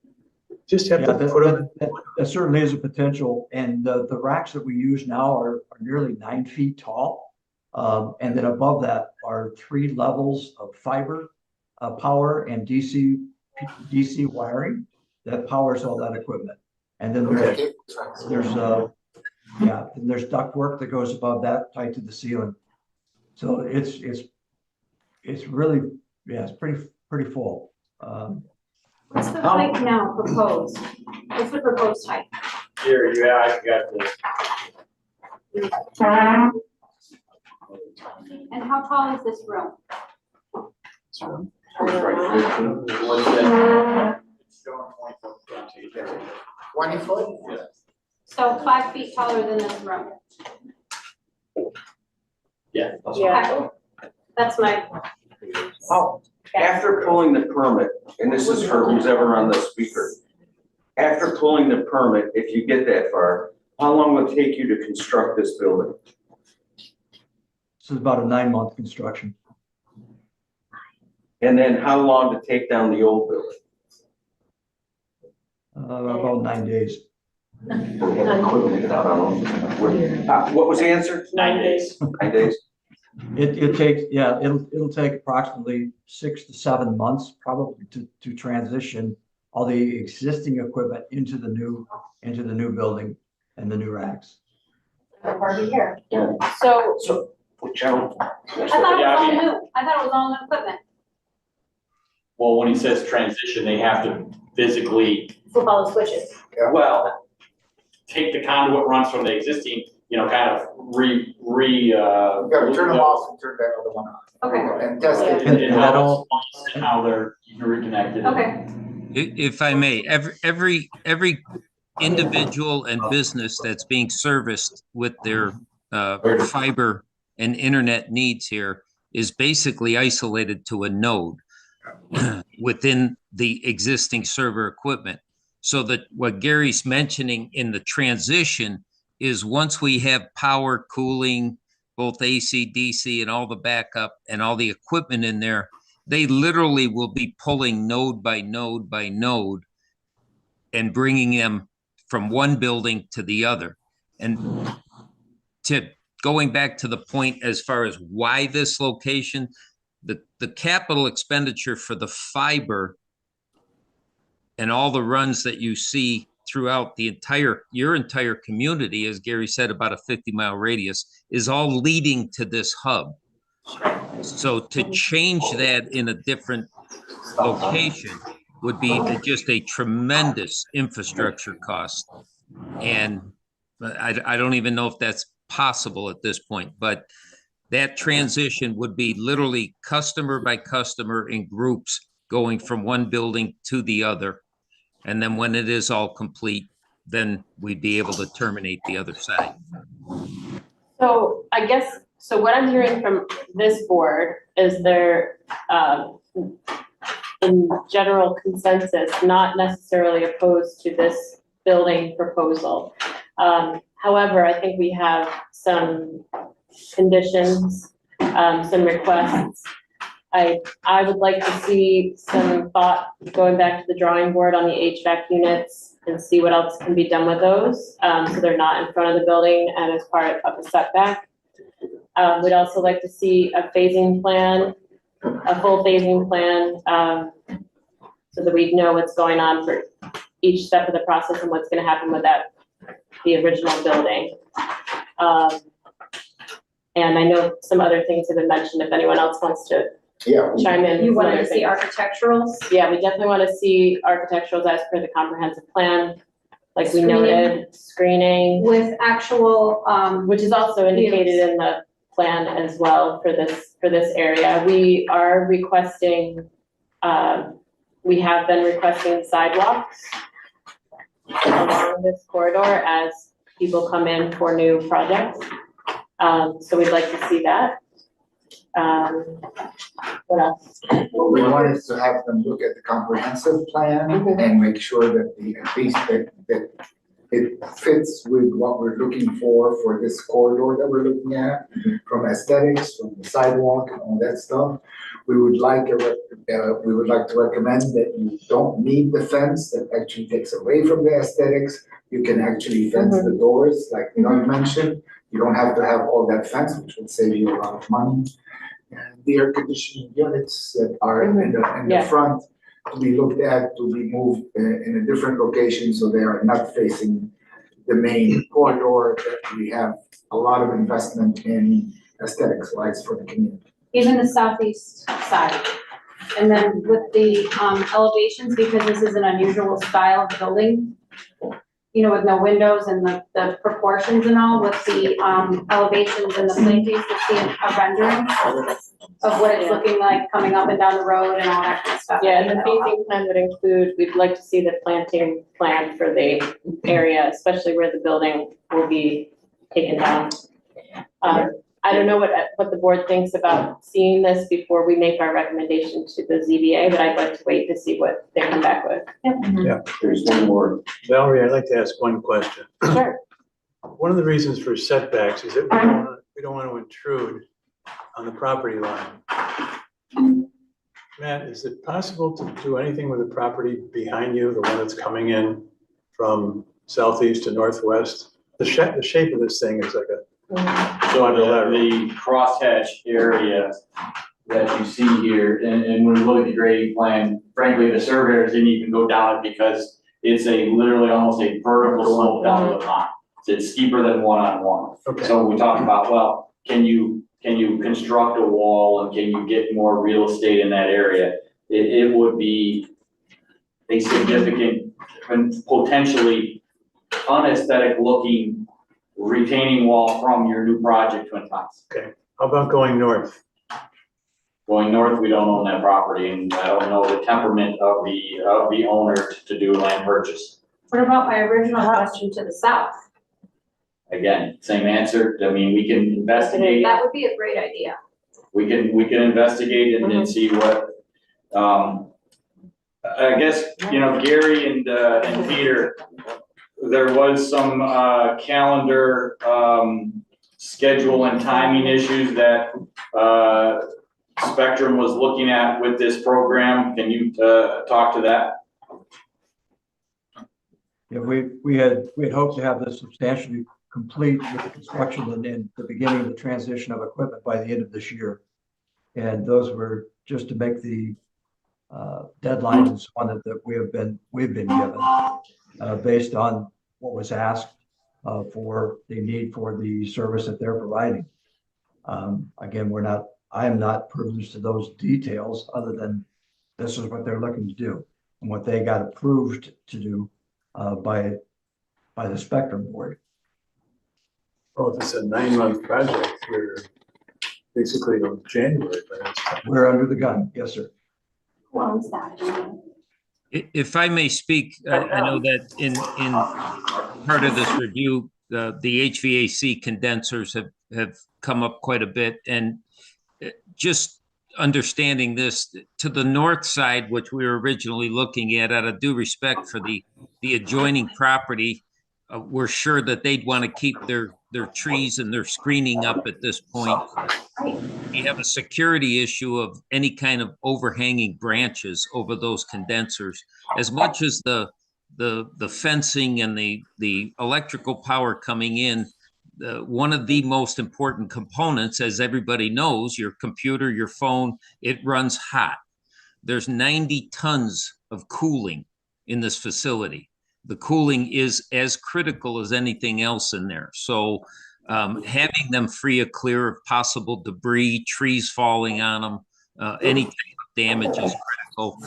Just have Yeah, to put them, that certainly is a potential, and the racks that we use now are nearly 9 feet tall. And then above that are 3 levels of fiber power and DC wiring that powers all that equipment. And then there's ductwork that goes above that, tied to the ceiling. So it's really, it's pretty full. What's the height now proposed? What's the proposed height? Here, I got this. And how tall is this room? What's that? It's showing 20 foot? So 5 feet taller than this room. Yeah. Yeah. That's my. Oh, after pulling the permit, and this is for who's ever on the speaker, after pulling the permit, if you get that far, how long will it take you to construct this building? This is about a 9-month construction. And then how long to take down the old building? About 9 days. We have equipment to get out on them. What was the answer? 9 days. 9 days? It takes, it'll take approximately 6 to 7 months probably to transition all the existing equipment into the new building and the new racks. Already here. So Which I don't. I thought it was all new. I thought it was all new equipment. Well, when he says transition, they have to physically, Flip all the switches. well, take the conduit runs from the existing, kind of You gotta turn them off and turn that other one on. Okay. And test it. And how they're reconnected. Okay. If I may, every individual and business that's being serviced with their fiber and internet needs here is basically isolated to a node within the existing server equipment. So that what Gary's mentioning in the transition is once we have power, cooling, both AC, DC, and all the backup and all the equipment in there, they literally will be pulling node by node by node and bringing them from one building to the other. And going back to the point as far as why this location, the capital expenditure for the fiber and all the runs that you see throughout your entire community, as Gary said, about a 50-mile radius, is all leading to this hub. So to change that in a different location would be just a tremendous infrastructure cost. And I don't even know if that's possible at this point, but that transition would be literally customer by customer in groups going from one building to the other. And then when it is all complete, then we'd be able to terminate the other side. So I guess, what I'm hearing from this board is they're, in general consensus, not necessarily opposed to this building proposal. However, I think we have some conditions, some requests. I would like to see some thought going back to the drawing board on the HVAC units and see what else can be done with those, so they're not in front of the building and as part of a setback. We'd also like to see a phasing plan, a full phasing plan, so that we know what's going on for each step of the process and what's gonna happen with the original building. And I know some other things have been mentioned, if anyone else wants to chime in. You with wanted other to see things. architecturals? Yeah, we definitely want to see architecturals as per the comprehensive plan, like we noted, screening, With actual, which is also indicated in the plan as well for this area. We are requesting We have been requesting sidewalks along this corridor as people come in for new projects. So we'd like to see that. What else? Well, we wanted to have them look at the comprehensive plan and make sure that at least that it fits with what we're looking for this corridor that we're looking at, from aesthetics, from the sidewalk and all that stuff. We would like to recommend that you don't need the fence, that actually takes away from the aesthetics. You can actually fence the doors, like Doug mentioned. You don't have to have all that fence, which would save you a lot of money. And the air conditioning units that are in the front to be looked at, to be moved in a different location so they are not facing the main corridor that we have a lot of investment in aesthetics wise for the community. Even the southeast side. And then with the elevations, because this is an unusual style of building, you know, with no windows and the proportions and all, with the elevations and the plantings, you'll see a rendering of what it's looking like coming up and down the road and all that kind of stuff. Yeah, and the phasing plan would include, we'd like to see the planting plan for the area, especially where the building will be taken down. I don't know what the board thinks about seeing this before we make our recommendation to the ZBA, but I'd like to wait to see what they come back with. There's one more. Valerie, I'd like to ask one question. Sure. One of the reasons for setbacks is that we don't want to intrude on the property line. Matt, is it possible to do anything with the property behind you, the one that's coming in from southeast to northwest? The shape of this thing is like a So the crosshatch area that you see here, and when we look at the grading plan, frankly, the surveyors didn't even go down it because it's literally almost a vertical slope down to the pond. It's steeper than one-on-one. Okay. So we talked about, well, can you construct a wall and can you get more real estate in that area? It would be a significant and potentially unaesthetic looking retaining wall from your new project, Twin Pines. Okay, how about going north? Going north, we don't own that property, and I don't know the temperament of the owner to do a land purchase. What about my original question to the south? Again, same answer. I mean, we can investigate. That would be a great idea. We can investigate and see what. I guess, you know, Gary and Peter, there was some calendar schedule and timing issues that Spectrum was looking at with this program. Can you talk to that? Yeah, we had hoped to have this substantially complete with the construction and in the beginning of the transition of equipment by the end of this year. And those were just to make the deadlines and so on that we've been given based on what was asked for the need for the service that they're providing. Again, I am not privileged to those details other than this is what they're looking to do and what they got approved to do by the Spectrum Board. Oh, if it's a 9-month project, we're basically on January. We're under the gun, yes, sir. Who owns that? If I may speak, I know that in part of this review, the HVAC condensers have come up quite a bit, and just understanding this to the north side, which we were originally looking at, out of due respect for the adjoining property, we're sure that they'd want to keep their trees and their screening up at this point. We have a security issue of any kind of overhanging branches over those condensers, as much as the fencing and the electrical power coming in. One of the most important components, as everybody knows, your computer, your phone, it runs hot. There's 90 tons of cooling in this facility. The cooling is as critical as anything else in there. So having them free of clear of possible debris, trees falling on them, any type of damage is critical.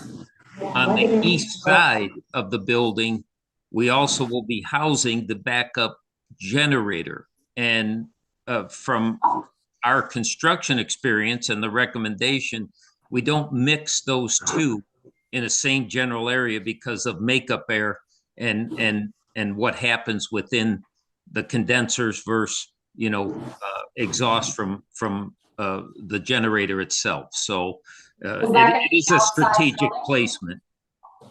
On the east side of the building, we also will be housing the backup generator. And from our construction experience and the recommendation, we don't mix those two in the same general area because of makeup air and what happens within the condensers versus, exhaust from the generator itself. So it is a strategic placement.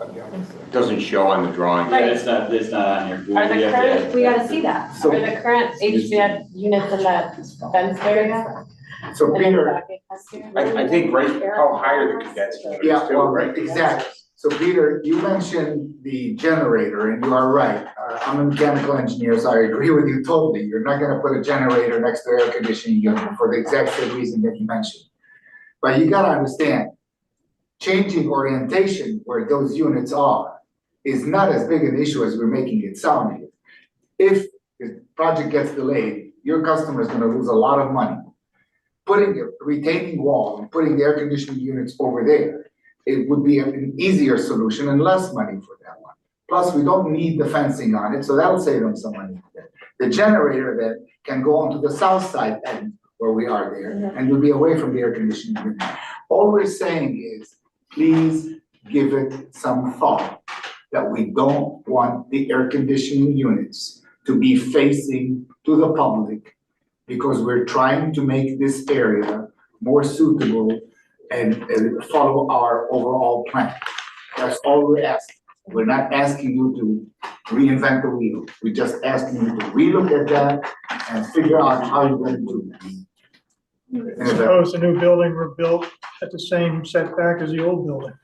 It doesn't show on the drawing. Yeah, it's not on here. Are the current, We gotta see that. are the current HVAC units in that fenced area? So And then the Peter, back end fenced area? I think right, how high are the condenser units yeah, too, well, right? exactly. So Peter, you mentioned the generator, and you are right. I'm a mechanical engineer, so I agree with you totally. You're not gonna put a generator next to air conditioning unit for the exact same reason that you mentioned. But you gotta understand, changing orientation where those units are is not as big an issue as we're making it sound here. If the project gets delayed, your customer is gonna lose a lot of money. Putting a retaining wall and putting the air conditioning units over there, it would be an easier solution and less money for that one. Plus, we don't need the fencing on it, so that'll save them some money. The generator that can go onto the south side end where we are there, and will be away from the air conditioning unit. All we're saying is, please give it some thought that we don't want the air conditioning units to be facing to the public because we're trying to make this area more suitable and follow our overall plan. That's all we're asking. We're not asking you to reinvent the wheel. We're just asking you to relook at that and figure out how you're gonna do this. Suppose the new building were built at the same setback as the old building.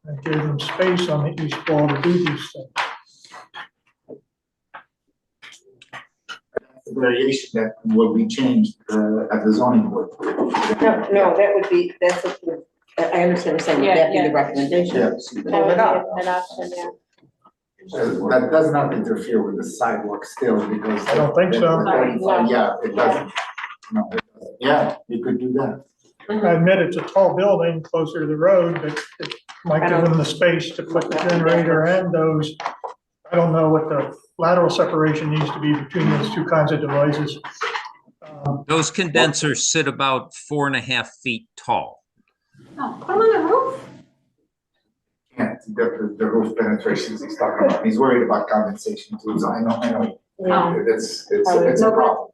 And gave them space on the east wall to do these things. Variation that will be changed at the zoning board. No, that would be, I understand what you're saying, would that be the recommendation? Yeah. That would be an option, yeah. That does not interfere with the sidewalk still because. I don't think so. Yeah, it doesn't. No, it doesn't. Yeah, you could do that. I admit it's a tall building closer to the road, but it might give them the space to put the generator and those. I don't know what the lateral separation needs to be between those two kinds of devices. Those condensers sit about 4.5 feet tall. No, put them on the roof. Yeah, the roof penetrations he's talking about. He's worried about condensation too, so I know. Yeah. It's a problem.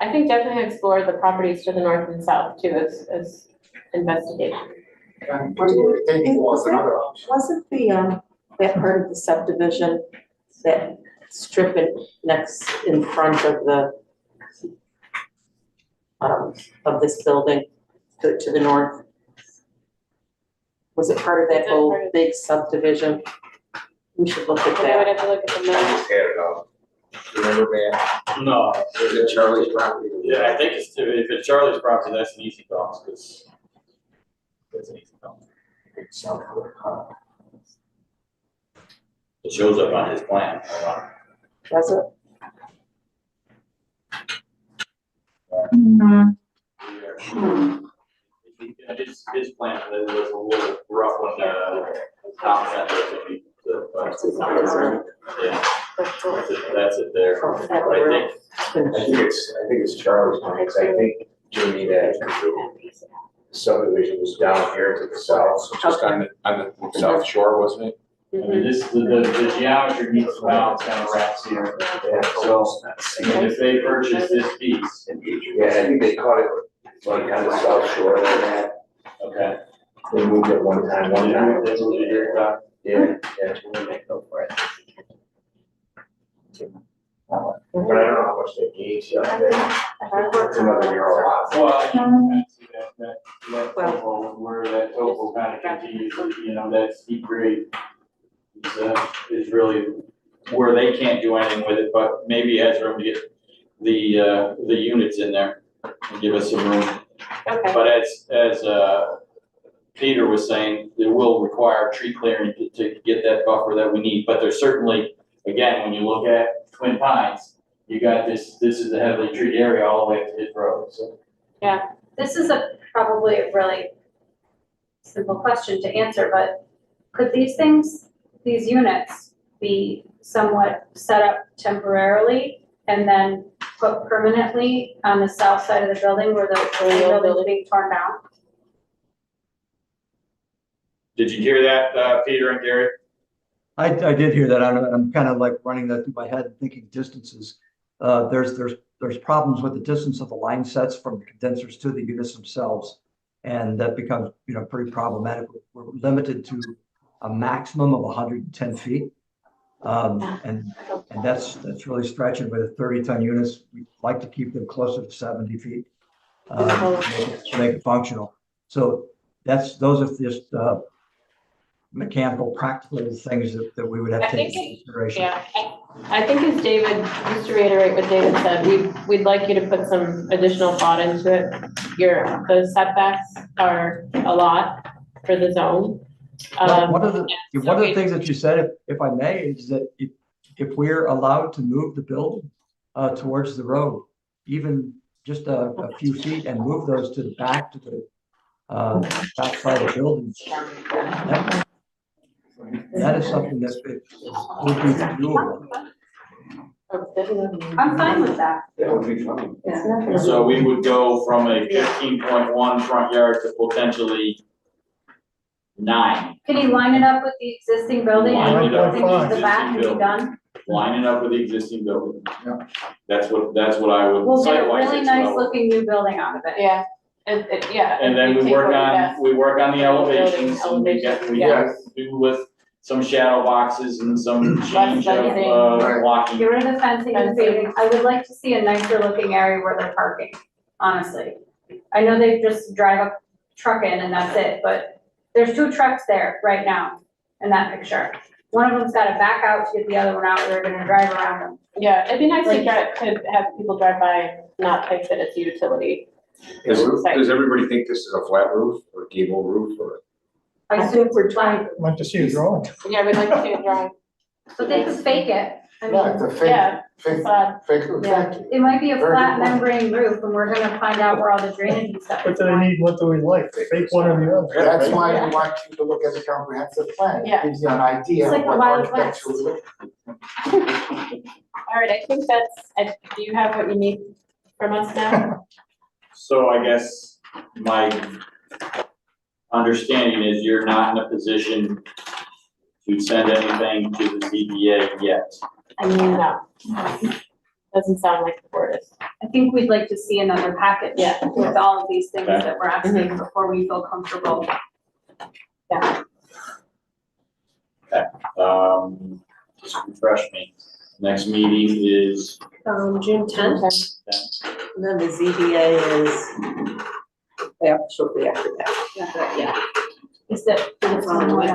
I think definitely explore the properties to the north and south too as investigation. And putting a retaining wall is another option. Wasn't that part of the subdivision, that strip in front of the, of this building to the north? Was it part of that whole big subdivision? We should look at I would that. have to look at the map. Tear it up. Remember, man? No. Is it Charlie's property? Yeah, I think if it's Charlie's property, that's an easy call, because that's an easy call. It shows up on his plan. Does it? His plan was a little rough on the top center. Yeah, that's it there. But I think it's Charlie's plan, because I think Jimmy, that subdivision was down here to the south, so just on the south shore, wasn't it? I mean, the geometry needs to balance kind of wraps here. So, if they purchase this piece. Yeah, I think they caught it like on the south shore like that. Okay. They moved it one time. They moved it here, Yeah, yeah. Go for it. But I don't know how much they gauge yet. It's another year or lot. Well, I can see that topo, where that topo kind of continues, that steep grade is really where they can't do anything with it, but maybe has room to get the units in there and give us some room. Okay. But as Peter was saying, it will require tree clearing to get that buffer that we need, but there's certainly, again, when you look at Twin Pines, you got this is a heavily treated area all the way up to his road, so. Yeah, this is probably a really simple question to answer, but could these units be somewhat set up temporarily and then put permanently on the south side of the building where the building is being torn down? Did you hear that, Peter and Gary? I did hear that. I'm kind of like running that through my head, thinking distances. There's problems with the distance of the line sets from the condensers to the units themselves. And that becomes, pretty problematic. We're limited to a maximum of 110 feet. And that's really stretching with the 30-ton units. We'd like to keep them closer to 70 feet to make it functional. So those are just mechanical, practical things that we would have to take into consideration. Yeah, I think as David, just to reiterate what David said, we'd like you to put some additional thought into it. The setbacks are a lot for the zone. One of the things that you said, if I may, is that if we're allowed to move the building towards the road, even just a few feet, and move those to the back to the back side of the building, that is something that would be doable. I'm fine with that. That would be fun. Yeah. So we would go from a 15.1 front yard to potentially 9. Can you line it up with the existing building and Line move it up things with to the the back and existing be done? Line it up with the existing building. Yeah. That's what I would. We'll get a site-wise, really that's what I nice would- looking new building out of it. Yeah, yeah. And then we work on the elevations, and we yeah. do with some shadow boxes and some change of, fencing. blocking. Get rid of the fencing and paving. I would like to see a nicer looking area where they're parking, honestly. I know they just drive a truck in and that's it, but there's 2 trucks there right now in that picture. One of them's gotta back out to get the other one out, they're gonna drive around them. Yeah, it'd be nice to have people drive by and not think that it's a utility. Does everybody think this is a flat roof or gable roof or? I assume we're trying, I'd like to see a drawing. Yeah, we'd like to see a drawing. but they could fake it. I Yeah, mean, it's a fake, Yeah, fake, facade. fake, yeah, exactly. it might be a Very flat good point. membrane roof and we're gonna find out where all the drainage and stuff What is do they going. need, what do we like? Fake one or the other? That's why we want you to look at the comprehensive plan. It Yeah. gives you an idea It's like of the what Wild architecture West. would look. All right, I think do you have what you need from us now? So I guess my understanding is you're not in a position to send anything to the ZBA yet. I mean, no. Doesn't sound like the board is. I think we'd like to see another package. Yeah. With all of these things Okay. that we're asking before we feel comfortable. Just refresh me. Next meeting is June 10th, and then the ZBA is shortly after that. Yeah. Is that, it's on the way.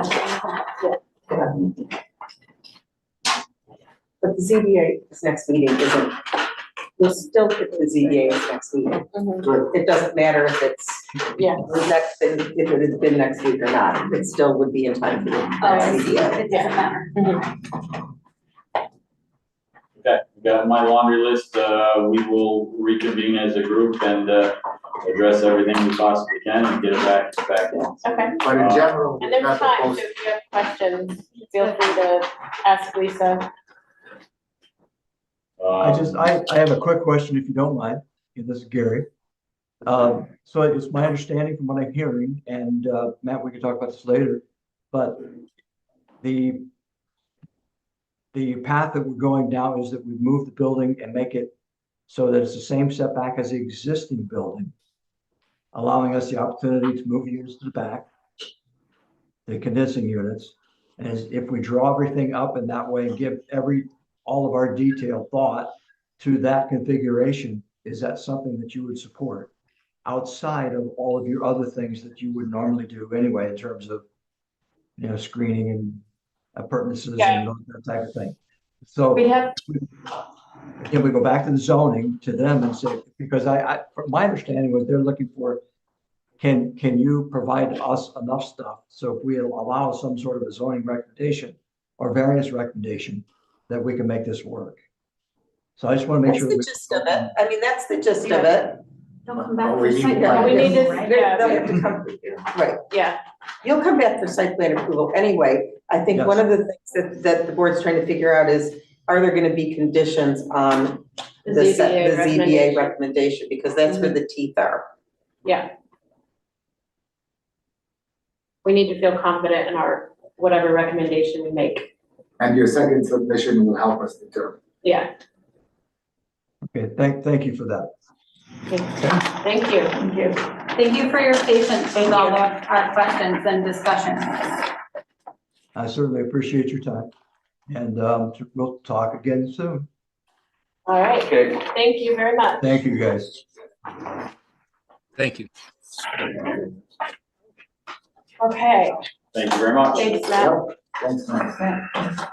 But the ZBA's next meeting isn't, we'll still get the ZBA's next meeting. Good. It doesn't matter if it's Yeah. if it has been next week or not, it still would be in time for the ZBA. It doesn't matter. okay, we got my laundry list. We will reconvene as a group and address everything we possibly can and get it back in. Okay. But in general, And we're there's not time, so supposed, if you have questions, feel free to ask Lisa. I have a quick question, if you don't mind. And this is Gary. So it's my understanding from what I'm hearing, and Matt, we can talk about this later, but the path that we're going down is that we move the building and make it so that it's the same setback as the existing building, allowing us the opportunity to move units to the back, the condensing units. And if we draw everything up in that way and give all of our detailed thought to that configuration, is that something that you would support outside of all of your other things that you would normally do anyway in terms of, screening and appurtenances and that type of thing? So We have, can we go back to the zoning to them and say, because from my understanding was they're looking for, can you provide us enough stuff? So if we allow some sort of a zoning recommendation or variance recommendation, that we can make this work. So I just want to make That's sure. the gist of it. I mean, that's the gist of it. Don't come back. we need to we need to, They'll have to come, right. yeah, You'll come back for site plan approval anyway. I think one of the things that the board's trying to figure out is, are there gonna be conditions on the the ZBA ZBA recommendation? Because that's where the teeth are. yeah. we need to feel confident in our, whatever recommendation we make. And your second submission will help us determine. Yeah, Okay, thank you for that. thank you. Thank you. Thank you for your patience with all of our questions and discussions. I certainly appreciate your time, and we'll talk again soon. All right, Okay. thank you very much. Thank you, guys. Thank you. Okay, Thank you very much. thanks, Matt. Thanks, Mike.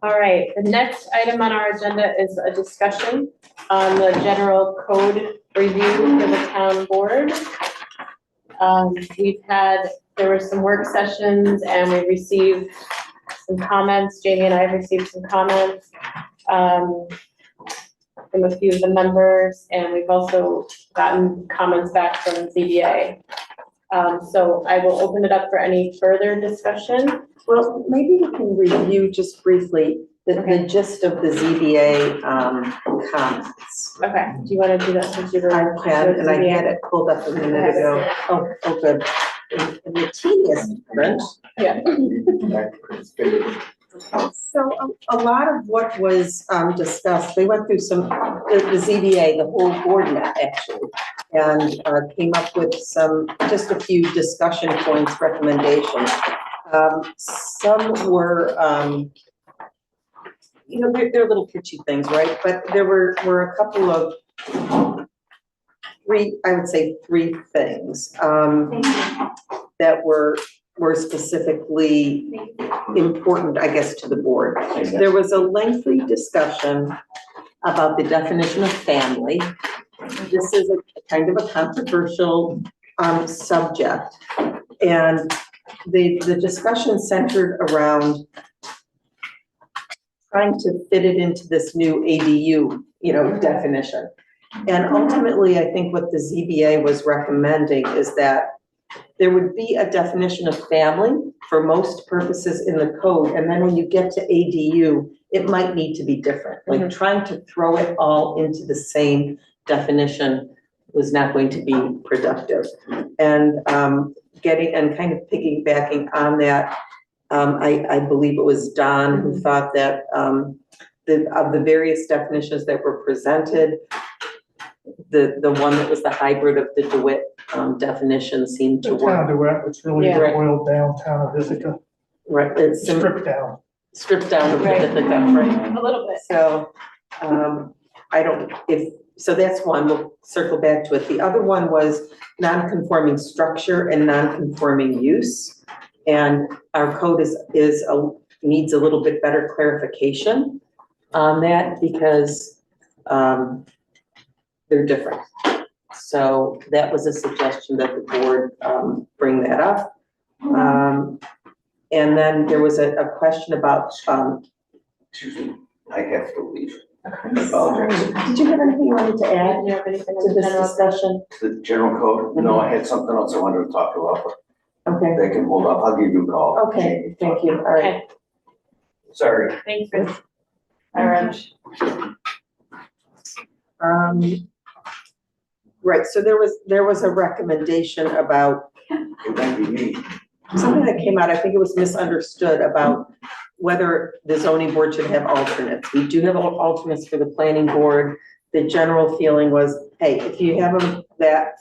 All right, the next item on our agenda is a discussion on the general code review for the town board. There were some work sessions and we received some comments. Jamie and I have received some comments from a few of the members, and we've also gotten comments back from ZBA. So I will open it up for any further discussion. Well, maybe we can review just briefly the gist of the ZBA comments. Okay, do you want to do that since you're? I can, and I had it pulled up a minute ago. Oh, good. In the tedious print. Yeah. So a lot of what was discussed, they went through the ZBA, the whole board met actually, and came up with just a few discussion points, recommendations. Some were, they're little pitchy things, right? But there were a couple of three things that were specifically important, I guess, to the board. There was a lengthy discussion about the definition of family. This is a kind of a controversial subject, and the discussion centered around trying to fit it into this new ADU, definition. And ultimately, I think what the ZBA was recommending is that there would be a definition of family for most purposes in the code, and then when you get to ADU, it might need to be different. Like trying to throw it all into the same definition was not going to be productive. And kind of piggybacking on that, I believe it was Don who thought that of the various definitions that were presented, the one that was the hybrid of the DeWitt definition seemed to The work. town DeWitt, which really Yeah. boiled down town of Ithaca, Right, it's stripped down. stripped down of Right. Ithaca, right? A little bit. So, so that's one, we'll circle back to it. The other one was non-conforming structure and non-conforming use. And our code needs a little bit better clarification on that because they're different. So that was a suggestion that the board bring that up. And then there was a question about, Excuse me, I have to leave. I apologize. did you have anything you wanted to add Do you have anything to in this general? discussion? The general code, no, I had something else I wanted to talk about, but Okay, they can hold up, I'll give you a call. okay, thank you, all right. Okay, Sorry. thanks, Chris. All right. Right, so there was a recommendation about It might be me. something that came out, I think it was misunderstood about whether the zoning board should have alternates. We do have alternates for the planning board. The general feeling was, hey, if you have them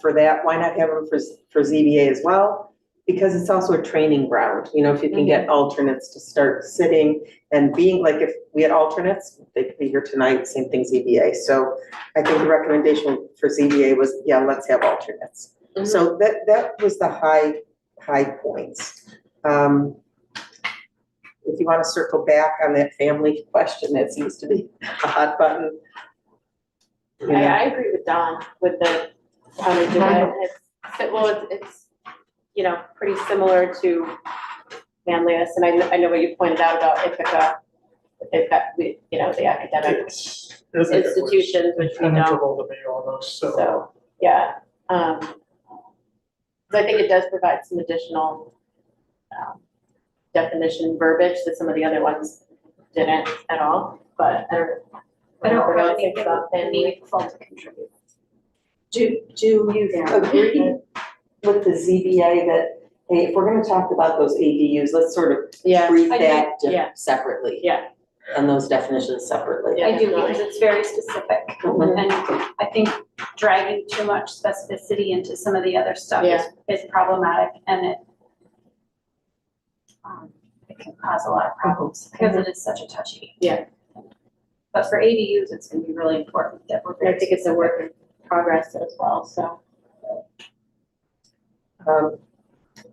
for that, why not have them for ZBA as well? Because it's also a training ground, if you can get alternates to start sitting and being, like if we had alternates, they could be here tonight, same thing ZBA. So I think the recommendation for ZBA was, yeah, let's have alternates. Mhm. So that was the high points. If you want to circle back on that family question, that seems to be a hot button. I agree with Don with the how to do it. It's pretty similar to Manlius, and I know what you pointed out about Ithaca. They've got, the academic institutions, which we don't. Impenetrable to me almost, So, yeah. So I think it does provide some additional definition verbiage that some of the other ones didn't at all, but I don't have anything meaningful to contribute. Do you agree with the ZBA that Hey, if we're gonna talk about those ADUs, let's sort of Yeah, treat I do, that yeah. separately. Yeah. And those definitions separately. Yeah, I do, definitely. because it's very specific. Mhm. And I think dragging too much specificity into some of the other stuff is problematic, and it can cause a lot of problems, because it is such a touchy. Yeah. But for ADUs, it's gonna be really important that we're I very think it's a specific. work in progress as well, so.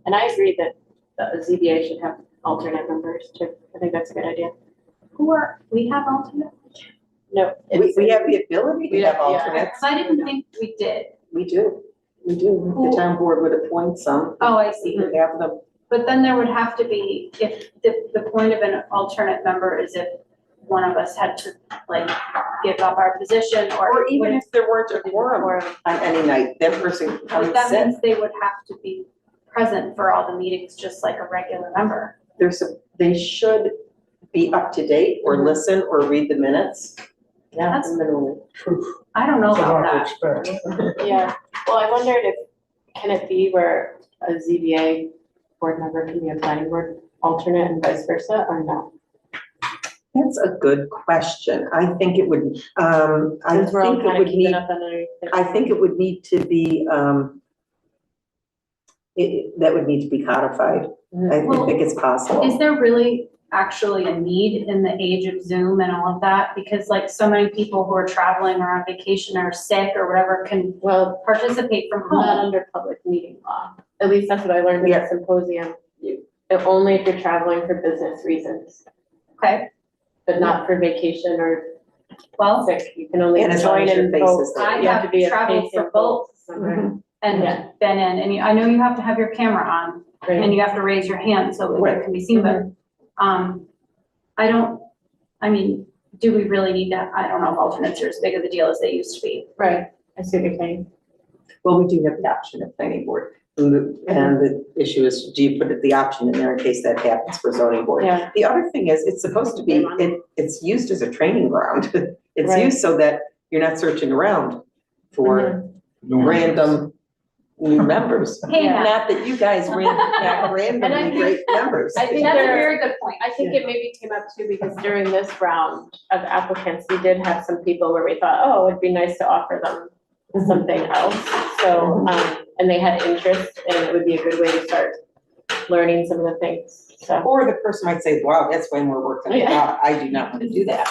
And I agree that the ZBA should have alternate members too. I think that's a good idea. We have alternate? No. We have the ability to have alternates. I didn't think we did. We do. The town board would appoint some. Oh, I see. We have them. But then there would have to be, if the point of an alternate member is if one of us had to like give up our position Or even if there weren't a quorum on any night, that person can come But and that sit. means they would have to be present for all the meetings, just like a regular member. They should be up to date or listen or read the minutes. Yeah, That's- minimally. I don't know It's a about lot to that. expect. Yeah, well, I wondered if, can it be where a ZBA board member can be a planning board alternate and vice versa, or no? That's a good question. I think it would, I Since we're all think it kind of would keeping need, up on everything. I think it would need to be, that would need to be codified. I Well, think it's possible. Is there really actually a need in the age of Zoom and all of that? Because like so many people who are traveling or on vacation or sick or whatever can participate from Not home. under public meeting law. At least that's what I learned at the symposium. Only if you're traveling for business reasons, Okay, but not for vacation or well, sick. You can only And as long join as your and face vote. is there. I You have to be have a traveled face in for both member. and Yeah. been in, and I know you have to have your camera on and you have to raise your hand so that it can be seen, but, do we really need that? I don't know if alternates are as big of a deal as they used to be. Right, I see what you're saying. Well, we do have the option of planning board. And the issue is, do you put the option in there in case that happens for zoning board? Yeah. The other thing is, it's supposed to be, it's used as a training ground. It's Right. used so that you're not searching around for random new members. Hey, now. Not that you guys And I randomly think- great members. I think That's a there- very good point. I think it maybe came up too, because during this round of applicants, we did have some people where we thought, oh, it'd be nice to offer them something else. So, and they had interest, and it would be a good way to start learning some of the things, so. Or the person might say, wow, that's way more work than I thought. I do not want to do that.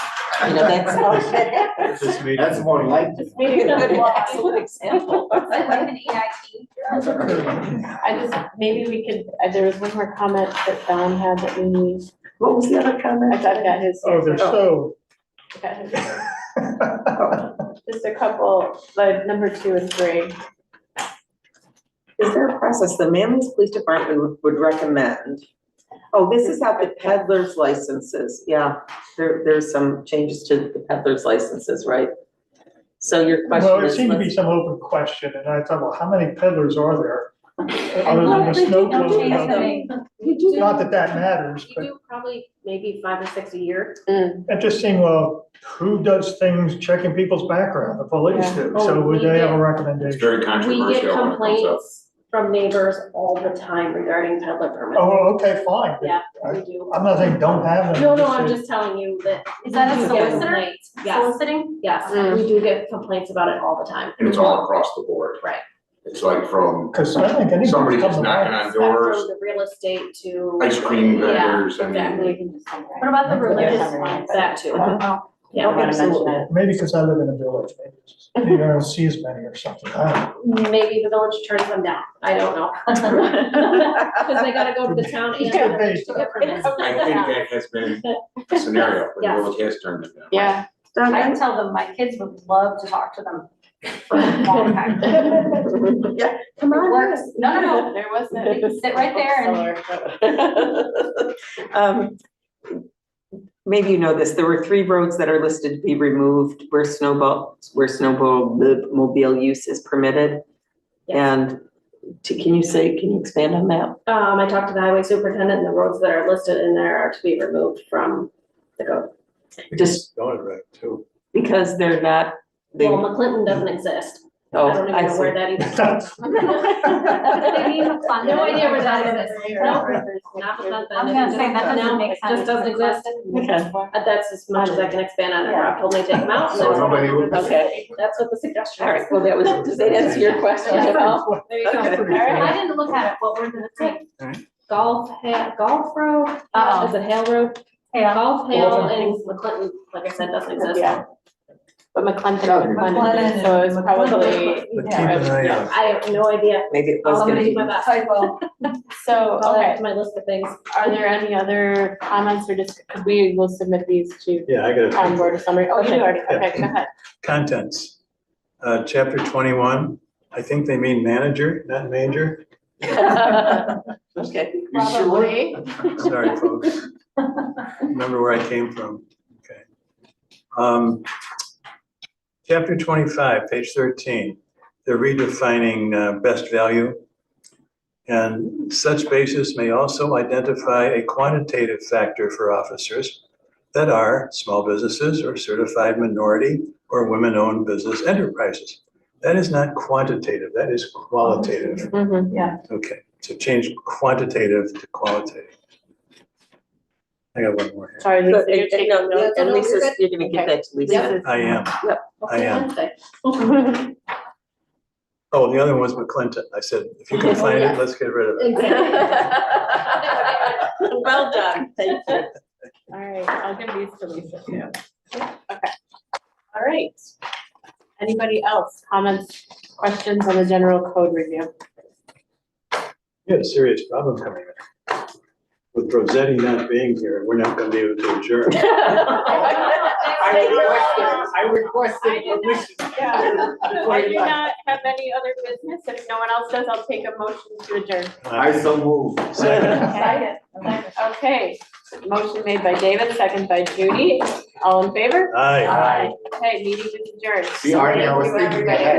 You know, that's how that happens. This meeting- That's more like. Just Maybe maybe a good, some excellent example. Like an EIT. I just, maybe we could, there was one more comment that Don had that we need. What was the other comment? I've got his. Oh, they're so. Got his. Just a couple, like number 2 and 3. Is there a process the Manlius Police Department would recommend? Oh, this is out the peddler's licenses. Yeah, there's some changes to the peddler's licenses, right? So your Well, question it is. seemed to be some open question, and I thought, well, how many peddlers are there? Other than the snow globe, not that that matters, You but do probably maybe 5 or 6 a year. it just seemed, well, who does things checking people's background? The police Yeah. do, Oh, so would we they have a did. recommendation? Very controversial We get when it comes up. complaints from neighbors all the time regarding peddler permits. Oh, okay, fine. Yeah, we do. I'm not saying don't have them. No, I'm saying- just telling you that. Is that a we do get solicitor? complaints. Yes, Soliciting? yes, Mm. we do get complaints about it all the time. And it's all across the board. Right. It's like from Cause I think anybody. somebody comes just knocking along. on doors, From the real estate to. ice cream Yeah, vendors, I exactly. mean. What about the Okay. religious Yeah. ones? That too. Oh, Yeah, I wanna mention it. Maybe because I live in a village, maybe it's just, you don't see as many or something. I don't know. Maybe the village turns them down. I don't know. Cause they gotta go to the town and the village to get permits. I think that has been a scenario where Yes. the village has turned it down. Yeah. I can tell them, my kids would love to talk to them for a long time. Yeah, come It on. works. No. There was that. They can sit right there and. Maybe you know this, there were 3 roads that are listed to be removed where snowmobile use is permitted. And can you expand on that? I talked to the highway superintendent, and the roads that are listed in there are to be removed from the code. Just Going right too. because they're not, Well, McClinton doesn't exist. Oh, I don't even I know where see. that even is. No idea where that is. No. Not I'm gonna say that doesn't make sense. Just doesn't exist. Okay. That's as much as I can expand on it. Rob told me to take them out. and So that's- nobody would- Okay. That's what the suggestion All is. right, well, does that answer your question at all? There you go. Okay. All right. I didn't look at it, what were the things? Golf road, Uh-oh. is it Hale Road? Yeah. Golf, Hale, and McClinton, like I said, doesn't exist. Yeah. But McClinton, McClinton, so it's probably, But keep an eye out. I have no idea. Maybe it was I'm gonna gonna do be. my best. Typo. so, I'll add okay. to my list of things. Are there any other comments or just, we will submit these to Yeah, I got town board it. or summary? Oh, you do already, okay, go ahead. Contents. Chapter 21, I think they mean manager, not manger. Okay. Probably. Sorry, folks. Remember where I came from. Okay. Chapter 25, page 13, they're redefining best value. And such basis may also identify a quantitative factor for officers that are small businesses or certified minority or women-owned business enterprises. That is not quantitative, that is qualitative. Mhm. Okay, so change quantitative to qualitative. I got one more here. Sorry, So, Lisa, you're taking no, notes. and Lisa's, you're gonna give that to Lisa. I am. I am. Wednesday. Oh, the other one was McClinton. I said, if you can find it, let's get rid of it. Well done, thank you. All right, I'll give these to Lisa. Yeah. Okay. All right. Anybody else? Comments, questions on the general code review? We had a serious problem coming in. With Rosetti not being here, we're not gonna be able to adjourn. I requested permission. I do not have any other business. If no one else does, I'll take a motion to adjourn. I so move. Second. Okay, motion made by David, second by Judy. All in favor? Aye. Okay, meeting is adjourned. See, Arnie, I was Thank you, thinking everybody. ahead.